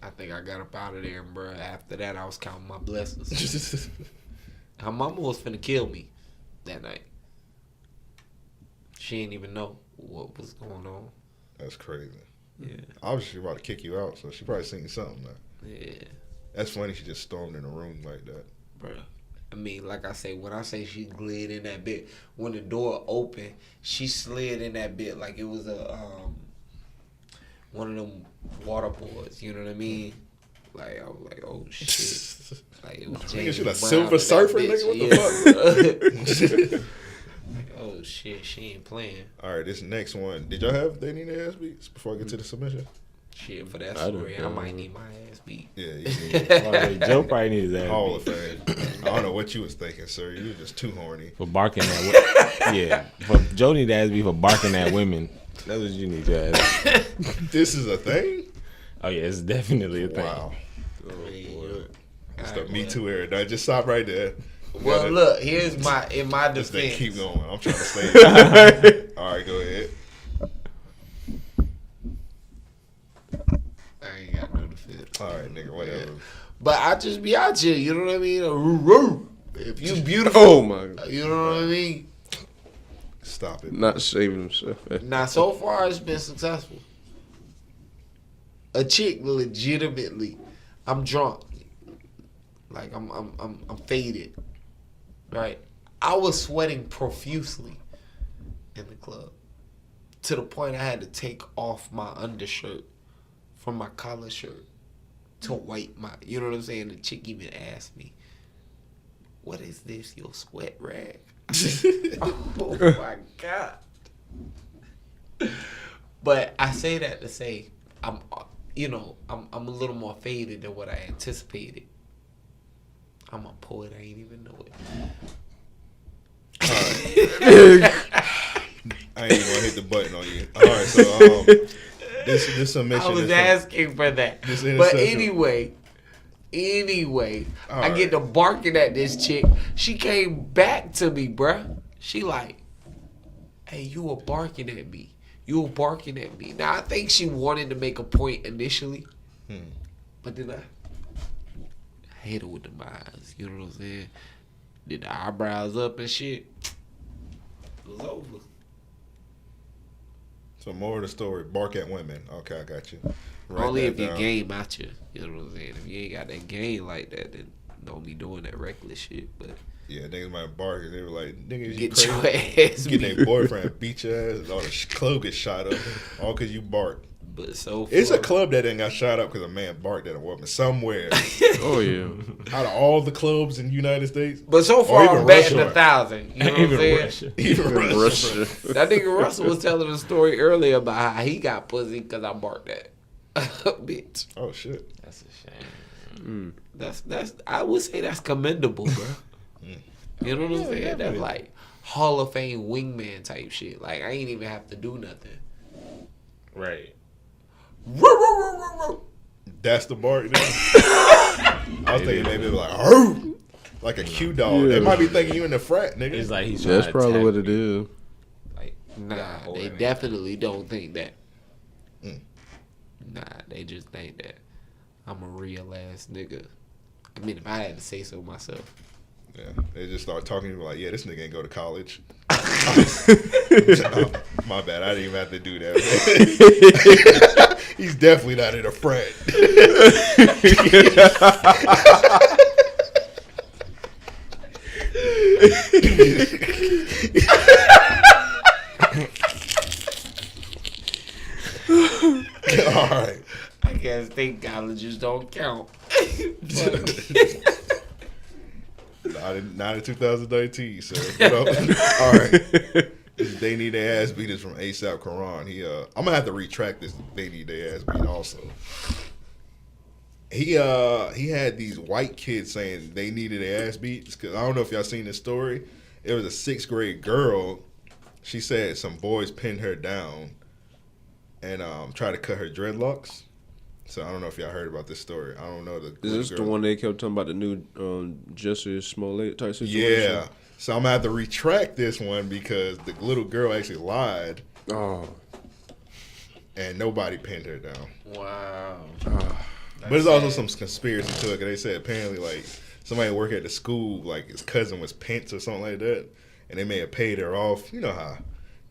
I think I got up out of there, bro. After that, I was counting my blessings. Her mama was finna kill me that night. She didn't even know what was going on. That's crazy. Yeah. Obviously, she about to kick you out, so she probably seen something. Yeah. That's funny. She just stormed in a room like that. Bruh. I mean, like I say, when I say she slid in that bit, when the door opened, she slid in that bit like it was a one of them water boards. You know what I mean? Like I was like, oh shit! Like it was James She a Brown Silver with that Surfer, bitch. nigga. What the fuck? Like, oh shit, she ain't playing. All right, this next one. Did y'all have They Need Their Ass Beats before I get to the submission? Shit, for that story, I might need my ass beat. Yeah, you need Joe probably needs that. Hall of Fame. I don't know what you was thinking, sir. You were just too horny. For barking at yeah. For Joe need to ask me for barking at women. That's what you need to ask. This is a thing? Oh yeah, it's definitely a thing. Wow. Oh, boy. It's the Me Too era. Now just stop right there. Well, look, here's in my This defense. thing keep going. I'm trying to say it. All right, go ahead. I ain't got no defense. All right, nigga, whatever. But I just be out here, you know what I mean? If you beautiful, Oh my god. you know what I mean? Stop it. Not shaving himself. Now, so far it's been successful. A chick legitimately, I'm drunk, like I'm faded, right? I was sweating profusely in the club to the point I had to take off my undershirt from my collar shirt to wipe my, you know what I'm saying? The chick even asked me, "What is this? Your sweat rag?" Oh my god! But I say that to say I'm a little more faded than what I anticipated. I'm a poet. I ain't even know it. I ain't gonna hit the button on you. All right, so this submission. I was asking for that. But anyway, I get to barking at this chick. She came back to me, bruh. She like, "Hey, you were barking at me. You were barking at me." Now, I think she wanted to make a point initially. But then I hit her with the eyes. You know what I'm saying? Did the eyebrows up and shit. It was over. So more of the story, bark at women. Okay, I got you. Write Only that if your down. game out you. You know what I'm saying? If you ain't got that game like that, then don't be doing that reckless shit. But Yeah, niggas might bark and they were like, niggas, you get crazy. your ass Get beat. their boyfriend beat your ass and all the club gets shot up. All because you bark. But so far, It's a club that didn't got shot up because a man barked at a woman somewhere. Oh yeah. Out of all the clubs in the United States. But so Or far, even I'm betting Russia. 1,000. You know what I'm saying? Even Russia. That nigga Russell was telling a story earlier about how he got pussy because I barked at a bitch. Oh shit. That's a shame. That's I would say that's commendable, bro. You know what I'm saying? That's like Hall of Fame wingman type shit. Like I ain't even have to do nothing. Right. That's the bark. I was thinking maybe like, "Arr!" Like a cue dog. They might be thinking you in the frat, nigga. It's like he's trying That's to probably attack what me. it is. Like, Nah, hold they him. definitely don't think that. Nah, they just think that I'm a real ass nigga. I mean, if I had to say so myself. Yeah, they just start talking to you like, yeah, this nigga ain't go to college. My bad, I didn't even have to do that. He's definitely not in a frat. All right. I guess state colleges don't count. Not in 2019, sir. But, all right. They Need Their Ass Beat is from ASAP Quran. I'm gonna have to retract this. They Need Their Ass Beat also. He had these white kids saying they needed their ass beat because I don't know if y'all seen this story. It was a 6th grade girl. She said some boys pinned her down and tried to cut her dreadlocks. So I don't know if y'all heard about this story. I don't know the. Is this the one they kept talking about, the new Jussie Smollett type situation? Yeah. So I'm gonna have to retract this one because the little girl actually lied Oh. and nobody pinned her down. Wow. But there's also some conspiracy to it. 'Cause they said apparently like somebody work at the school, like his cousin was Pence or something like that, and they may have paid her off. You know how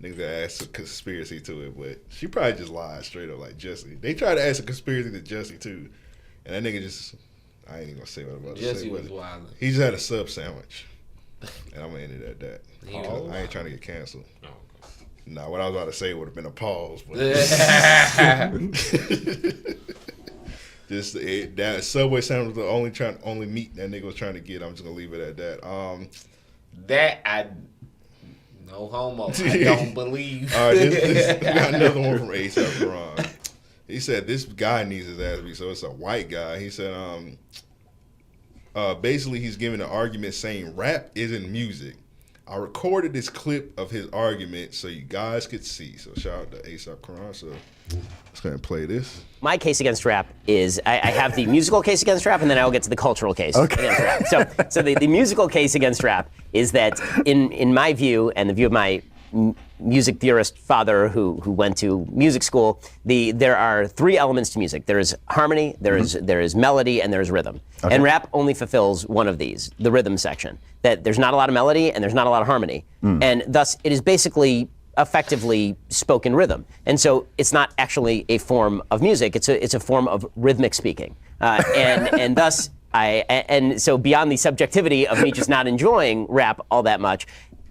niggas ask a conspiracy to it, but she probably just lied straight up like Jesse. They tried to ask a conspiracy to Jesse too, and that nigga just, I ain't even gonna say what I'm about to say. Jesse was wild. He just had a sub sandwich, and I'm gonna end it at that. I ain't trying to get canceled. Nah, what I was about to say would have been a pause, but just that Subway sandwich was the only meat that nigga was trying to get. I'm just gonna leave it at that. No homo. I don't believe. All right, we got another one from A$AP Ron. He said this guy needs his ass beat, so it's a white guy. He said, basically he's giving an argument saying rap isn't music. I recorded this clip of his argument so you guys could see. So shout out to A$AP Ron. So let's go ahead and play this. My case against rap is I have the musical case against rap, and then I'll get to the cultural case against rap. So the musical case against rap is that in my view and the view of my music theorist father who went to music school, there are three elements to music. There is harmony, there is melody, and there is rhythm. Okay. And rap only fulfills one of these, the rhythm section. That there's not a lot of melody and there's not a lot of harmony. And thus it is basically effectively spoken rhythm. And so it's not actually a form of music, it's a form of rhythmic speaking. And thus so beyond the subjectivity of me just not enjoying rap all that much,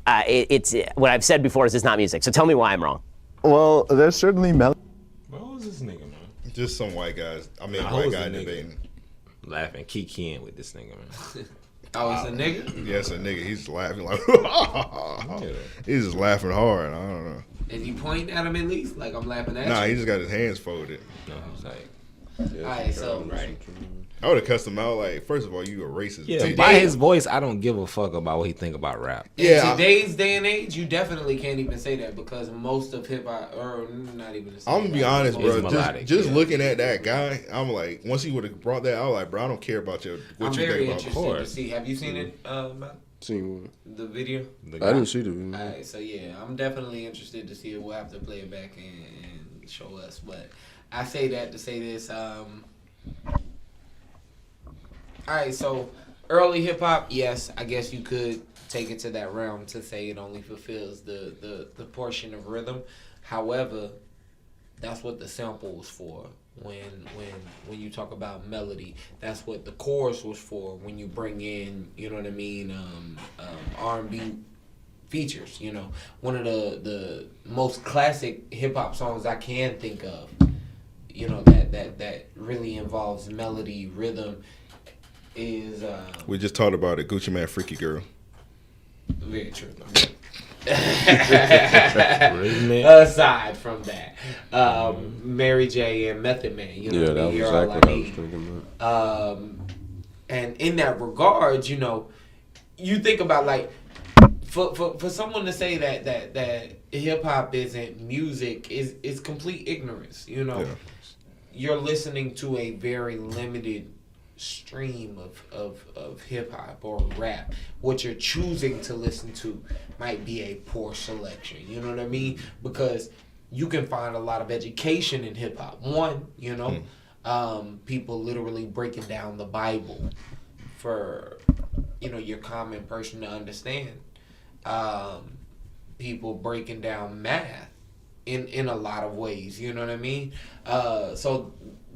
it's what I've said before is it's not music. So tell me why I'm wrong. Well, there's certainly melody. What was this nigga, man? Just some white guys. I mean, white guy debating. Laughing, kikiing with this nigga, man. Oh, it's a nigga? Yeah, it's a nigga. He's laughing like, he's just laughing hard. I don't know. Is he pointing at him at least? Like I'm laughing at you? Nah, he just got his hands folded. No, he's like, alright, so I would have cussed him out. Like, first of all, you a racist. yeah, by his voice, I don't give a fuck about what he think about rap. In today's day and age, you definitely can't even say that because most of hip hop, or not even. I'm gonna be honest, bro. Just looking at that guy, I'm like, once he would have brought that, I was like, bro, I don't care about what you think about. To see. Have you seen it, Matt? Seen what? The video? I didn't see the video. Alright, so yeah, I'm definitely interested to see it. We'll have to play it back and show us. But I say that to say this. Alright, so early hip hop, yes, I guess you could take it to that realm to say it only fulfills the portion of rhythm. However, that's what the sample was for. When you talk about melody, that's what the chorus was for. When you bring in, you know what I mean, R&B features. You know, one of the most classic hip hop songs I can think of. You know that really involves melody, rhythm. Is we just talked about it, Gucci Mane, Freaky Girl. Very true. Aside from that, Mary J and Method Man, you know, that was exactly what I was thinking about. And in that regard, you know, you think about like for someone to say that hip hop isn't music is complete ignorance. You know, you're listening to a very limited stream of hip hop or rap. What you're choosing to listen to might be a poor selection. You know what I mean? Because you can find a lot of education in hip hop. One, you know, people literally breaking down the Bible for, you know, your common person to understand. People breaking down math in a lot of ways. You know what I mean? So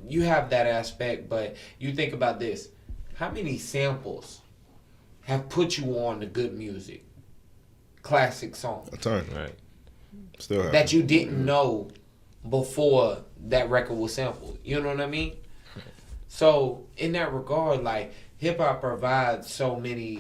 you have that aspect, but you think about this. How many samples have put you on to good music? Classic songs. A ton. Right. Still happen. That you didn't know before that record was sampled. You know what I mean? So, in that regard, like, hip-hop provides so many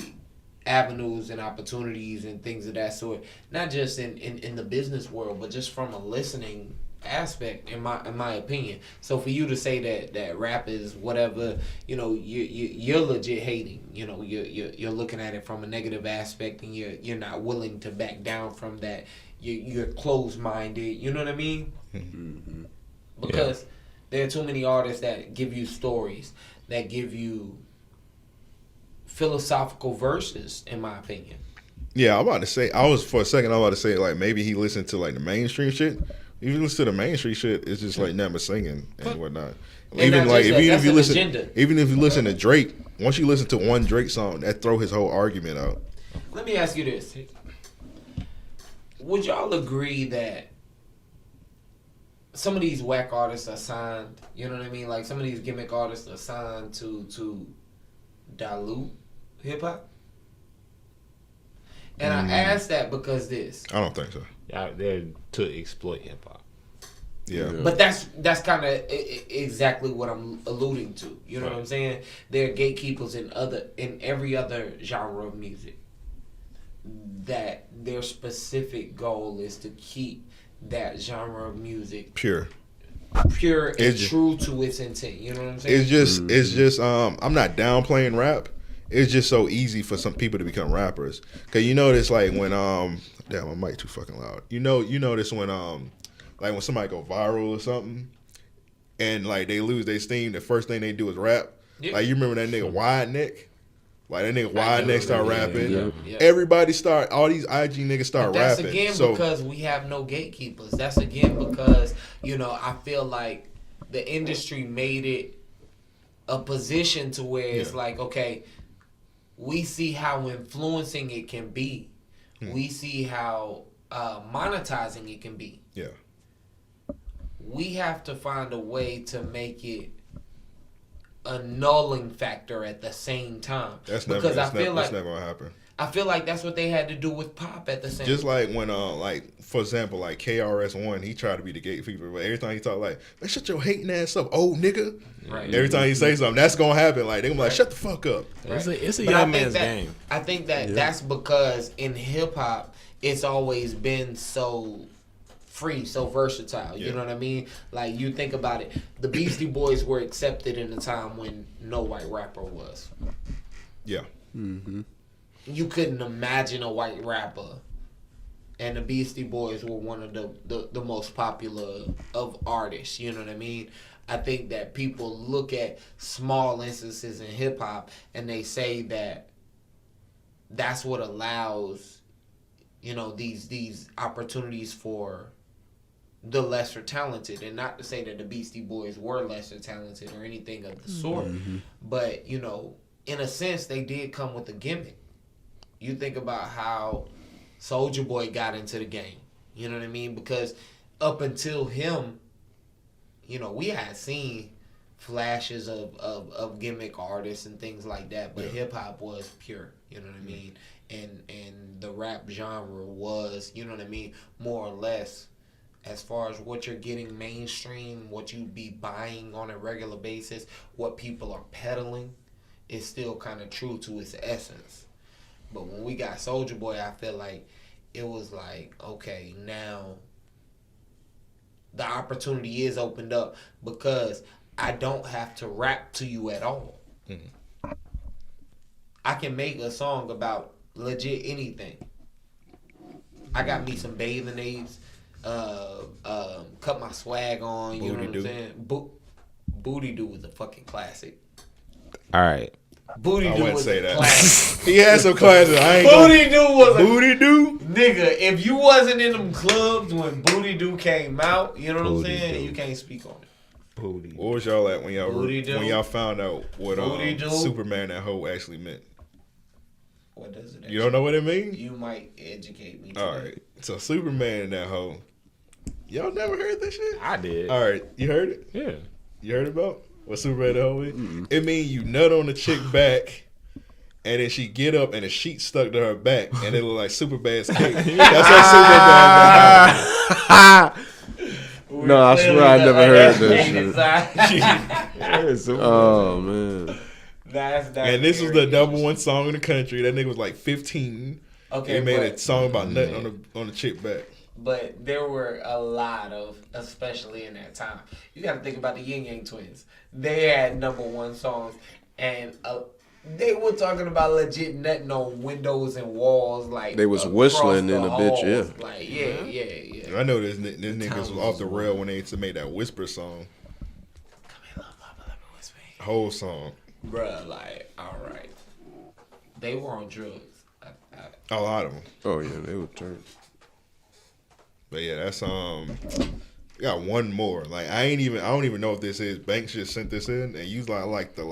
avenues and opportunities and things of that sort. Not just in the business world, but just from a listening aspect, in my opinion. So for you to say that rap is whatever, you know, you're legit hating. You know, you're looking at it from a negative aspect, and you're not willing to back down from that. You're closed minded. You know what I mean? Mm-hmm. Because there are too many artists that give you stories, that give you philosophical verses, in my opinion. Yeah, I'm about to say. For a second, I'm about to say like maybe he listened to like the mainstream shit. If you listen to the mainstream shit, it's just like never singing and whatnot. Even if you listen to Drake, Once you listen to one Drake song, that throw his whole argument out. Let me ask you this: would y'all agree that some of these whack artists are signed? You know what I mean? Like some of these gimmick artists are signed to dilute hip hop. And I ask that because this. I don't think so. Yeah, they're to exploit hip hop. Yeah. But that's kind of exactly what I'm alluding to. You know what I'm saying? They're gatekeepers in every other genre of music. That their specific goal is to keep that genre of music pure and true to its intent. You know what I'm saying? It's just I'm not downplaying rap. It's just so easy for some people to become rappers. Cause you know this like when damn, my mic too fucking loud. You know this when like when somebody go viral or something and like they lose their steam, the first thing they do is rap. Yeah. Like you remember that nigga Wide Neck? Like that nigga Wide Neck start rapping. Yeah. Everybody all these IG niggas start rapping. That's again because we have no gatekeepers. That's again because, you know, I feel like the industry made it a position to where it's like, okay, we see how influencing it can be. We see how monetizing it can be. Yeah. We have to find a way to make it a nulling factor at the same time. That's never gonna happen. I feel like that's what they had to do with pop at the same time. Just like when like for example, like KRS-One, he tried to be the gatekeeper, but every time he talk like, man, shut your hating ass up, old nigga. Right. Every time he say something, that's gonna happen. Like they gonna be like, shut the fuck up. Right. It's a young man's game. I think that that's because in hip hop, it's always been so free, so versatile. You know what I mean? Like you think about it, the Beastie Boys were accepted in a time when no white rapper was. Yeah. Mm-hmm. You couldn't imagine a white rapper, and the Beastie Boys were one of the most popular of artists. You know what I mean? I think that people look at small instances in hip hop and they say that that's what allows, you know, these opportunities for the lesser talented. And not to say that the Beastie Boys were lesser talented or anything of the sort, but, you know, in a sense, they did come with a gimmick. You think about how Soulja Boy got into the game. You know what I mean? Because up until him, you know, we had seen flashes of gimmick artists and things like that, but hip hop was pure. You know what I mean? And the rap genre was, you know what I mean, more or less, as far as what you're getting mainstream, what you be buying on a regular basis, what people are peddling, is still kind of true to its essence. But when we got Soulja Boy, I feel like it was like, okay, now the opportunity is opened up because I don't have to rap to you at all. Mm-hmm. I can make a song about legit anything. I got me some bathing apes, cut my swag on, you know what I'm saying? Booty Doo was a fucking classic. All right. Booty Doo was say a that. classic. He had some classes. Booty Doo was a Booty Doo? Nigga, if you wasn't in them clubs when Booty Doo came out, you know what I'm saying? You can't speak on it. Booty. What was y'all at when y'all found out what Superman that hoe actually meant? What does it? You don't know what it means? You might educate me today. All right. So Superman and that hoe. Y'all never heard this shit? I did. All right. You heard it? Yeah. You heard about what Superman and that hoe is? Mm-hmm. It means you nut on the chick back, and then she get up and the sheet stuck to her back, and it look like Superman's cake. That's how Superman. No, I swear I never heard that shit. Oh man. And this was the #1 song in the country. That nigga was like 15. Okay, they made a song about nutting on the chick back. But there were a lot of, especially in that time. You got to think about the Yin Yang Twins. They had #1 songs, and they were talking about legit nutting on windows and walls, like they was whistling in a bitch, yeah. Like yeah. I know this niggas was off the rail when they used to make that whisper song. Come here, love, Papa, let me whisper. Whole song. Bruh, like, all right. They were on drugs. A lot of them. Oh yeah, they were turned. But yeah, that's got one more. Like I don't even know if this is Banks just sent this in and you like the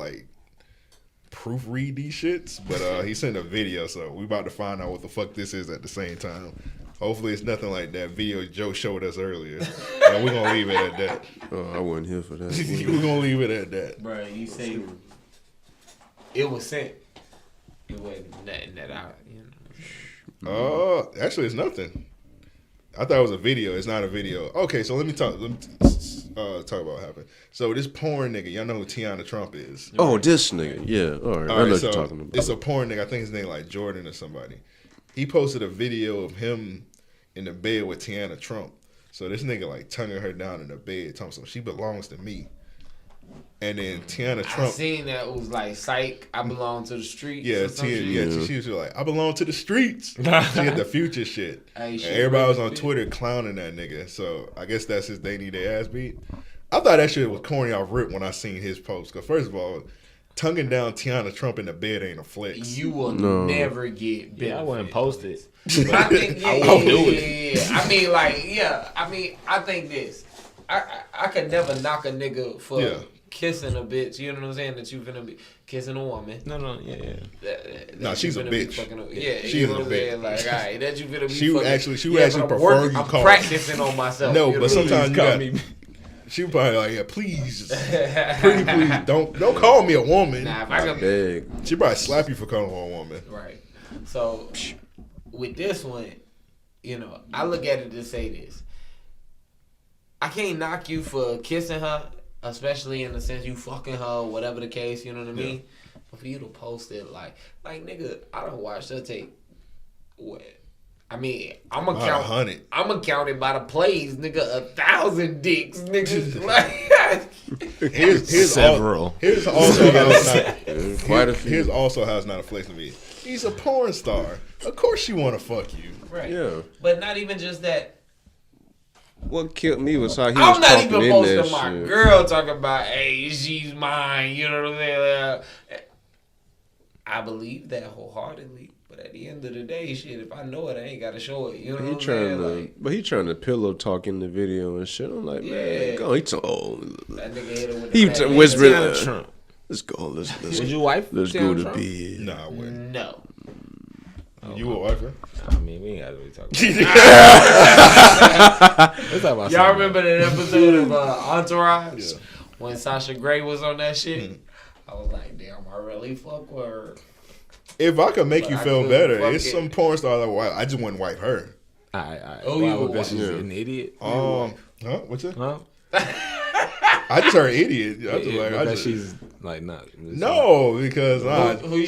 proofread these shits, but he sent a video, so we about to find out what the fuck this is at the same time. Hopefully it's nothing like that video Joe showed us earlier. And we're gonna leave it at that. Oh, I wasn't here for that. We're gonna leave it at that. Bro, you say it was sent. It wasn't nothing that I, Actually, it's nothing. I thought it was a video. It's not a video. Okay, so let me talk about what happened. So this porn nigga, y'all know who Tiana Trump is? Oh, this nigga. Yeah. All right. I know what you're talking about. It's a porn nigga. I think his name like Jordan or somebody. He posted a video of him in the bed with Tiana Trump. So this nigga like tonguing her down in the bed, talking so she belongs to me. And then Tiana Trump. I seen that. It was like, psych, I belong to the streets. Yeah, she was like, I belong to the streets. She had the Future shit. And everybody was on Twitter clowning that nigga. So I guess that's his they need their ass beat. I thought that shit was corny off rip when I seen his post. Because first of all, tonguing down Tiana Trump in the bed ain't a flex. You will never get benefit. I wouldn't post it. But I think, I won't do it. I mean, I think this. I could never knock a nigga for kissing a bitch. You know what I'm saying? That you finna be kissing a woman. No, Nah, she's a bitch. She's a bitch. Like, all right, that you finna be. She would actually prefer you call. I'm practicing on myself. No, but sometimes you got. She was probably like, yeah, please, pretty please, don't call me a woman. Nah, if I could, she probably slap you for calling her a woman. Right. So with this one, I look at it to say this. I can't knock you for kissing her, especially in the sense you fucking her, whatever the case, you know what I mean? But for you to post it like nigga, I don't watch her take what? I mean, I'm gonna count it by the plays, nigga. 1,000 dicks, nigga. Like, here's several. Here's also how it's not a flex to me. He's a porn star. Of course she wanna fuck you. Right. Yeah. But not even just that. What killed me was how he was I'm not talking even in posting that my shit. girl talking about, hey, she's mine. You know what I'm saying? I believe that wholeheartedly. But at the end of the day, shit, if I know it, I ain't got to show it. You know what I'm saying? But he trying to pillow talk in the video and shit. I'm like, man, go. That nigga hit her with he whispering, let's go. Let's Would you wife? Let's go to bed. Nah, I wouldn't. No. You would wife her? I mean, we ain't got to really talk about Y'all remember that episode of Entourage? When Sasha Grey was on that shit? I was like, damn, I really fuck with her. If I could make you feel better, it's some porn star that I just wouldn't wipe her. Oh, you would bet she's an idiot? What's that? Huh? I just heard idiot. I just she's like not. No, because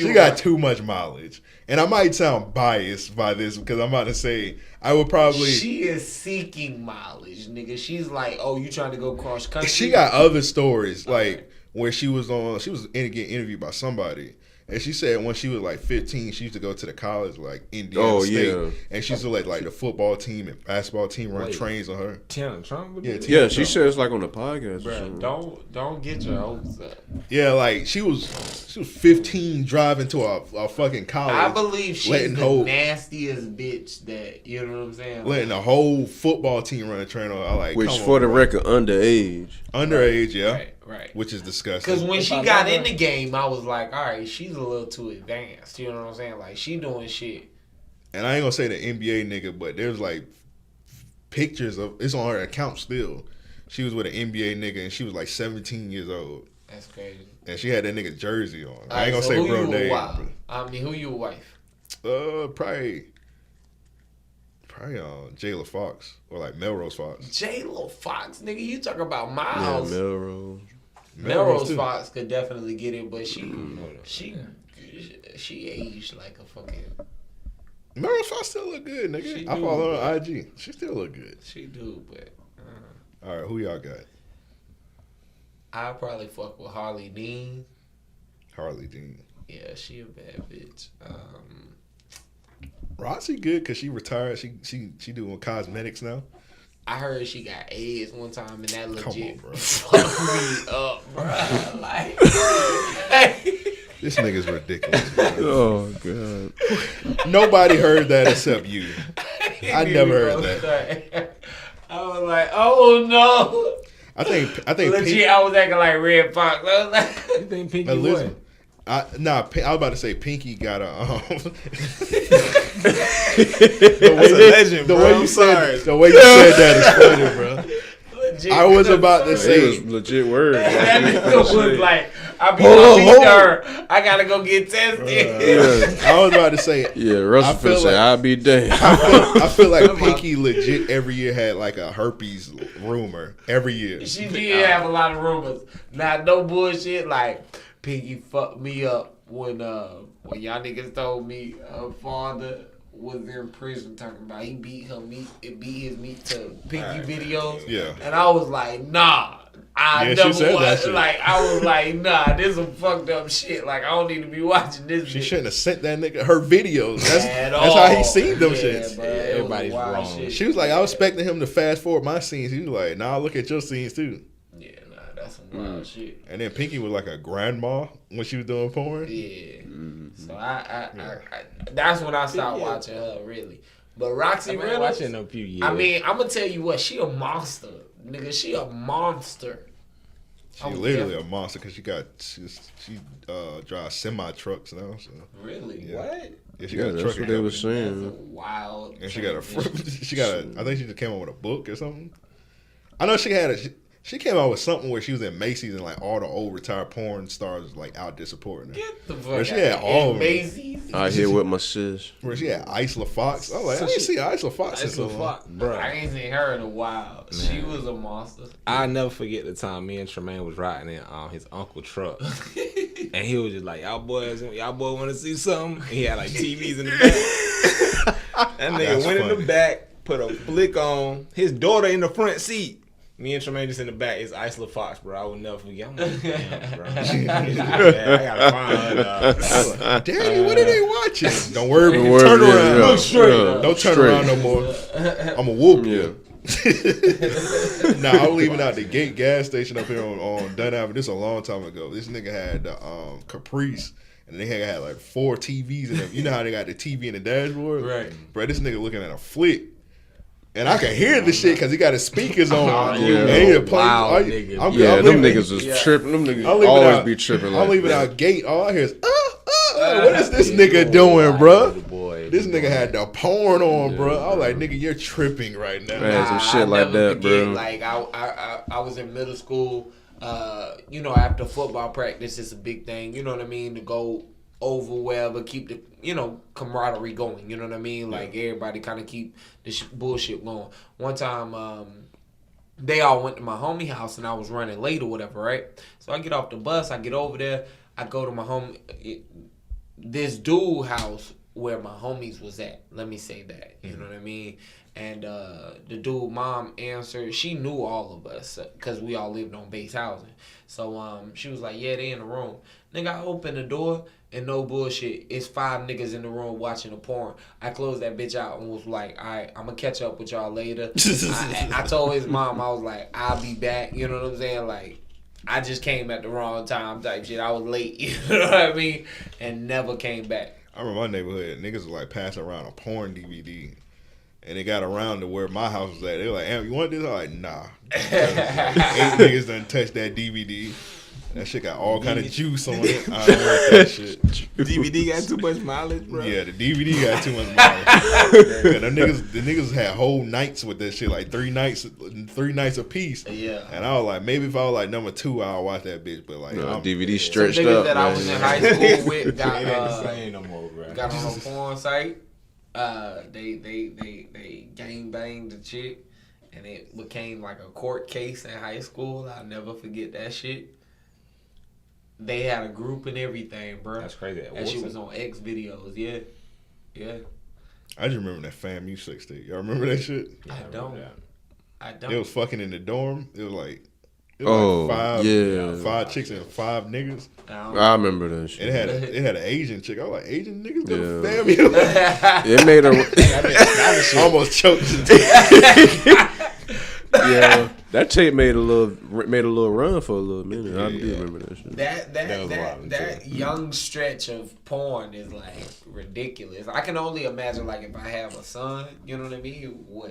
she got too much mileage, and I might sound biased by this because I'm about to say I would probably. She is seeking mileage, nigga. She's like, oh, you trying to go cross country? She got other stories like where she was getting interviewed by somebody. And she said when she was like 15, she used to go to the college like Indiana State, and she used to let like the football team and basketball team run trains on her. Tiana Trump? Yeah, she said it's like on the podcast. Bro, don't get your hopes up. Yeah, like she was 15 driving to a fucking college. I believe she's the nastiest bitch that, you know what I'm saying? Letting the whole football team run a train on her. Like, which for the record, underage. Underage, yeah. Right. Which is disgusting. Because when she got in the game, I was like, all right, she's a little too advanced. You know what I'm saying? Like, she doing shit. And I ain't gonna say the NBA nigga, but there's like pictures of it's on her account still. She was with an NBA nigga and she was like 17 years old. That's crazy. And she had that nigga jersey on. I ain't gonna say bro name. I mean, who you wife? Probably Jayla Fox or like Melrose Fox. Jayla Fox, nigga, you talk about Miles. Yeah, Melrose. Melrose Fox could definitely get it, but she aged like a fucking. Melrose Fox still look good, nigga. I follow her on IG. She still look good. She do, but. All right, who y'all got? I'll probably fuck with Harley Dean. Harley Dean. Yeah, she a bad bitch. Rossi good because she retired. She doing cosmetics now. I heard she got AIDS one time and that legit bro. fucked me up, bro. Like, this nigga's ridiculous. Man. Oh god. Nobody heard that except you. I never heard that. I was like, oh no. I think legit. I was acting like Red Fox. I was like, you think Pinky what? I was about to say Pinky got a. That's a legend, bro. The way you said that is funny, bro. Legit, I was about to say it was legit word. That nigga was like, I beat her. I gotta go get tested. I was about to say, yeah, Russell said, I'll be damned. I feel like Pinky legit every year had like a herpes rumor every year. She did have a lot of rumors. Not no bullshit. Like Pinky fucked me up when y'all niggas told me her father was in prison talking about he beat his meat to Pinky videos. Yeah. And I was like, nah. I never was like, I was like, nah, this some fucked up shit. Like, I don't need to be watching this. She shouldn't have sent that nigga her videos. That's how he seen them shits. Bro, everybody's wrong. Shit. She was like, I was expecting him to fast forward my scenes. He was like, nah, look at your scenes too. Yeah, nah, that's some wild shit. And then Pinky was like a grandma when she was doing porn. Yeah. So I that's when I stopped watching her really. But Roxy Reynolds, watching a few years. I mean, I'm gonna tell you what, she a monster, nigga. She a monster. She's literally a monster because she drives semi trucks now. So. Really? Yeah. What? Yeah, she got a truck. That's what they were saying. That's a wild. And she got a. I think she just came out with a book or something. I know she had She came out with something where she was in Macy's and like all the old retired porn stars was like out there supporting her. Get the fuck out. She out had all of Macy's. I here with my sis. Where she had Isla Fox. I was like, I didn't see Isla Fox in so long. Bro, I ain't seen her in a while. Man. She was a monster. I'll never forget the time me and Tremaine was riding in his uncle truck. And he was just like, y'all boys want to see something? And he had like TVs in the back. That nigga went in the back, put a flick on, his daughter in the front seat. Me and Tremaine just in the back. It's Isla Fox, bro. I will never forget. I'm like, damn, bro. I gotta find her. Daddy, what are they watching? Don't worry. Turn around. Look straight. Don't turn around no more. I'm a whoop you. Nah, I was leaving out the gate gas station up here on Dunn Avenue. This a long time ago. This nigga had the Caprice. And they had like 4 TVs in them. You know how they got the TV in the dashboard? Right. Bro, this nigga looking at a flick. And I can hear the shit because he got his speakers on. Yeah. Them niggas was tripping. Them niggas always be tripping. I'm leaving out gate. All I hear is, what is this nigga doing, bro? This nigga had the porn on, bro. I was like, nigga, you're tripping right now. Man, some shit like that, bro. Like, I was in middle school. After football practice, it's a big thing. You know what I mean? To go over wherever, keep the camaraderie going. You know what I mean? Like everybody kind of keep this bullshit going. One time, they all went to my homie house and I was running late or whatever, right? So I get off the bus, I get over there, I go to my this dude house where my homies was at. Let me say that. You know what I mean? And the dude mom answered. She knew all of us because we all lived on base housing. So she was like, yeah, they in the room. Nigga, I opened the door and no bullshit. It's 5 niggas in the room watching a porn. I closed that bitch out and was like, all right, I'm going to catch up with y'all later. I told his mom, I was like, I'll be back. You know what I'm saying? Like, I just came at the wrong time type shit. I was late. You know what I mean? And never came back. I remember my neighborhood, niggas was like passing around a porn DVD. And they got around to where my house was at. They were like, Am, you want this? I was like, nah. 8 niggas done touched that DVD. That shit got all kind of juice on it. I don't want that shit. DVD got too much mileage, bro. Yeah, the DVD got too much mileage. Yeah, the niggas had whole nights with that shit, like 3 nights a piece. Yeah. And I was like, maybe if I was like number 2, I'll watch that bitch. But like, DVD stretched some up. That I was in high school with got no more, bro. Got on a porn site. They gang banged the chick, and it became like a court case in high school. I'll never forget that shit. They had a group and everything, bro. That's crazy. That shit was on X videos. Yeah. I just remember that FAMU 6 Y'all remember that shit? I don't. It was fucking in the dorm. It was like. Like 5 chicks and 5 niggas. I remember that shit. It had an Asian chick. I was like, Asian niggas go to FAMU. It made a almost choked. Yeah, that tape made a little run for a little minute. I do remember that shit. That young stretch of porn is like ridiculous. I can only imagine like if I have a son, you know what I mean? What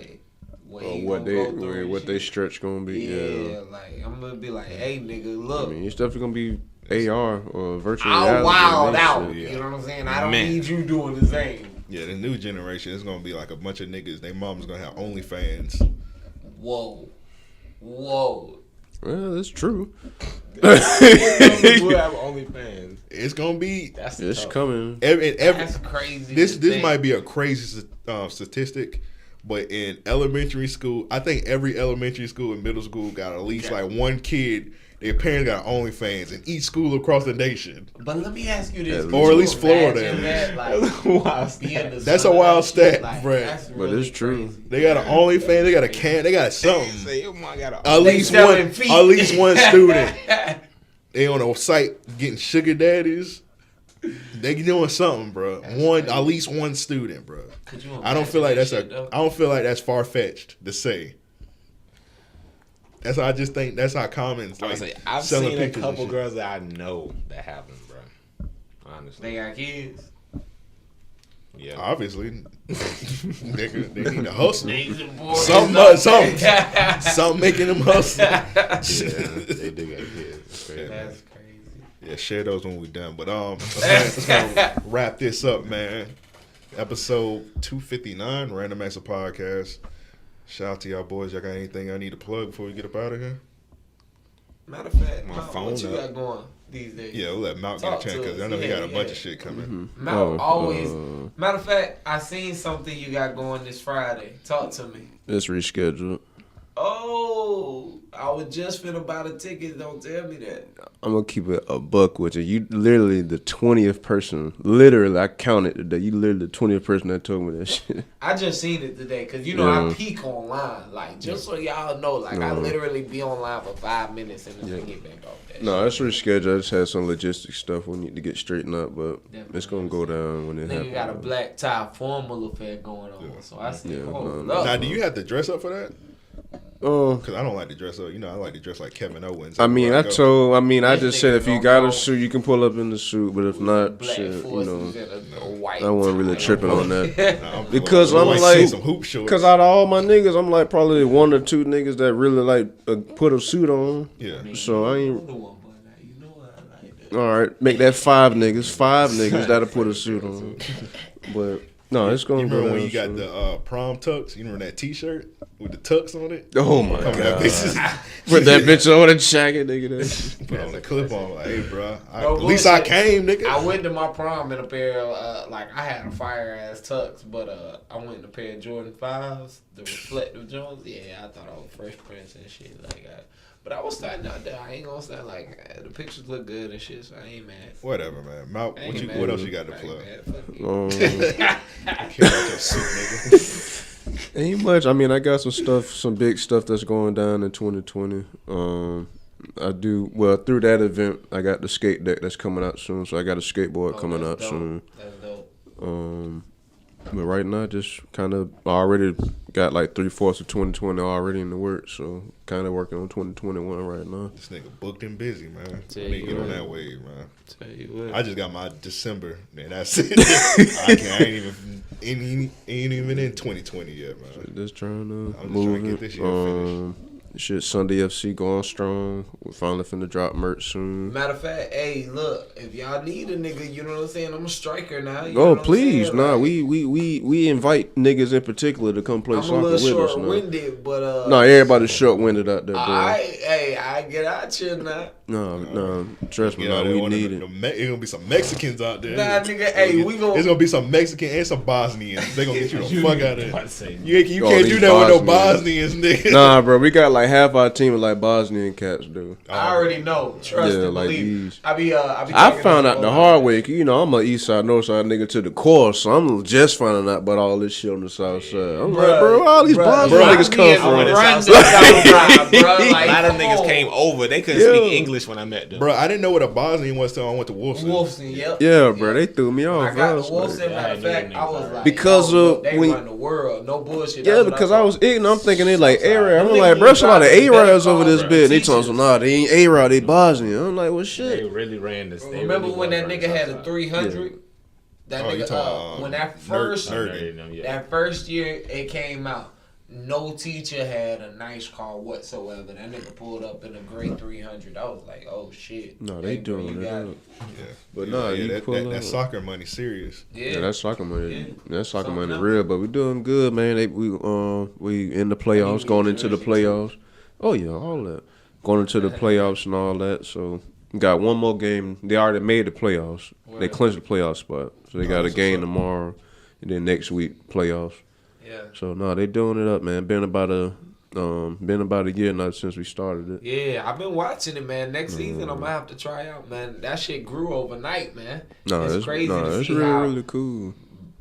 they stretch gonna be. Yeah, like I'm gonna be like, hey nigga, look. I mean, it's definitely gonna be AR or virtual I'll reality. wild and that out. shit. You know what I'm saying? I don't need you doing the same. Yeah, the new generation is gonna be like a bunch of niggas. Their mom's gonna have OnlyFans. Whoa. Well, that's true. We'll have OnlyFans. It's gonna be. It's coming. That's crazy. This might be a crazy statistic, but in elementary school, I think every elementary school and middle school got at least like one kid. Their parents got OnlyFans in each school across the nation. But let me ask you this. Or at least Florida. That's a wild stat, like, bro. But it's true. They got an OnlyFans. They got a can. They got something. Say your mom got At least one student. They on a site getting sugar daddies. They doing something, bro. At least one student, bro. I don't feel like that's far fetched to say. I just think that's how common. Like, I've selling seen a pictures couple and shit. girls that I know that happen, bro. Honestly, They got kids. yeah. Obviously, they need to hustle. Something making them hustle. Yeah, they do got kids. That's crazy. That's crazy. Yeah, share those when we done. But let's gonna wrap this up, man. Episode 259, Random Acts of Podcast. Shout out to y'all boys. Y'all got anything I need to plug before we get up out of here? Matter of fact, My Mal, phone what you up. got going these days? Yeah, we'll let Malk get a chance because I know he got a bunch of shit coming. Mal always. Matter of fact, I seen something you got going this Friday. Talk to me. It's rescheduled. Oh, I was just finna buy the ticket. Don't tell me that. I'm gonna keep it a buck with you. You literally the 20th person. Literally, I counted today. You literally the 20th person that told me that shit. I just seen it today because I peek online. Like, just so y'all know, like, I literally be online for 5 minutes and then get back off that No, it's rescheduled. I just had some logistic stuff we need to get straightened up, but it's gonna go down when it happens. Nigga got a black tie formal affair going on. So I said, Now, do you have to dress up for that? Because I don't like to dress up. I like to dress like Kevin Owens. I just said if you got a suit, you can pull up in the suit, but if not, shit, I wasn't really tripping on that. Because I'm like, because out of all my niggas, I'm like probably one or two niggas that really like put a suit on. Yeah. So I ain't. All right, make that 5 niggas that'll put a suit on. But no, it's gonna go down. When you got the prom tux, you remember that T-shirt with the tux on it? Oh my god! Put that bitch on a jacket, nigga. Put on the clip on, like, hey, bro. At least I came, nigga. I went to my prom in a pair of I had a fire ass tux, but I went in a pair of Jordan 5s, the reflective Jones. Yeah, I thought I was Fresh Prince and shit like that. But I was standing out there. I ain't gonna stand like the pictures look good and shit, so I ain't mad. Whatever, man. Mal, what else you got to plug? Ain't much. I mean, I got some big stuff that's going down in 2020. I do through that event. I got the skate deck that's coming out soon, so I got a skateboard coming out soon. That's dope. But right now, just kind of already got like 3/4 of 2020 already in the works, so kind of working on 2021 right now. This nigga booked and busy, man. I you need to get on what. that wave, man. Tell you what. I just got my December, and that's it. I ain't even in 2020 yet, man. Just trying to I'm just move trying to get this year finished. Shit, Sunday FC going strong. We're finally finna drop merch soon. Matter of fact, hey, look, if y'all need a nigga, you know what I'm saying? I'm a striker now. You know Oh, what I'm please. saying? Nah, Like, we invite niggas in particular to come play I'm a soccer little with us now. short-winded, but Nah, everybody's short-winded out there, bro. I get out you now. No, trust me, Yeah, we need it. It's gonna be some Mexicans out there. Nah, nigga, hey, we gonna. It's gonna be some Mexican and some Bosnians. They gonna get you the fuck out of there. You Oh, can't these do that with no Bosnians. Bosnians, nigga. Nah, bro, we got like half our team is like Bosnian cats, dude. I already know. Trust Yeah, and like believe. these. I be I found out the hard way. You know, I'm a East Side, North Side nigga to the core, so I'm just finding out about all this shit on the South Side. I'm like, bro, where all these Bosnian niggas come from? A lot of niggas came over. They couldn't speak English when I met them. Bro, I didn't know what a Bosnian was till I went to Wolfson. Yep. Yeah, bro, they threw me off. I got was to like- Wolfson, matter of fact, I was like, Because of they when- run the world, no bullshit. Yeah, That's what because I was ignorant. I'm thinking they like A-Rab. I'm Them like, niggas bro, there's a lot of was A-Rabs over better this call bitch. They teachers. told us, nah, they ain't A-Rab, they Bosnian. I'm like, well, They shit. really ran this. They Remember really when was that running nigga had a Southside. 300? That Oh, you nigga, talking, when that first Nerd. that first year it came out, no teacher had a nice car whatsoever. That nigga pulled up in a gray 300. I was like, oh shit. No, they bro, doing you it got up. But no, that soccer money serious. Yeah, that soccer money. Yeah. That soccer Something money else. real. But we doing good, man. We in the playoffs, going into the playoffs. Oh yeah, all that. Going into the playoffs and all that. So we got one more game. They already made the playoffs. They clinched the playoff spot. So they got a game tomorrow, and then next week playoffs. Yeah. So no, they doing it up, man. Been about a year now since we started it. Yeah, I've been watching it, man. Next season, I'm gonna have to try out, man. That shit grew overnight, man. No, it's crazy to it's see really cool.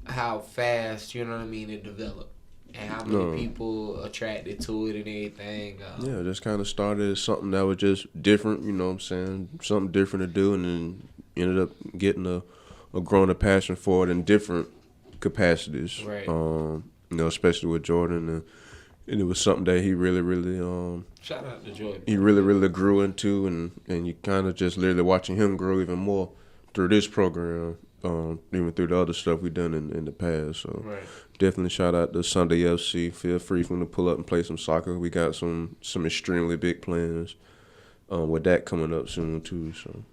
how fast, you know what I mean, it developed, and how many people attracted to it and everything. Yeah, just kind of started as something that was just different, you know what I'm saying? Something different to do, and then ended up getting a growing passion for it in different capacities. Right. You know, especially with Jordan, and it was something that he really, really Shout out to Jordan. he really, really grew into, and you kind of just literally watching him grow even more through this program, even through the other stuff we done in the past. So definitely shout out to Sunday FC. Feel free for them to pull up and play some soccer. We got some extremely big plans with that coming up soon too. So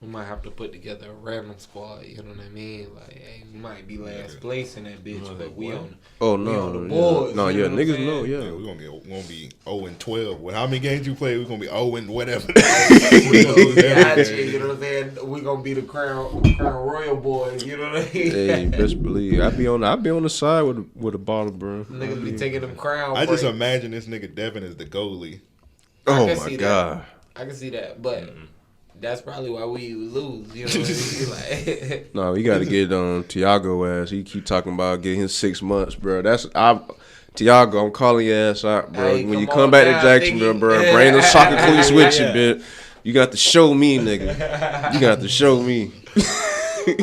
We might have to put together a random squad, you know what I mean? Like, hey, we might be last place in that bitch, but we on the boards. No, you yeah, know what I'm niggas saying? know, yeah. We're gonna be 0-12. With how many games you play, we're gonna be 0 and whatever. You know what I'm saying? We gonna be the Crown Royal boys, you know what I mean? Hey, best believe. I be on the side with a bottle, bro. Niggas be taking them crown I just breaks. imagine this nigga Devin as the goalie. Oh can my see god. I can see that, but that's probably why we lose, you know what I mean? Like, No, we got to get Tiago ass. He keep talking about getting his 6 months, bro. Tiago, I'm calling your ass out, bro. Hey, when you come come on back down, to Jacksonville, nigga. bro, bring those soccer cleats with you, bitch. You got to show me, nigga. You got to show me.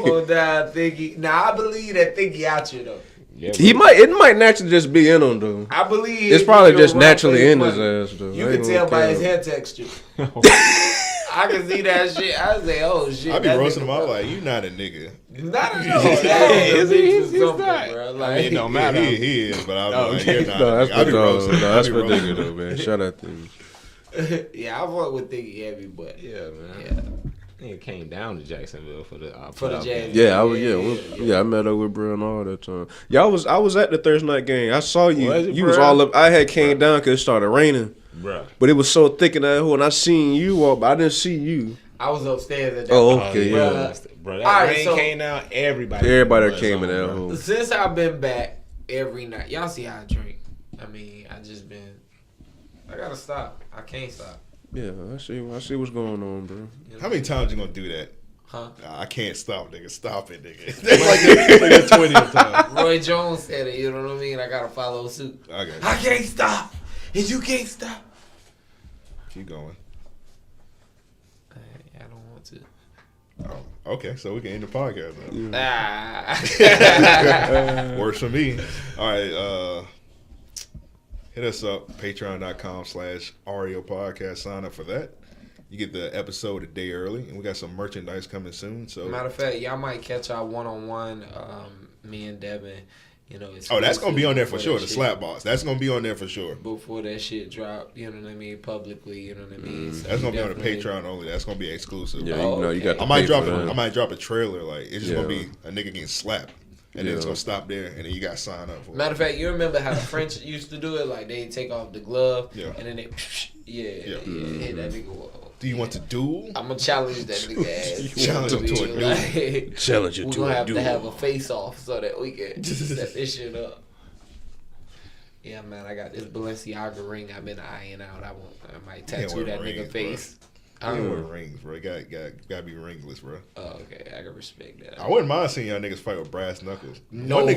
well, down, Thingy. Now, I believe that Thingy out here, though. It might naturally just be in him, though. I believe it's probably if just you're right naturally for in his his money, ass, though. You I can ain't tell gonna by his care. hair texture. I can see that shit. I say, oh shit. I be that roasting him nigga- out like, you not a nigga. Not at all. He's Something, not. bro. I Like, mean, it don't matter. He is, but I'm like, you're not. No, that's I be roasting him. that's I be for roasting nigga, though, him. man. Shout out to him. yeah, I fuck with Thingy heavy, but Yeah, man. yeah. Nigga came down to Jacksonville for the Jazz. Yeah, I met up with bro and all that time. Yeah, I was at the Thursday night game. I saw you. Was you, You was bro? all up. I had came down because it started raining, Bruh. but it was so thick in that hole, and I seen you walk, but I didn't see you. I was upstairs at that. Oh, point. okay, Bruh, yeah. Bro, that Alright, rain so- came down, everybody Everybody came in on, that bro. hole. Since I've been back every night, y'all see how I drink. I mean, I gotta stop. I can't stop. Yeah, I see what's going on, bro. How many times you gonna do that? Huh? Nah, I can't stop, nigga. Stop it, nigga. That's like the 20th time. Roy Jones said it, you know what I mean? I gotta follow suit. I got you. I can't stop. And you can't stop. Keep going. I don't want to. Oh, okay, so we can end the podcast now. Ah. Works for me. All right, hit us up, patreon.com/Ario Podcast. Sign up for that. You get the episode a day early, and we got some merchandise coming soon. So, Matter of fact, y'all might catch our one-on-one, me and Devin. You know, it's that's gonna be on there for sure. The shit. slap box, that's gonna be on there for sure. Before that shit drop, you know what I mean, publicly, you know what I mean. So That's gonna be on the definitely- Patreon only. That's gonna be exclusive. Yeah, Oh, you know you got. okay. I might to drop pay for it. that. I might drop a trailer. Like it's just gonna Yeah. be a nigga getting slapped, and then it's gonna stop there, and then you gotta sign up for it. Matter of fact, you remember how the French used to do it? Like they take off the glove, Yeah. and then they, hit that nigga. Whoa. Do you want to duel? I'm gonna challenge that nigga ass. Challenge him to a duel. Like, Challenge you we're to gonna a have duel. to have a face off so that we can set this shit up. Yeah, man, I got this Balenciaga ring I've been eyeing out. I might can't tattoo wear that rings, nigga face. I don't wear rings, bro. Gotta be ringless, bro. Oh, okay, I can respect that. I wouldn't mind seeing y'all niggas fight with brass knuckles. No One nigga